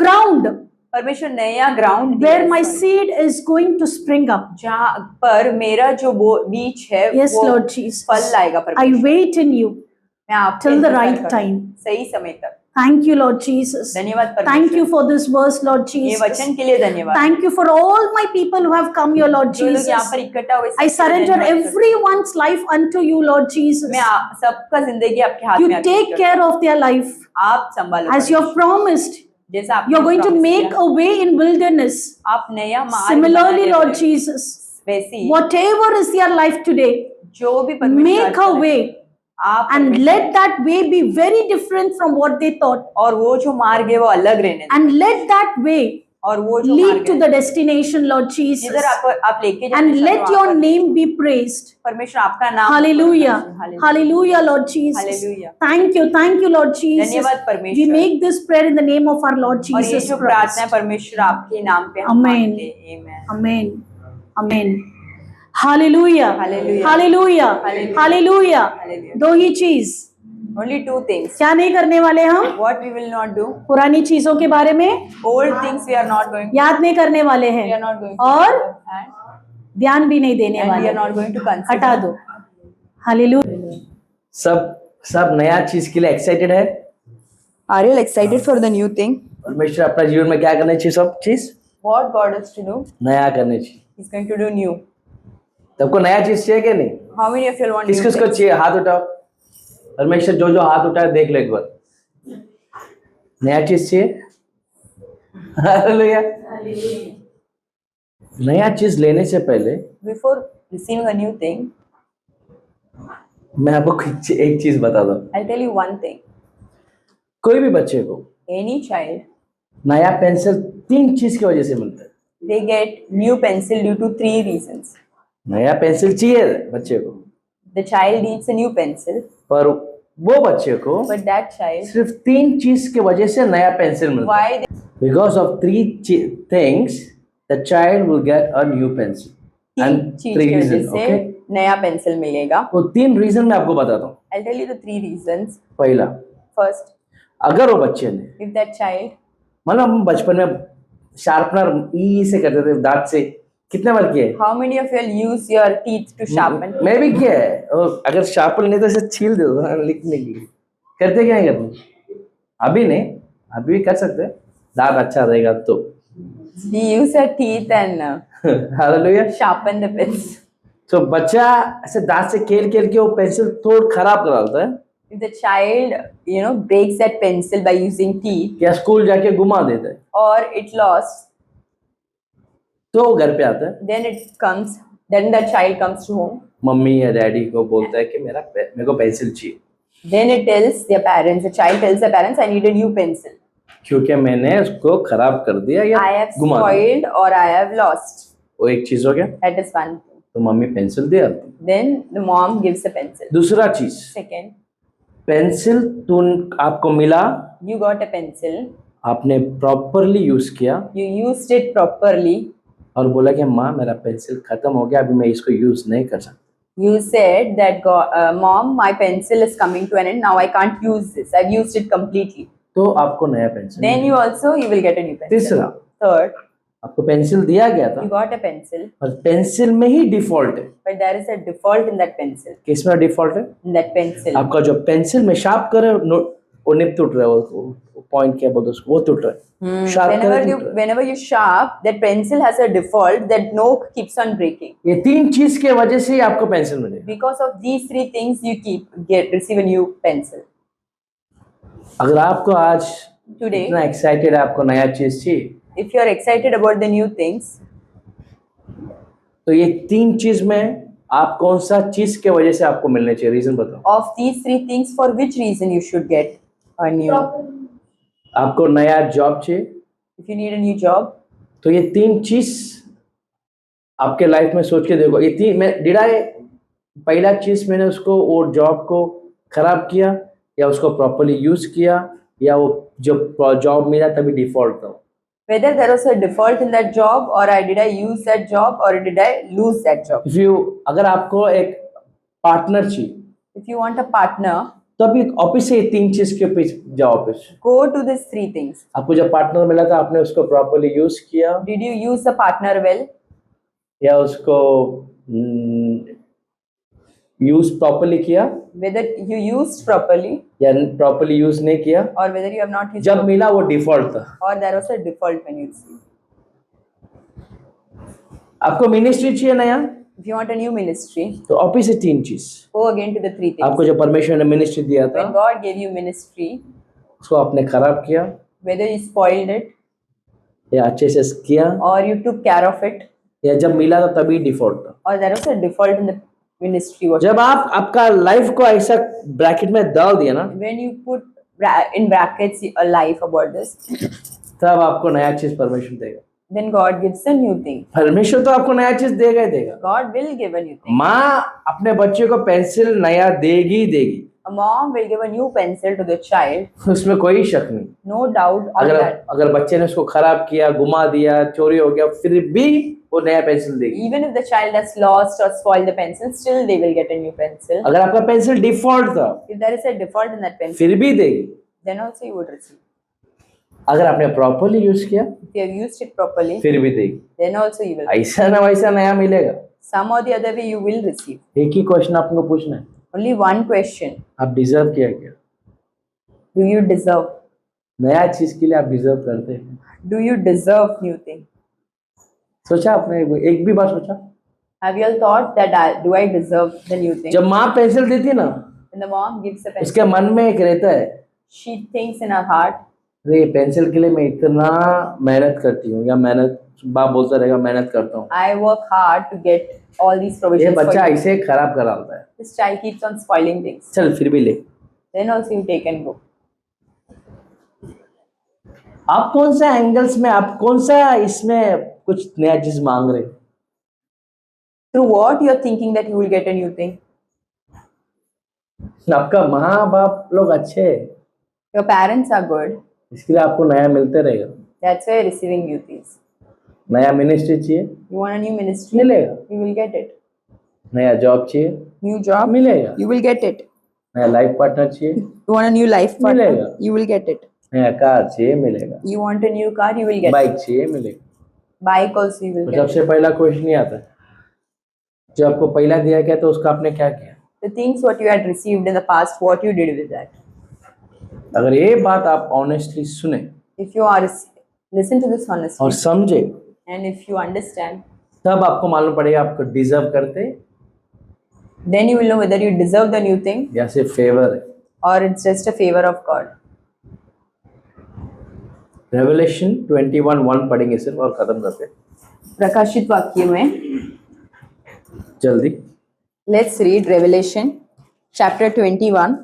[SPEAKER 5] ground
[SPEAKER 1] परमेश्वर नया ground
[SPEAKER 5] where my seed is going to spring up.
[SPEAKER 1] जहाँ पर मेरा जो वो बीज है
[SPEAKER 5] Yes,
[SPEAKER 1] वो
[SPEAKER 5] Lord Jesus.
[SPEAKER 1] फल लाएगा।
[SPEAKER 5] I
[SPEAKER 1] परमेश्वर
[SPEAKER 5] wait in you
[SPEAKER 1] मैं आपके
[SPEAKER 5] till the
[SPEAKER 1] इंतजार
[SPEAKER 5] right
[SPEAKER 1] करूँ,
[SPEAKER 5] time.
[SPEAKER 1] सही समय तक।
[SPEAKER 5] Thank you, Lord Jesus.
[SPEAKER 1] धन्यवाद
[SPEAKER 5] Thank
[SPEAKER 1] परमेश्वर,
[SPEAKER 5] you for this verse, Lord
[SPEAKER 1] ये
[SPEAKER 5] Jesus.
[SPEAKER 1] वचन के लिए धन्यवाद।
[SPEAKER 5] Thank you for all my people who have come here, Lord
[SPEAKER 1] जो लोग यहाँ
[SPEAKER 5] Jesus.
[SPEAKER 1] पर इकट्ठा हुए
[SPEAKER 5] I
[SPEAKER 1] सबके लिए
[SPEAKER 5] surrender
[SPEAKER 1] धन्यवाद करता हूँ।
[SPEAKER 5] everyone's life unto you, Lord Jesus.
[SPEAKER 1] मैं सबका जिंदगी आपके हाथ
[SPEAKER 5] You
[SPEAKER 1] में अर्पित
[SPEAKER 5] take
[SPEAKER 1] करता
[SPEAKER 5] care of their life
[SPEAKER 1] हूँ। आप संभालो
[SPEAKER 5] as you have
[SPEAKER 1] परमेश्वर।
[SPEAKER 5] promised.
[SPEAKER 1] जैसा आपने
[SPEAKER 5] You're going to
[SPEAKER 1] promise
[SPEAKER 5] make
[SPEAKER 1] किया,
[SPEAKER 5] a way in wilderness.
[SPEAKER 1] आप नया मार्ग
[SPEAKER 5] Similarly,
[SPEAKER 1] बनाने
[SPEAKER 5] Lord
[SPEAKER 1] वाले हो।
[SPEAKER 5] Jesus,
[SPEAKER 1] वैसे ही
[SPEAKER 5] whatever is their life today,
[SPEAKER 1] जो भी परमेश्वर
[SPEAKER 5] make
[SPEAKER 1] आज
[SPEAKER 5] a
[SPEAKER 1] करे,
[SPEAKER 5] way
[SPEAKER 1] आप
[SPEAKER 5] and
[SPEAKER 1] परमेश्वर,
[SPEAKER 5] let that way be very different from what they thought.
[SPEAKER 1] और वो जो मार्ग है वो अलग रहने दे,
[SPEAKER 5] And let that way
[SPEAKER 1] और वो जो
[SPEAKER 5] lead
[SPEAKER 1] मार्ग
[SPEAKER 5] to
[SPEAKER 1] है
[SPEAKER 5] the destination, Lord Jesus.
[SPEAKER 1] जिधर आप लेके जाने
[SPEAKER 5] And
[SPEAKER 1] चाहते
[SPEAKER 5] let
[SPEAKER 1] हो,
[SPEAKER 5] your
[SPEAKER 1] वहाँ पर
[SPEAKER 5] name be praised.
[SPEAKER 1] परमेश्वर आपका नाम
[SPEAKER 5] Hallelujah.
[SPEAKER 1] Hallelujah.
[SPEAKER 5] Hallelujah, Lord Jesus.
[SPEAKER 1] Hallelujah.
[SPEAKER 5] Thank you, Lord Jesus.
[SPEAKER 1] धन्यवाद
[SPEAKER 5] We
[SPEAKER 1] परमेश्वर,
[SPEAKER 5] make this prayer in the name of our Lord
[SPEAKER 1] और ये
[SPEAKER 5] Jesus
[SPEAKER 1] जो प्रार्थना है
[SPEAKER 5] Christ.
[SPEAKER 1] परमेश्वर आपके नाम पे हम
[SPEAKER 5] Amen.
[SPEAKER 1] मांगते हैं। Amen.
[SPEAKER 5] Amen. Amen. Hallelujah.
[SPEAKER 1] Hallelujah.
[SPEAKER 5] Hallelujah.
[SPEAKER 1] Hallelujah.
[SPEAKER 5] Hallelujah.
[SPEAKER 1] Hallelujah.
[SPEAKER 5] दो ही चीज,
[SPEAKER 1] Only two things.
[SPEAKER 5] क्या नहीं करने वाले हम?
[SPEAKER 1] What we will not do,
[SPEAKER 5] पुरानी चीजों के बारे में
[SPEAKER 1] old things we are not going to,
[SPEAKER 5] याद नहीं करने वाले
[SPEAKER 1] we are
[SPEAKER 5] हैं,
[SPEAKER 1] not going to,
[SPEAKER 5] और
[SPEAKER 1] and
[SPEAKER 5] ध्यान भी नहीं देने
[SPEAKER 1] we
[SPEAKER 5] वाले।
[SPEAKER 1] are not going to consider.
[SPEAKER 5] हटा दो। हालेलुया।
[SPEAKER 7] सब नया चीज के लिए एक्साइटेड है।
[SPEAKER 1] Are you excited for the new thing?
[SPEAKER 7] परमेश्वर अपना जीवन में क्या करना चाहिए? सब चीज
[SPEAKER 1] What God is to do,
[SPEAKER 7] नया करनी चाहिए।
[SPEAKER 1] He's going to do new.
[SPEAKER 7] सबको नया चीज चाहिए क्या नहीं?
[SPEAKER 1] How many of you want new
[SPEAKER 7] किस किस को
[SPEAKER 1] things?
[SPEAKER 7] चाहिए? हाथ उठाओ। परमेश्वर जो जो हाथ उठाए देख लो एक बार। नया चीज चाहिए? हालेलुया। नया चीज लेने से पहले
[SPEAKER 1] Before receiving a new thing,
[SPEAKER 7] मैं आपको एक चीज बता दूं।
[SPEAKER 1] I'll tell you one thing.
[SPEAKER 7] कोई भी बच्चे को
[SPEAKER 1] Any child,
[SPEAKER 7] नया पेंसिल 3 चीज की वजह से मिलता है।
[SPEAKER 1] they get new pencil due to 3 reasons.
[SPEAKER 7] नया पेंसिल चाहिए बच्चे को,
[SPEAKER 1] The child needs a new pencil,
[SPEAKER 7] पर वो बच्चे को
[SPEAKER 1] but that child,
[SPEAKER 7] सिर्फ 3 चीज की वजह से नया पेंसिल मिलता है।
[SPEAKER 1] why they
[SPEAKER 7] Because of 3 things, the child will get a new pencil.
[SPEAKER 1] तीन
[SPEAKER 7] And
[SPEAKER 1] चीज
[SPEAKER 7] 3
[SPEAKER 1] की वजह
[SPEAKER 7] reasons,
[SPEAKER 1] से
[SPEAKER 7] okay?
[SPEAKER 1] नया पेंसिल मिलेगा।
[SPEAKER 7] वो 3 रीजन मैं आपको बताता हूँ।
[SPEAKER 1] I'll tell you the 3 reasons.
[SPEAKER 7] पहला,
[SPEAKER 1] First,
[SPEAKER 7] अगर वो बच्चे ने
[SPEAKER 1] if that child,
[SPEAKER 7] मतलब हम बचपन में शार्पनर ई से करते थे दांत से, कितने बार किए?
[SPEAKER 1] how many of you will use your teeth to sharpen?
[SPEAKER 7] मैं भी किया है। और अगर शार्पन नहीं तो इसे छील दे दो लिखने के लिए। करते क्या है करते? अभी नहीं, अभी भी कर सकते हैं, दांत अच्छा रहेगा तो।
[SPEAKER 1] We use our teeth and
[SPEAKER 7] hallelujah.
[SPEAKER 1] sharpen the pens.
[SPEAKER 7] तो बच्चा ऐसे दांत से खेल खेल के वो पेंसिल तोड़ खराब कर डालता है,
[SPEAKER 1] If the child, breaks that pencil by using teeth,
[SPEAKER 7] या स्कूल जाके घुमा देता है,
[SPEAKER 1] or it lost,
[SPEAKER 7] तो वो घर पे आता है,
[SPEAKER 1] then the child comes to home.
[SPEAKER 7] Mummy या डैडी को बोलता है कि मेरे को पेंसिल चाहिए,
[SPEAKER 1] Then it tells their parents, the child tells their parents, I need a new pencil.
[SPEAKER 7] क्योंकि मैंने उसको खराब कर दिया या
[SPEAKER 1] I have
[SPEAKER 7] घुमा दिया।
[SPEAKER 1] spoiled or I have lost.
[SPEAKER 7] वो एक चीज हो गया,
[SPEAKER 1] That is one thing.
[SPEAKER 7] तो मम्मी पेंसिल दे आती है।
[SPEAKER 1] Then the mom gives a pencil.
[SPEAKER 7] दूसरा चीज,
[SPEAKER 1] Second,
[SPEAKER 7] पेंसिल आपको मिला,
[SPEAKER 1] you got a pencil,
[SPEAKER 7] आपने प्रॉपरली यूज किया
[SPEAKER 1] you used it properly.
[SPEAKER 7] और बोला कि माँ मेरा पेंसिल खत्म हो गया, अभी मैं इसको यूज नहीं कर सकता,
[SPEAKER 1] You said that, Mom, my pencil is coming to an end. Now I can't use this. I've used it completely.
[SPEAKER 7] तो आपको नया pencil.
[SPEAKER 1] Then you will get a new pencil.
[SPEAKER 7] तीसरा,
[SPEAKER 1] Third,
[SPEAKER 7] आपको पेंसिल दिया गया था
[SPEAKER 1] you got a pencil,
[SPEAKER 7] और पेंसिल में ही डिफॉल्ट है।
[SPEAKER 1] but there is a default in that pencil.
[SPEAKER 7] किसमें डिफॉल्ट है?
[SPEAKER 1] In that pencil.
[SPEAKER 7] आपका जो पेंसिल में शार्प करे वो निप टूट रहा है, वो पॉइंट क्या बोलते हैं उसको, वो टूट रहा है। शार्प करे टूट रहा है।
[SPEAKER 1] Whenever you sharp, that pencil has a default that noke keeps on breaking.
[SPEAKER 7] ये तीन चीज के वजह से ही आपको पेंसिल मिलेगा।
[SPEAKER 1] Because of these three things, you receive a new pencil.
[SPEAKER 7] अगर आपको आज
[SPEAKER 1] Today,
[SPEAKER 7] इतना एक्साइटेड है, आपको नया चीज चाहिए,
[SPEAKER 1] if you are excited about the new things,
[SPEAKER 7] तो ये तीन चीज में आप कौन सा चीज के वजह से आपको मिलने चाहिए, रीजन बताओ।
[SPEAKER 1] of these three things, for which reason you should get a new?
[SPEAKER 7] आपको नया जॉब चाहिए,
[SPEAKER 1] If you need a new job,
[SPEAKER 7] तो ये तीन चीज आपके लाइफ में सोच के देखो। ये तीन पहला चीज मैंने उसको वो जॉब को खराब किया या उसको प्रॉपर्ली यूज किया या वो जो जॉब मिला तभी डिफॉल्ट था।
[SPEAKER 1] whether there was a default in that job, or did I use that job, or did I lose that job?
[SPEAKER 7] अगर आपको एक पार्टनर चाहिए,
[SPEAKER 1] If you want a partner,
[SPEAKER 7] तो अभी ऑफिस से ये तीन चीज के पीछे जाओ। Office
[SPEAKER 1] go to these three things.
[SPEAKER 7] आपको जब पार्टनर मिला था, आपने उसको प्रॉपर्ली यूज किया
[SPEAKER 1] Did you use the partner well?
[SPEAKER 7] या उसको यूज प्रॉपर्ली किया
[SPEAKER 1] Whether you used properly,
[SPEAKER 7] या प्रॉपर्ली यूज नहीं किया।
[SPEAKER 1] or whether you have not used,
[SPEAKER 7] जब मिला वो डिफॉल्ट था।
[SPEAKER 1] or there was a default when you received.
[SPEAKER 7] आपको मिनिस्ट्री चाहिए नया,
[SPEAKER 1] If you want a new ministry,
[SPEAKER 7] तो ऑफिस से तीन चीज।
[SPEAKER 1] go again to the three things.
[SPEAKER 7] आपको जो परमेश्वर ने मिनिस्ट्री दिया था,
[SPEAKER 1] When God gave you ministry,
[SPEAKER 7] उसको आपने खराब किया
[SPEAKER 1] whether you spoiled it
[SPEAKER 7] या अच्छे से किया,
[SPEAKER 1] or you took care of it,
[SPEAKER 7] या जब मिला था तभी डिफॉल्ट था।
[SPEAKER 1] or there was a default in the ministry.
[SPEAKER 7] जब आप आपका लाइफ को ऐसा ब्रैकेट में डाल दिया ना,
[SPEAKER 1] When you put in brackets a life about this,
[SPEAKER 7] तब आपको नया चीज परमेश्वर देगा।
[SPEAKER 1] then God gives a new thing.
[SPEAKER 7] परमेश्वर तो आपको नया चीज देगा ही देगा।
[SPEAKER 1] God will give a new thing.
[SPEAKER 7] माँ अपने बच्चे को पेंसिल नया देगी ही देगी,
[SPEAKER 1] A mom will give a new pencil to the child,
[SPEAKER 7] उसमें कोई शक नहीं।
[SPEAKER 1] no doubt on that.
[SPEAKER 7] अगर बच्चे ने उसको खराब किया, घुमा दिया, चोरी हो गया, फिर भी वो नया पेंसिल देगी।
[SPEAKER 1] Even if the child has lost or spoiled the pencil, still they will get a new pencil.
[SPEAKER 7] अगर आपका पेंसिल डिफॉल्ट था,
[SPEAKER 1] If there is a default in that pencil,
[SPEAKER 7] फिर भी देगी।
[SPEAKER 1] then also you would receive.
[SPEAKER 7] अगर आपने प्रॉपर्ली यूज किया,
[SPEAKER 1] If you have used it properly,
[SPEAKER 7] फिर भी देगी।
[SPEAKER 1] then also you will.
[SPEAKER 7] ऐसा ना वैसा नया मिलेगा।
[SPEAKER 1] Some or the other way you will receive.
[SPEAKER 7] एक ही क्वेश्चन आपको पूछना है,
[SPEAKER 1] Only one question:
[SPEAKER 7] आप डिजर्व किया क्या?
[SPEAKER 1] do you deserve?
[SPEAKER 7] नया चीज के लिए आप डिजर्व करते हैं?
[SPEAKER 1] Do you deserve new thing?
[SPEAKER 7] सोचा आपने एक भी बार सोचा?
[SPEAKER 1] Have you all thought that do I deserve the new thing?
[SPEAKER 7] जब माँ पेंसिल देती है ना,
[SPEAKER 1] When the mom gives a pencil,
[SPEAKER 7] उसके मन में एक रहता है,
[SPEAKER 1] she thinks in her heart,
[SPEAKER 7] अरे पेंसिल के लिए मैं इतना मेहनत करती हूँ, या मेहनत बाप बोलता रहेगा मेहनत करता हूँ।
[SPEAKER 1] I work hard to get all these
[SPEAKER 7] ये
[SPEAKER 1] provisions for
[SPEAKER 7] बच्चा
[SPEAKER 1] you.
[SPEAKER 7] ऐसे खराब कर डालता है।
[SPEAKER 1] This child keeps on spoiling things.
[SPEAKER 7] चल फिर भी ले।
[SPEAKER 1] Then also you take and go.
[SPEAKER 7] आप कौन सा एंगल्स में, आप कौन सा इसमें कुछ नया चीज मांग रहे?
[SPEAKER 1] Through what you are thinking that you will get a new thing?
[SPEAKER 7] आपका माँ बाप लोग अच्छे हैं,
[SPEAKER 1] Your parents are good.
[SPEAKER 7] इसके लिए आपको नया मिलते रहेगा।
[SPEAKER 1] That's why you're receiving new things.
[SPEAKER 7] नया मिनिस्ट्री चाहिए,
[SPEAKER 1] You want a new ministry?
[SPEAKER 7] मिलेगा।
[SPEAKER 1] You will get it.
[SPEAKER 7] नया जॉब चाहिए,
[SPEAKER 1] New job?
[SPEAKER 7] मिलेगा।
[SPEAKER 1] You will get it.
[SPEAKER 7] नया लाइफ पार्टनर चाहिए,
[SPEAKER 1] You want a new life partner?
[SPEAKER 7] मिलेगा।
[SPEAKER 1] You will get it.
[SPEAKER 7] नया कार चाहिए, मिलेगा।
[SPEAKER 1] You want a new car? You will get it.
[SPEAKER 7] Bike चाहिए, मिलेगा।
[SPEAKER 1] Bike also you will
[SPEAKER 7] तो
[SPEAKER 1] get it.
[SPEAKER 7] सबसे पहला क्वेश्चन नहीं आता है, जो आपको पहला दिया गया तो उसका आपने क्या किया?
[SPEAKER 1] The things what you had received in the past, what you did with that.
[SPEAKER 7] अगर ये बात आप ऑनेस्टली सुने
[SPEAKER 1] If you are listen to this honestly,
[SPEAKER 7] और समझे,
[SPEAKER 1] and if you understand,
[SPEAKER 7] तब आपको मालूम पड़ेगा आपको डिजर्व करते
[SPEAKER 1] Then you will know whether you deserve the new thing
[SPEAKER 7] या सिर्फ फेवर है.
[SPEAKER 1] or it's just a favor of God.
[SPEAKER 7] Revelation 21:1 पढ़ेंगे सिर्फ और खत्म करते हैं
[SPEAKER 1] प्रकाशित वाक्य में
[SPEAKER 7] जल्दी.
[SPEAKER 1] let's read Revelation chapter 21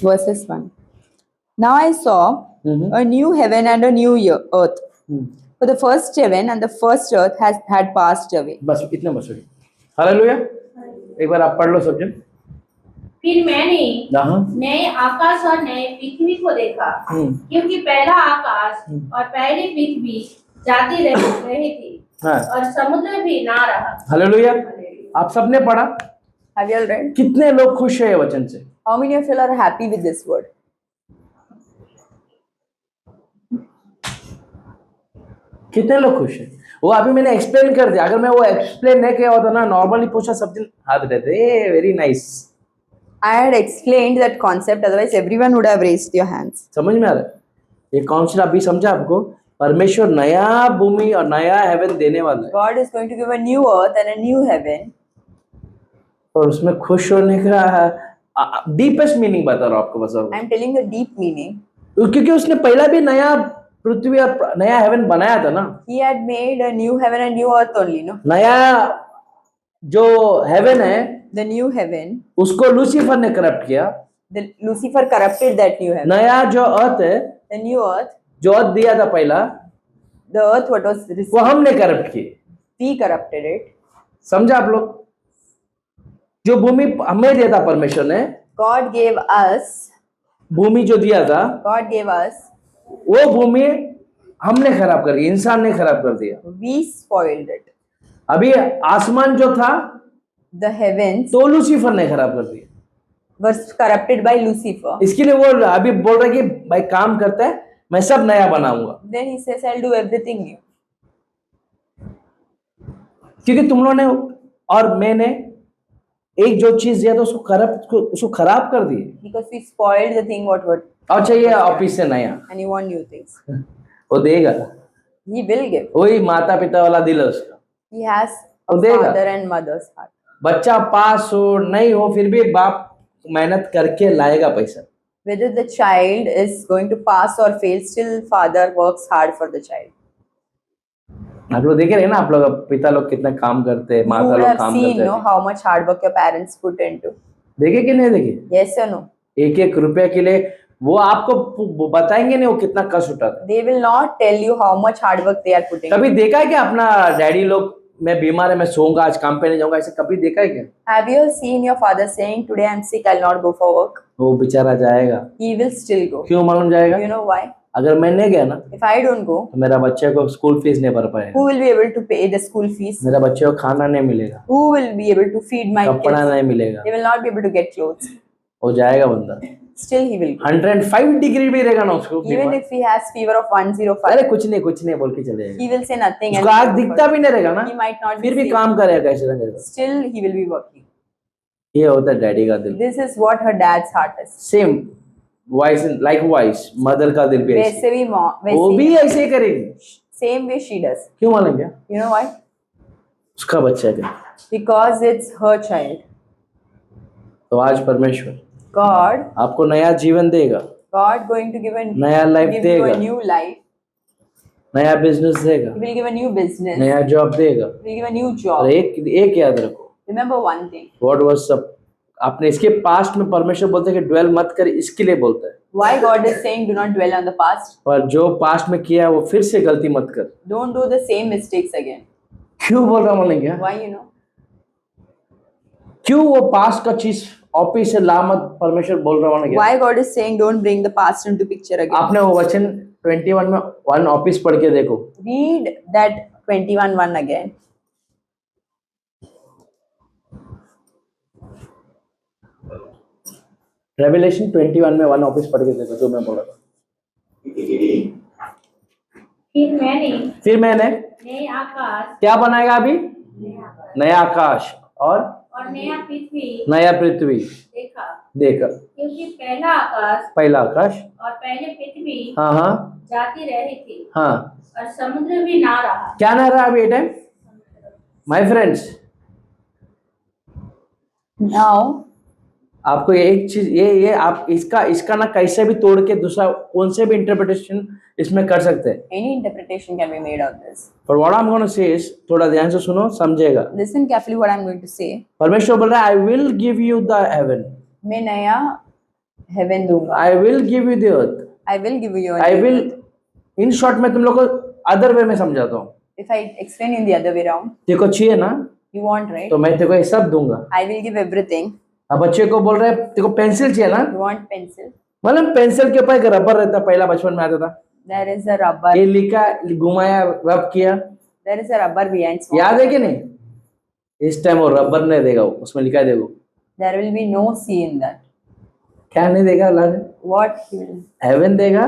[SPEAKER 1] verses 1. Now I saw a new heaven and a new earth. For the first heaven and the first earth had passed away.
[SPEAKER 7] बस इतना बस हो गया. हालेलुया. एक बार आप पढ़ लो सब जन.
[SPEAKER 6] फिर मैंने
[SPEAKER 7] हाँ.
[SPEAKER 6] नए आकाश और नए पृथ्वी को देखा, क्योंकि पहला आकाश और पहली पृथ्वी जाती रही थी
[SPEAKER 7] हाँ.
[SPEAKER 6] और समुद्र भी ना रहा.
[SPEAKER 7] हालेलुया. आप सबने पढ़ा.
[SPEAKER 1] Have you all read?
[SPEAKER 7] कितने लोग खुश है ये वचन से?
[SPEAKER 1] How many of you are happy with this word?
[SPEAKER 7] कितने लोग खुश हैं? वो अभी मैंने एक्सप्लेन कर दिया. अगर मैं वो एक्सप्लेन नहीं किया होता ना, नॉर्मली पूछा सब दिन हाथ देते. A very nice.
[SPEAKER 1] I had explained that concept, otherwise everyone would have raised your hands.
[SPEAKER 7] समझ में आ रहा है? ये कॉन्सेप्ट अभी समझा आपको? परमेश्वर नया भूमि और नया हेवन देने वाला है.
[SPEAKER 1] God is going to give a new earth and a new heaven.
[SPEAKER 7] और उसमें खुश होने का डीपेस्ट मीनिंग बता रहा हूँ आपको. बस
[SPEAKER 1] I am telling the deep meaning.
[SPEAKER 7] क्योंकि उसने पहला भी नया पृथ्वी और नया हेवन बनाया था ना.
[SPEAKER 1] He had made a new heaven and new earth only, no?
[SPEAKER 7] नया जो हेवन है
[SPEAKER 1] The new heaven,
[SPEAKER 7] उसको लूसीफर ने करप्ट किया.
[SPEAKER 1] Lucifer corrupted that new heaven.
[SPEAKER 7] नया जो अर्थ है,
[SPEAKER 1] The new earth,
[SPEAKER 7] जो अर्थ दिया था पहला,
[SPEAKER 1] the earth what was received,
[SPEAKER 7] वो हमने करप्ट की.
[SPEAKER 1] we corrupted it.
[SPEAKER 7] समझा आप लोग? जो भूमि हमें दिया था परमेश्वर ने,
[SPEAKER 1] God gave us,
[SPEAKER 7] भूमि जो दिया था,
[SPEAKER 1] God gave us,
[SPEAKER 7] वो भूमि हमने खराब कर दी. इंसान ने खराब कर दिया.
[SPEAKER 1] we spoiled it.
[SPEAKER 7] अभी आसमान जो था
[SPEAKER 1] The heavens
[SPEAKER 7] तो लूसीफर ने खराब कर दिया.
[SPEAKER 1] were corrupted by Lucifer.
[SPEAKER 7] इसके लिए वो अभी बोल रहे कि भाई काम करता है, मैं सब नया बनाऊंगा.
[SPEAKER 1] Then he says, I'll do everything new.
[SPEAKER 7] क्योंकि तुम लोगों ने और मैंने एक जो चीज दिया था उसको खराब कर दिए.
[SPEAKER 1] Because we spoiled the thing what
[SPEAKER 7] और चाहिए ऑफिस से नया,
[SPEAKER 1] and you want new things.
[SPEAKER 7] वो देगा.
[SPEAKER 1] He will give.
[SPEAKER 7] वही माता पिता वाला दिल है उसका.
[SPEAKER 1] He has a
[SPEAKER 7] वो देगा.
[SPEAKER 1] father and mother's heart.
[SPEAKER 7] बच्चा पास हो नहीं हो फिर भी बाप मेहनत करके लाएगा पैसा.
[SPEAKER 1] Whether the child is going to pass or fail, still father works hard for the child.
[SPEAKER 7] आप लोग देखे रहे ना, आप लोग पिता लोग कितना काम करते हैं,
[SPEAKER 1] You
[SPEAKER 7] माता
[SPEAKER 1] would
[SPEAKER 7] लोग
[SPEAKER 1] have
[SPEAKER 7] काम
[SPEAKER 1] seen,
[SPEAKER 7] करते
[SPEAKER 1] no,
[SPEAKER 7] हैं.
[SPEAKER 1] how much hard work your parents put into.
[SPEAKER 7] देखे कि नहीं देखे?
[SPEAKER 1] Yes or no?
[SPEAKER 7] एक एक रुपया के लिए वो आपको बताएंगे नहीं वो कितना कष्ट उठाते.
[SPEAKER 1] They will not tell you how much hard work they are putting.
[SPEAKER 7] कभी देखा है क्या अपना डैडी लोग, मैं बीमार है मैं सोऊंगा आज काम पे नहीं जाऊंगा, ऐसे कभी देखा है क्या?
[SPEAKER 1] Have you all seen your father saying, today I'm sick, I'll not go for work?
[SPEAKER 7] वो बेचारा जाएगा.
[SPEAKER 1] He will still go.
[SPEAKER 7] क्यों मालूम जाएगा?
[SPEAKER 1] You know why?
[SPEAKER 7] अगर मैं नहीं गया ना
[SPEAKER 1] If I don't go,
[SPEAKER 7] तो मेरा बच्चे को स्कूल फीस नहीं भर पाएगा.
[SPEAKER 1] who will be able to pay the school fees?
[SPEAKER 7] मेरा बच्चे को खाना नहीं मिलेगा,
[SPEAKER 1] Who will be able to feed my
[SPEAKER 7] कपड़ा
[SPEAKER 1] kids?
[SPEAKER 7] नहीं मिलेगा.
[SPEAKER 1] They will not be able to get clothes.
[SPEAKER 7] वो जाएगा बंदा.
[SPEAKER 1] Still he will go.
[SPEAKER 7] 105 degree भी रहेगा ना उसको.
[SPEAKER 1] Even if he has fever of 105,
[SPEAKER 7] अरे कुछ नहीं बोल के चले जाएगा.
[SPEAKER 1] he will say nothing.
[SPEAKER 7] उसको आग दिखता भी नहीं रहेगा ना,
[SPEAKER 1] He might not
[SPEAKER 7] फिर
[SPEAKER 1] be
[SPEAKER 7] भी
[SPEAKER 1] sick.
[SPEAKER 7] काम करेगा कैसे ना कैसे.
[SPEAKER 1] Still he will be working.
[SPEAKER 7] ये होता है डैडी का दिल.
[SPEAKER 1] This is what her dad's heart is.
[SPEAKER 7] Same vice like vice mother का दिल भी ऐसे.
[SPEAKER 1] वैसे भी
[SPEAKER 7] वो भी
[SPEAKER 1] वैसे
[SPEAKER 7] ऐसे ही करेगी.
[SPEAKER 1] same way she does.
[SPEAKER 7] क्यों मालूम क्या?
[SPEAKER 1] You know why?
[SPEAKER 7] उसका बच्चा क्या.
[SPEAKER 1] Because it's her child.
[SPEAKER 7] तो आज परमेश्वर
[SPEAKER 1] God
[SPEAKER 7] आपको नया जीवन देगा,
[SPEAKER 1] going to give
[SPEAKER 7] नया लाइफ
[SPEAKER 1] give you
[SPEAKER 7] देगा,
[SPEAKER 1] a new life.
[SPEAKER 7] नया बिजनेस देगा,
[SPEAKER 1] He will give a new business.
[SPEAKER 7] नया जॉब देगा.
[SPEAKER 1] He will give a new
[SPEAKER 7] और
[SPEAKER 1] job.
[SPEAKER 7] एक याद रखो,
[SPEAKER 1] Remember one thing.
[SPEAKER 7] What was सब आपने इसके पास्ट में परमेश्वर बोलते हैं कि ड्वेल मत कर, इसके लिए बोलता है.
[SPEAKER 1] Why God is saying do not dwell on the past.
[SPEAKER 7] और जो पास्ट में किया है वो फिर से गलती मत कर.
[SPEAKER 1] Don't do the same mistakes again.
[SPEAKER 7] क्यों बोल रहा मालूम क्या?
[SPEAKER 1] Why you know?
[SPEAKER 7] क्यों वो पास्ट का चीज ऑफिस से ला मत, परमेश्वर बोल रहा मालूम क्या?
[SPEAKER 1] Why God is saying don't bring the past into picture again.
[SPEAKER 7] आपने वो वचन 21 में 1 ऑफिस पढ़ के देखो.
[SPEAKER 1] Read that 21:1 again.
[SPEAKER 7] रेवलेशन 21 में 1 ऑफिस पढ़ के देखो जो मैं बोल रहा था.
[SPEAKER 6] फिर मैंने
[SPEAKER 7] नए
[SPEAKER 6] नए आकाश
[SPEAKER 7] क्या बनाएगा अभी? नया आकाश और
[SPEAKER 6] और नया पृथ्वी
[SPEAKER 7] नया पृथ्वी देखा.
[SPEAKER 6] क्योंकि
[SPEAKER 7] पहला आकाश
[SPEAKER 6] और पहले पृथ्वी
[SPEAKER 7] हाँ
[SPEAKER 6] जाती रही थी
[SPEAKER 7] हाँ.
[SPEAKER 6] और समुद्र भी ना रहा.
[SPEAKER 7] क्या ना रहा अभी ये टाइम? माय फ्रेंड्स,
[SPEAKER 1] Now,
[SPEAKER 7] आपको एक चीज ये आप इसका ना कैसे भी तोड़ के दूसरा कौन से भी इंटरप्रिटेशन इसमें कर सकते हैं।
[SPEAKER 1] any interpretation can be made of this.
[SPEAKER 7] पर what I am gonna say is, थोड़ा ध्यान से सुनो, समझेगा।
[SPEAKER 1] Listen carefully what I'm going to say.
[SPEAKER 7] परमेश्वर बोल रहा है, I will give you the haven,
[SPEAKER 1] मैं नया heaven दूंगा.
[SPEAKER 7] I will give you the earth,
[SPEAKER 1] I will give you a
[SPEAKER 7] I
[SPEAKER 1] new
[SPEAKER 7] will,
[SPEAKER 1] earth.
[SPEAKER 7] In short में तुम लोग को अदर वे में समझाता हूँ।
[SPEAKER 1] If I explain in the other way round,
[SPEAKER 7] तेरे को चाहिए ना,
[SPEAKER 1] you want, right?
[SPEAKER 7] तो मैं तेरे को ये सब दूंगा।
[SPEAKER 1] I will give everything.
[SPEAKER 7] अब बच्चे को बोल रहे हैं तेरे को पेंसिल चाहिए ना,
[SPEAKER 1] You want pencil?
[SPEAKER 7] मतलब पेंसिल के ऊपर एक रबर रहता, पहला बचपन में आता था,
[SPEAKER 1] There is a rubber.
[SPEAKER 7] ये लिखा, घुमाया, रब किया,
[SPEAKER 1] There is a rubber behind small.
[SPEAKER 7] याद है कि नहीं? इस टाइम वो रबर नहीं देगा, वो उसमें लिखा है देखो,
[SPEAKER 1] There will be no C in that.
[SPEAKER 7] क्या नहीं देगा?
[SPEAKER 1] What he will?
[SPEAKER 7] हेवन देगा,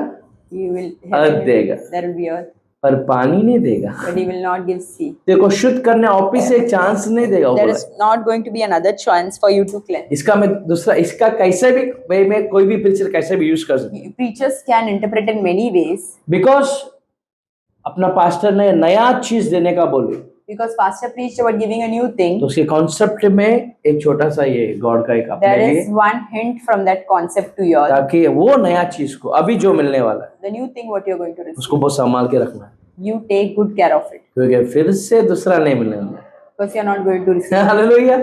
[SPEAKER 1] He will.
[SPEAKER 7] Earth देगा,
[SPEAKER 1] There will be earth,
[SPEAKER 7] पर पानी नहीं देगा।
[SPEAKER 1] but he will not give C.
[SPEAKER 7] देखो शुद्ध करने ऑफिस से चांस नहीं देगा वो
[SPEAKER 1] There
[SPEAKER 7] बोला
[SPEAKER 1] is not going to be another chance for you to cleanse.
[SPEAKER 7] इसका मैं दूसरा, इसका कैसे भी वे में कोई भी पिक्चर कैसे भी यूज कर सकते,
[SPEAKER 1] Preachers can interpret in many ways
[SPEAKER 7] because अपना पास्टर ने नया चीज देने का बोले,
[SPEAKER 1] because pastor preached about giving a new thing.
[SPEAKER 7] तो उसके कॉन्सेप्ट में एक छोटा सा ये गॉड का एक अपने
[SPEAKER 1] There
[SPEAKER 7] लिए,
[SPEAKER 1] is one hint from that concept to you all.
[SPEAKER 7] ताकि वो नया चीज को अभी जो मिलने वाला है
[SPEAKER 1] The new thing what you are going to receive.
[SPEAKER 7] उसको बहुत संभाल के रखना है,
[SPEAKER 1] You take good care of it
[SPEAKER 7] क्योंकि फिर से दूसरा नहीं मिलने वाला
[SPEAKER 1] because you are not going to receive.
[SPEAKER 7] है। हालेलुया।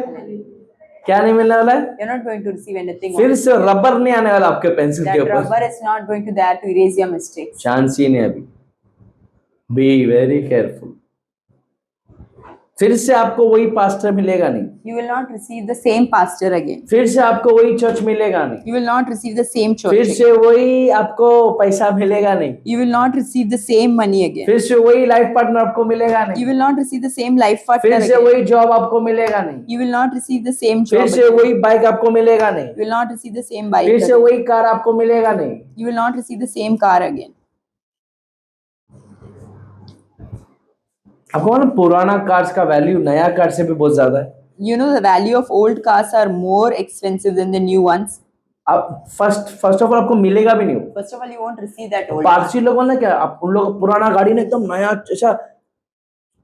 [SPEAKER 7] क्या नहीं मिलने वाला है?
[SPEAKER 1] You are not going to receive anything.
[SPEAKER 7] फिर से रबर नहीं आने वाला आपके पेंसिल के
[SPEAKER 1] That
[SPEAKER 7] ऊपर,
[SPEAKER 1] rubber is not going to there to erase your mistakes.
[SPEAKER 7] Chance ही नहीं अभी। Be very careful. फिर से आपको वही पास्टर मिलेगा नहीं,
[SPEAKER 1] You will not receive the same pastor again.
[SPEAKER 7] फिर से आपको वही चर्च मिलेगा नहीं,
[SPEAKER 1] You will not receive the same church
[SPEAKER 7] फिर
[SPEAKER 1] again.
[SPEAKER 7] से वही आपको पैसा मिलेगा नहीं,
[SPEAKER 1] You will not receive the same money again.
[SPEAKER 7] फिर से वही लाइफ पार्टनर आपको मिलेगा नहीं,
[SPEAKER 1] You will not receive the same life partner
[SPEAKER 7] फिर से
[SPEAKER 1] again.
[SPEAKER 7] वही जॉब आपको मिलेगा नहीं,
[SPEAKER 1] You will not receive the same
[SPEAKER 7] फिर
[SPEAKER 1] job
[SPEAKER 7] से
[SPEAKER 1] again.
[SPEAKER 7] वही बाइक आपको मिलेगा नहीं,
[SPEAKER 1] You will not receive the same bike
[SPEAKER 7] फिर से
[SPEAKER 1] again.
[SPEAKER 7] वही कार आपको मिलेगा नहीं।
[SPEAKER 1] You will not receive the same car again.
[SPEAKER 7] आपको मालूम पुराना कार्स का वैल्यू नया कार से भी बहुत ज्यादा है।
[SPEAKER 1] You know the value of old cars are more expensive than the new ones.
[SPEAKER 7] आप फर्स्ट ऑफ ऑल आपको मिलेगा भी नहीं वो।
[SPEAKER 1] First of all, you won't receive that old car.
[SPEAKER 7] Parsi लोगों ने क्या, आप उन लोग पुराना गाड़ी ने एकदम नया ऐसा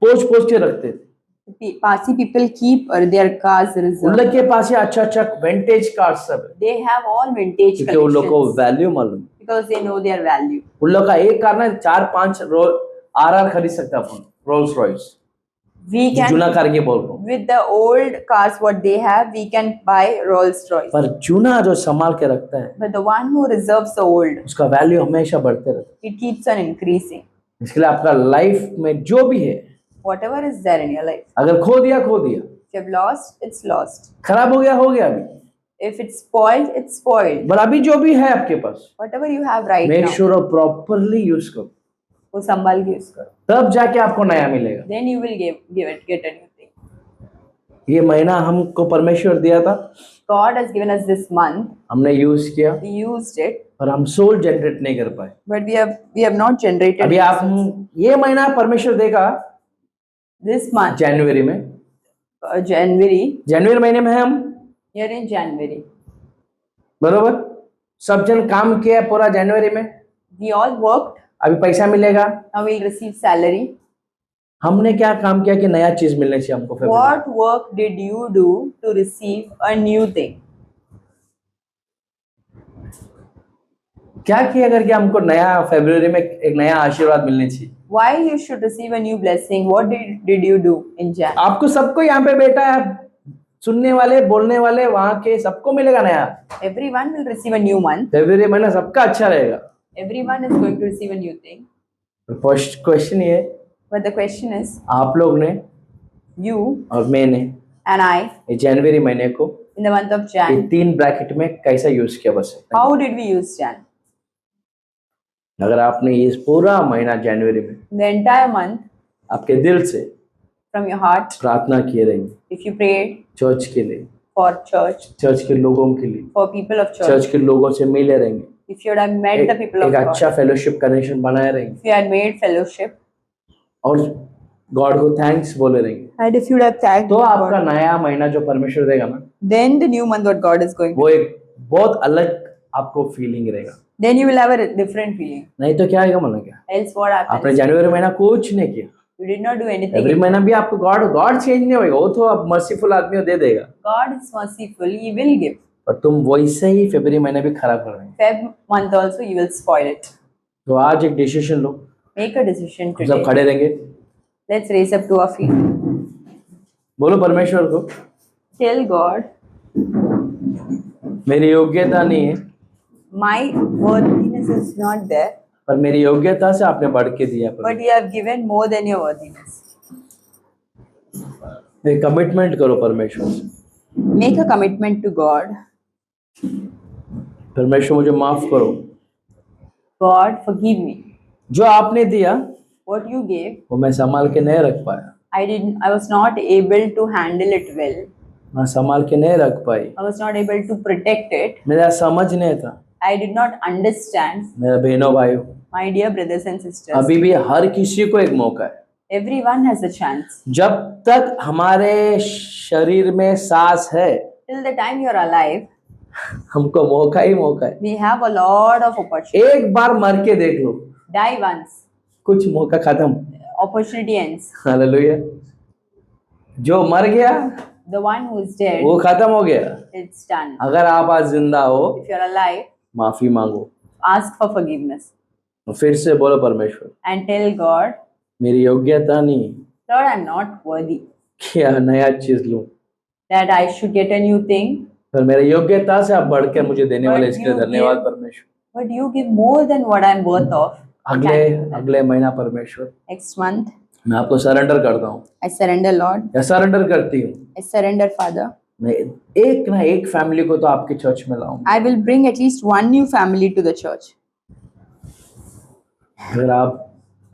[SPEAKER 7] पोच के रखते थे,
[SPEAKER 1] Parsi people keep their cars
[SPEAKER 7] उन
[SPEAKER 1] reserved.
[SPEAKER 7] लोग के पास ये अच्छा विंटेज कार्स सब है,
[SPEAKER 1] They have all vintage
[SPEAKER 7] क्योंकि उन लोग को
[SPEAKER 1] collections
[SPEAKER 7] वैल्यू मालूम है।
[SPEAKER 1] because they know their value.
[SPEAKER 7] उन लोग का एक कार ना 4-5 RR खरीद सकता अपन, रोल्स रॉयस,
[SPEAKER 1] We can,
[SPEAKER 7] जूना कार के बोल रहा हूँ।
[SPEAKER 1] with the old cars what they have, we can buy Rolls Royce.
[SPEAKER 7] पर जूना जो संभाल के रखता है
[SPEAKER 1] But the one who reserves the old,
[SPEAKER 7] उसका वैल्यू हमेशा बढ़ते रहता
[SPEAKER 1] it keeps on increasing.
[SPEAKER 7] है। इसके लिए आपका लाइफ में जो भी है,
[SPEAKER 1] Whatever is there in your life,
[SPEAKER 7] अगर खो दिया,
[SPEAKER 1] if you've lost, it's lost.
[SPEAKER 7] खराब हो गया अभी,
[SPEAKER 1] If it's spoiled, it's spoiled.
[SPEAKER 7] पर अभी जो भी है आपके पास,
[SPEAKER 1] Whatever you have right
[SPEAKER 7] make
[SPEAKER 1] now,
[SPEAKER 7] sure properly use करो,
[SPEAKER 1] वो संभाल के use करो.
[SPEAKER 7] तब जाके आपको नया मिलेगा।
[SPEAKER 1] Then you will get a new thing.
[SPEAKER 7] ये महीना हमको परमेश्वर दिया था,
[SPEAKER 1] God has given us this month.
[SPEAKER 7] हमने यूज किया,
[SPEAKER 1] We used it,
[SPEAKER 7] पर हम सोल जनरेट नहीं कर पाए।
[SPEAKER 1] but we have not generated.
[SPEAKER 7] अभी आप ये महीना परमेश्वर देगा
[SPEAKER 1] This month,
[SPEAKER 7] जनवरी में, जनवरी महीने में हम
[SPEAKER 1] we are in January.
[SPEAKER 7] बरोबर सब जन काम किया पूरा जनवरी में,
[SPEAKER 1] We all worked.
[SPEAKER 7] अभी पैसा मिलेगा।
[SPEAKER 1] Now we'll receive salary.
[SPEAKER 7] हमने क्या काम किया कि नया चीज मिलने चाहिए हमको फरवरी में?
[SPEAKER 1] What work did you do to receive a new thing?
[SPEAKER 7] क्या किया करके हमको नया फरवरी में एक नया आशीर्वाद मिलने चाहिए?
[SPEAKER 1] Why you should receive a new blessing? What did you do in Jan?
[SPEAKER 7] आपको सबको यहाँ पे बैठा है, सुनने वाले, बोलने वाले, वहां के सबको मिलेगा नया।
[SPEAKER 1] Everyone will receive a new month.
[SPEAKER 7] फरवरी महीना सबका अच्छा रहेगा।
[SPEAKER 1] Everyone is going to receive a new thing.
[SPEAKER 7] Question ये,
[SPEAKER 1] But the question is,
[SPEAKER 7] आप लोग ने
[SPEAKER 1] you
[SPEAKER 7] और मैंने
[SPEAKER 1] and I,
[SPEAKER 7] ये जनवरी महीने को
[SPEAKER 1] in the month of
[SPEAKER 7] ये
[SPEAKER 1] Jan,
[SPEAKER 7] 3 ब्रैकेट में कैसा यूज किया बस?
[SPEAKER 1] how did we use Jan?
[SPEAKER 7] अगर आपने इस पूरा महीना जनवरी में
[SPEAKER 1] The entire month,
[SPEAKER 7] आपके दिल से
[SPEAKER 1] from your heart,
[SPEAKER 7] प्रार्थना किए रहेंगे,
[SPEAKER 1] if you prayed
[SPEAKER 7] चर्च के लिए,
[SPEAKER 1] for church,
[SPEAKER 7] चर्च के लोगों के लिए,
[SPEAKER 1] for people of church,
[SPEAKER 7] church के लोगों से मिले रहेंगे,
[SPEAKER 1] if you had met the people of
[SPEAKER 7] एक
[SPEAKER 1] God,
[SPEAKER 7] अच्छा फेलोशिप कनेक्शन बनाए रहेंगे,
[SPEAKER 1] if you had made fellowship,
[SPEAKER 7] और गॉड को थैंक्स बोले रहेंगे,
[SPEAKER 1] and if you would have thanked
[SPEAKER 7] तो आपका
[SPEAKER 1] God,
[SPEAKER 7] नया महीना जो परमेश्वर देगा ना,
[SPEAKER 1] then the new month what God is going to,
[SPEAKER 7] वो एक बहुत अलग आपको फीलिंग रहेगा।
[SPEAKER 1] then you will have a different feeling.
[SPEAKER 7] नहीं तो क्या आएगा, माना क्या
[SPEAKER 1] Else what happens?
[SPEAKER 7] आपने जनवरी महीना कुछ नहीं किया,
[SPEAKER 1] You did not do anything.
[SPEAKER 7] Every महीना भी आपको गॉड चेंज नहीं होगा, वो तो आप मर्सीफुल आदमी हो, दे देगा,
[SPEAKER 1] God is merciful. He will give.
[SPEAKER 7] पर तुम वैसे ही फरवरी महीना भी खराब कर रहे हैं।
[SPEAKER 1] Feb month also you will spoil it.
[SPEAKER 7] तो आज एक decision low,
[SPEAKER 1] Make a decision
[SPEAKER 7] हम सब
[SPEAKER 1] today.
[SPEAKER 7] खड़े रहेंगे,
[SPEAKER 1] Let's raise up to our feet.
[SPEAKER 7] बोलो परमेश्वर को,
[SPEAKER 1] Tell God,
[SPEAKER 7] मेरी योग्यता नहीं है,
[SPEAKER 1] my worthiness is not there,
[SPEAKER 7] पर मेरी योग्यता से आपने बढ़ के दिया।
[SPEAKER 1] but you have given more than your worthiness.
[SPEAKER 7] एक कमिटमेंट करो परमेश्वर से,
[SPEAKER 1] Make a commitment to God.
[SPEAKER 7] परमेश्वर मुझे माफ करो,
[SPEAKER 1] God, forgive me.
[SPEAKER 7] जो आपने दिया
[SPEAKER 1] What you gave,
[SPEAKER 7] वो मैं संभाल के नहीं रख पाया,
[SPEAKER 1] I was not able to handle it well.
[SPEAKER 7] मैं संभाल के नहीं रख पाई,
[SPEAKER 1] I was not able to protect it.
[SPEAKER 7] मेरा समझ नहीं था।
[SPEAKER 1] I did not understand.
[SPEAKER 7] मेरा बहनों भाइयों,
[SPEAKER 1] My dear brothers and sisters,
[SPEAKER 7] अभी भी हर किसी को एक मौका है,
[SPEAKER 1] everyone has a chance.
[SPEAKER 7] जब तक हमारे शरीर में सांस है
[SPEAKER 1] Till the time you are alive,
[SPEAKER 7] हमको मौका ही मौका है।
[SPEAKER 1] we have a lot of opportunity.
[SPEAKER 7] एक बार मर के देख लो,
[SPEAKER 1] Die once,
[SPEAKER 7] कुछ मौका खत्म।
[SPEAKER 1] opportunity ends.
[SPEAKER 7] हालेलुया। जो मर गया
[SPEAKER 1] The one who is dead,
[SPEAKER 7] वो खत्म हो गया।
[SPEAKER 1] it's done.
[SPEAKER 7] अगर आप आज जिंदा हो,
[SPEAKER 1] If you are alive,
[SPEAKER 7] माफी मांगो,
[SPEAKER 1] ask for forgiveness
[SPEAKER 7] फिर से बोलो परमेश्वर,
[SPEAKER 1] and tell God,
[SPEAKER 7] मेरी योग्यता नहीं
[SPEAKER 1] Lord, I'm not worthy
[SPEAKER 7] क्या नया चीज लूं,
[SPEAKER 1] that I should get a new thing,
[SPEAKER 7] पर मेरी योग्यता से आप बढ़ के मुझे देने वाले इसके लिए
[SPEAKER 1] But you
[SPEAKER 7] धन्यवाद
[SPEAKER 1] give-
[SPEAKER 7] परमेश्वर।
[SPEAKER 1] but you give more than what I'm worth of.
[SPEAKER 7] अगले महीना परमेश्वर
[SPEAKER 1] Next month,
[SPEAKER 7] मैं आपको सरेंडर करता हूँ,
[SPEAKER 1] I surrender, Lord.
[SPEAKER 7] या सरेंडर करती हूँ।
[SPEAKER 1] I surrender, Father.
[SPEAKER 7] मैं एक ना एक फैमिली को तो आपके चर्च में लाऊं।
[SPEAKER 1] I will bring at least one new family to the church.
[SPEAKER 7] अगर आप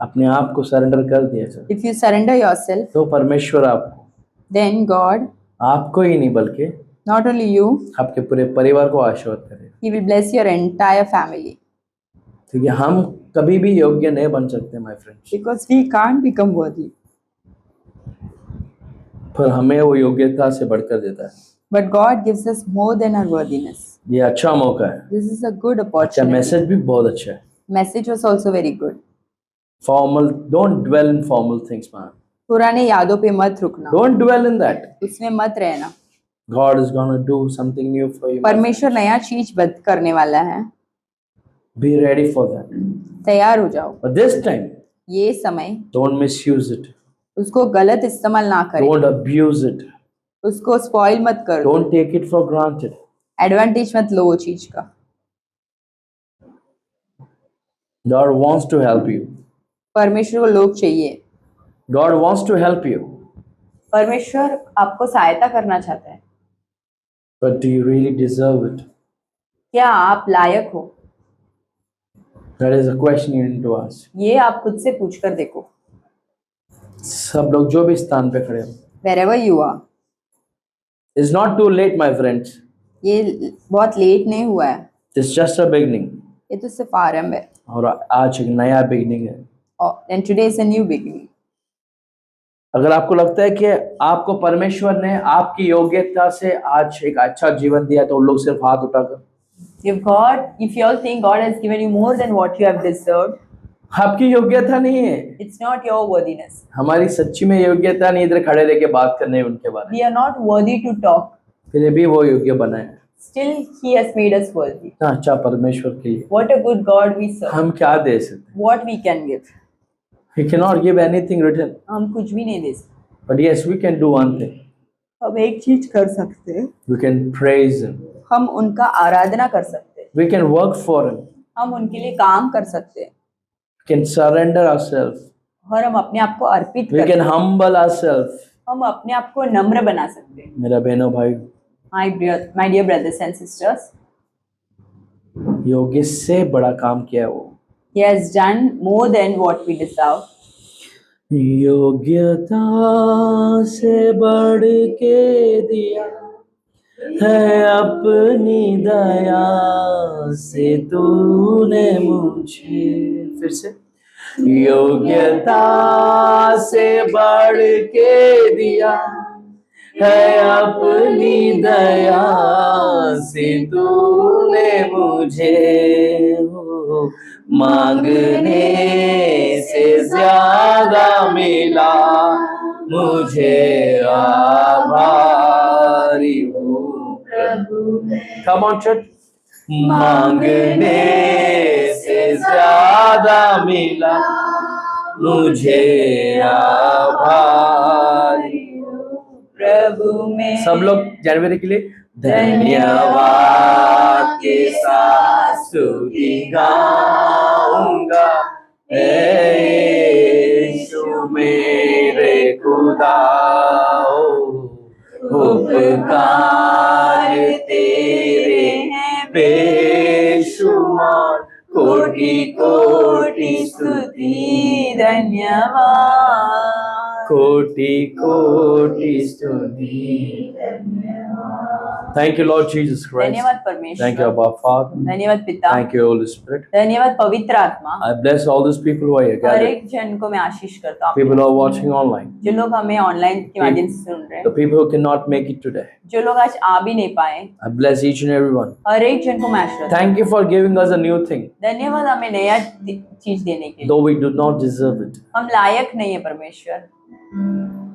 [SPEAKER 7] अपने आप को सरेंडर कर दिया sir,
[SPEAKER 1] If you surrender yourself,
[SPEAKER 7] तो परमेश्वर आपको,
[SPEAKER 1] then God,
[SPEAKER 7] आपको ही नहीं बल्कि
[SPEAKER 1] not only you,
[SPEAKER 7] आपके पूरे परिवार को आशीर्वाद करे,
[SPEAKER 1] He will bless your entire family.
[SPEAKER 7] क्योंकि हम कभी भी योग्य नहीं बन सकते my friends,
[SPEAKER 1] Because we can't become worthy.
[SPEAKER 7] पर हमें वो योग्यता से बढ़कर देता है।
[SPEAKER 1] But God gives us more than our worthiness.
[SPEAKER 7] ये अच्छा मौका है,
[SPEAKER 1] This is a good
[SPEAKER 7] अच्छा
[SPEAKER 1] opportunity.
[SPEAKER 7] मैसेज भी बहुत अच्छा है।
[SPEAKER 1] Message was also very good.
[SPEAKER 7] Formal, don't dwell in formal things man,
[SPEAKER 1] पुराने यादों पे मत रुकना,
[SPEAKER 7] डोंट ड्वेल इन दैट।
[SPEAKER 1] उसमें मत रहना।
[SPEAKER 7] God is gonna do something new for you,
[SPEAKER 1] परमेश्वर नया चीज बद करने वाला है,
[SPEAKER 7] बी रेडी फॉर दैट।
[SPEAKER 1] तैयार हो जाओ।
[SPEAKER 7] बट दिस टाइम
[SPEAKER 1] ये समय
[SPEAKER 7] डोंट मिसयूज इट,
[SPEAKER 1] उसको गलत इस्तेमाल ना करें,
[SPEAKER 7] डोंट अब्यूज इट,
[SPEAKER 1] उसको स्पॉइल मत करो,
[SPEAKER 7] don't take it for granted.
[SPEAKER 1] Advantage मत लो वो चीज का।
[SPEAKER 7] God wants to help you,
[SPEAKER 1] परमेश्वर को लोग चाहिए,
[SPEAKER 7] God wants to help you,
[SPEAKER 1] परमेश्वर आपको सहायता करना चाहता है।
[SPEAKER 7] But do you really deserve it?
[SPEAKER 1] क्या आप लायक हो?
[SPEAKER 7] That is a question you need to ask.
[SPEAKER 1] ये आप खुद से पूछ कर देखो।
[SPEAKER 7] सब लोग जो भी स्थान पे खड़े हो,
[SPEAKER 1] Wherever you are,
[SPEAKER 7] it's not too late my friends,
[SPEAKER 1] ये बहुत लेट नहीं हुआ है,
[SPEAKER 7] इट्स जस्ट अ बिगिनिंग।
[SPEAKER 1] ये तो सिर्फ आरंभ है।
[SPEAKER 7] और आज एक नया बिगिनिंग है।
[SPEAKER 1] And today is a new beginning.
[SPEAKER 7] अगर आपको लगता है कि आपको परमेश्वर ने आपकी योग्यता से आज एक अच्छा जीवन दिया, तो उन लोग सिर्फ हाथ उठाकर,
[SPEAKER 1] If you all think God has given you more than what you have deserved,
[SPEAKER 7] आपकी योग्यता नहीं है,
[SPEAKER 1] it's not your worthiness.
[SPEAKER 7] हमारी सच्ची में योग्यता नहीं इधर खड़े रह के बात करने उनके बारे में,
[SPEAKER 1] We are not worthy to talk.
[SPEAKER 7] फिर भी वो योग्य बनाए।
[SPEAKER 1] Still, He has made us worthy.
[SPEAKER 7] इतना अच्छा परमेश्वर के लिए
[SPEAKER 1] What a good God we serve.
[SPEAKER 7] हम क्या दे सकते
[SPEAKER 1] What we can give.
[SPEAKER 7] हैं? We cannot give anything written,
[SPEAKER 1] हम कुछ भी नहीं दे सकते।
[SPEAKER 7] but yes, we can do one thing.
[SPEAKER 1] हम एक चीज कर सकते हैं,
[SPEAKER 7] We can praise Him.
[SPEAKER 1] हम उनका आराधना कर सकते हैं,
[SPEAKER 7] We can work for Him.
[SPEAKER 1] हम उनके लिए काम कर सकते हैं,
[SPEAKER 7] We can surrender ourselves.
[SPEAKER 1] और हम अपने आप को अर्पित
[SPEAKER 7] We
[SPEAKER 1] कर
[SPEAKER 7] can
[SPEAKER 1] सकते हैं।
[SPEAKER 7] humble ourselves.
[SPEAKER 1] हम अपने आप को नम्र बना सकते हैं।
[SPEAKER 7] मेरा बहनों भाई,
[SPEAKER 1] My dear brothers and sisters,
[SPEAKER 7] योग्य से बड़ा काम किया वो।
[SPEAKER 1] He has done more than what we deserve.
[SPEAKER 7] योग्यता से बढ़ के दिया है अपनी दया से तूने मुझे, फिर से, योग्यता से बढ़ के दिया है अपनी दया से तूने मुझे, मांगने से ज्यादा मिला, मुझे आभारी हूँ प्रभु। Come on, church. मांगने से ज्यादा मिला, मुझे आभारी
[SPEAKER 1] प्रभु में।
[SPEAKER 7] सब लोग जनवरी के लिए धन्यवाद के साथ स्तुति गाऊंगा, यीशु मेरे खुदा, उपकार तेरे हैं बेशुमार, कोटि कोटि स्तुति धन्यवाद, कोटि कोटि स्तुति। Thank you, Lord Jesus Christ.
[SPEAKER 1] धन्यवाद परमेश्वर।
[SPEAKER 7] Thank you, Abba Father.
[SPEAKER 1] धन्यवाद पिता।
[SPEAKER 7] Thank you, Holy Spirit.
[SPEAKER 1] धन्यवाद पवित्र आत्मा।
[SPEAKER 7] I bless all those people who are here
[SPEAKER 1] her
[SPEAKER 7] gathered.
[SPEAKER 1] एक जन को मैं आशीष करता हूँ।
[SPEAKER 7] People who are watching online.
[SPEAKER 1] जो लोग हमें ऑनलाइन के माध्यम से सुन रहे
[SPEAKER 7] The
[SPEAKER 1] हैं,
[SPEAKER 7] people who cannot make it today.
[SPEAKER 1] जो लोग आज आ भी नहीं पाए,
[SPEAKER 7] I bless each and every one.
[SPEAKER 1] हर एक जन को मैं आशीर्वाद।
[SPEAKER 7] Thank you for giving us a new thing,
[SPEAKER 1] धन्यवाद हमें नया चीज देने के लिए।
[SPEAKER 7] though we do not deserve it.
[SPEAKER 1] हम लायक नहीं है परमेश्वर।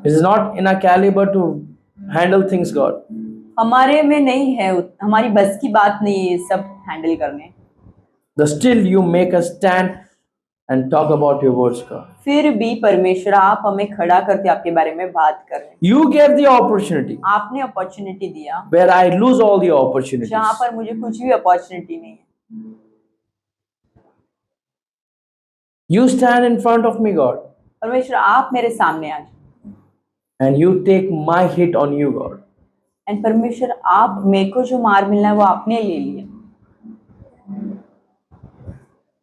[SPEAKER 7] It is not in our caliber to handle things, God.
[SPEAKER 1] हमारे में नहीं है, हमारी बस की बात नहीं है ये सब हैंडल करने।
[SPEAKER 7] But still you make us stand and talk about your words, God.
[SPEAKER 1] फिर भी परमेश्वर आप हमें खड़ा करके आपके बारे में बात कर रहे हैं।
[SPEAKER 7] You gave the opportunity
[SPEAKER 1] आपने अपॉर्चुनिटी दिया
[SPEAKER 7] where I lose all the opportunities.
[SPEAKER 1] जहाँ पर मुझे कुछ भी अपॉर्चुनिटी नहीं है।
[SPEAKER 7] You stand in front of me, God,
[SPEAKER 1] परमेश्वर आप मेरे सामने आ जाओ।
[SPEAKER 7] and you take my hit on you, God.
[SPEAKER 1] And परमेश्वर आप मेरे को जो मार मिलना है वो आपने ले लिया।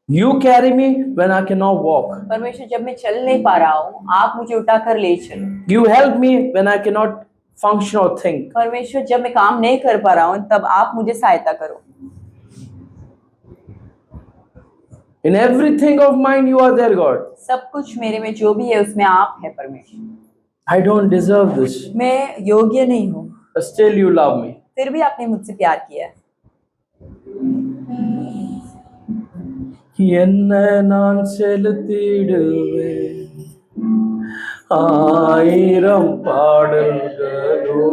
[SPEAKER 7] You carry me when I cannot walk.
[SPEAKER 1] परमेश्वर जब मैं चल नहीं पा रहा हूँ आप मुझे उठाकर ले चलो।
[SPEAKER 7] You help me when I cannot function or think.
[SPEAKER 1] परमेश्वर जब मैं काम नहीं कर पा रहा हूँ तब आप मुझे सहायता करो।
[SPEAKER 7] In everything of mine, you are there, God.
[SPEAKER 1] सब कुछ मेरे में जो भी है उसमें आप है परमेश्वर।
[SPEAKER 7] I don't deserve this,
[SPEAKER 1] मैं योग्य नहीं हूँ,
[SPEAKER 7] but still you love me.
[SPEAKER 1] फिर भी आपने मुझसे प्यार किया है।
[SPEAKER 7] என்ன நான் செலுத்திடுவேன் ஆயிரம் பாடல்களோ,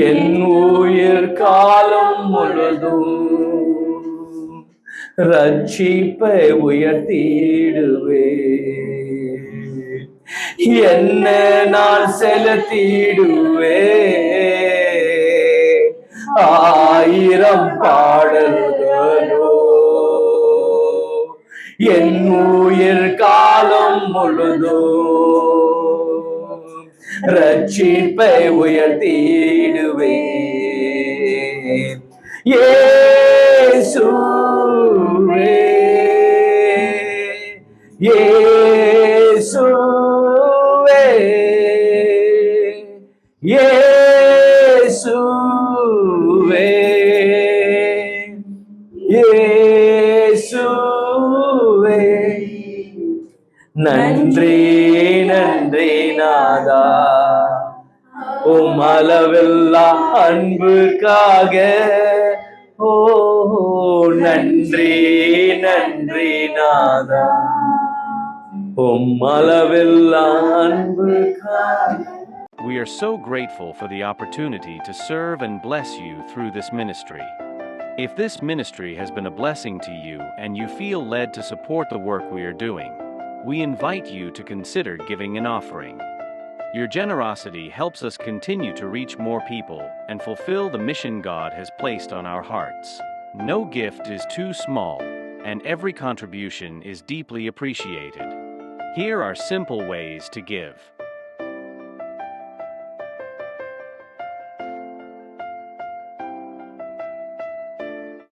[SPEAKER 7] என் உயிர் காலம் முழுதும் ரட்சிப்பை உயர்த்திடுவேன், என்ன நான் செலுத்திடுவேன் ஆயிரம் பாடல்களோ, என் உயிர் காலம் முழுதும் ரட்சிப்பை உயர்த்திடுவேன், இயேசுவே இயேசுவே இயேசுவே இயேசுவே நன்றி நன்றி நாதா உம் அளவில்லா அன்புக்காக, ஓ நன்றி நன்றி நாதா உம் அளவில்லா அன்புக்காக.
[SPEAKER 8] We are so grateful for the opportunity to serve and bless you through this ministry. If this ministry has been a blessing to you and you feel led to support the work we are doing, we invite you to consider giving an offering. Your generosity helps us continue to reach more people and fulfill the mission God has placed on our hearts. No gift is too small, and every contribution is deeply appreciated. Here are simple ways to give.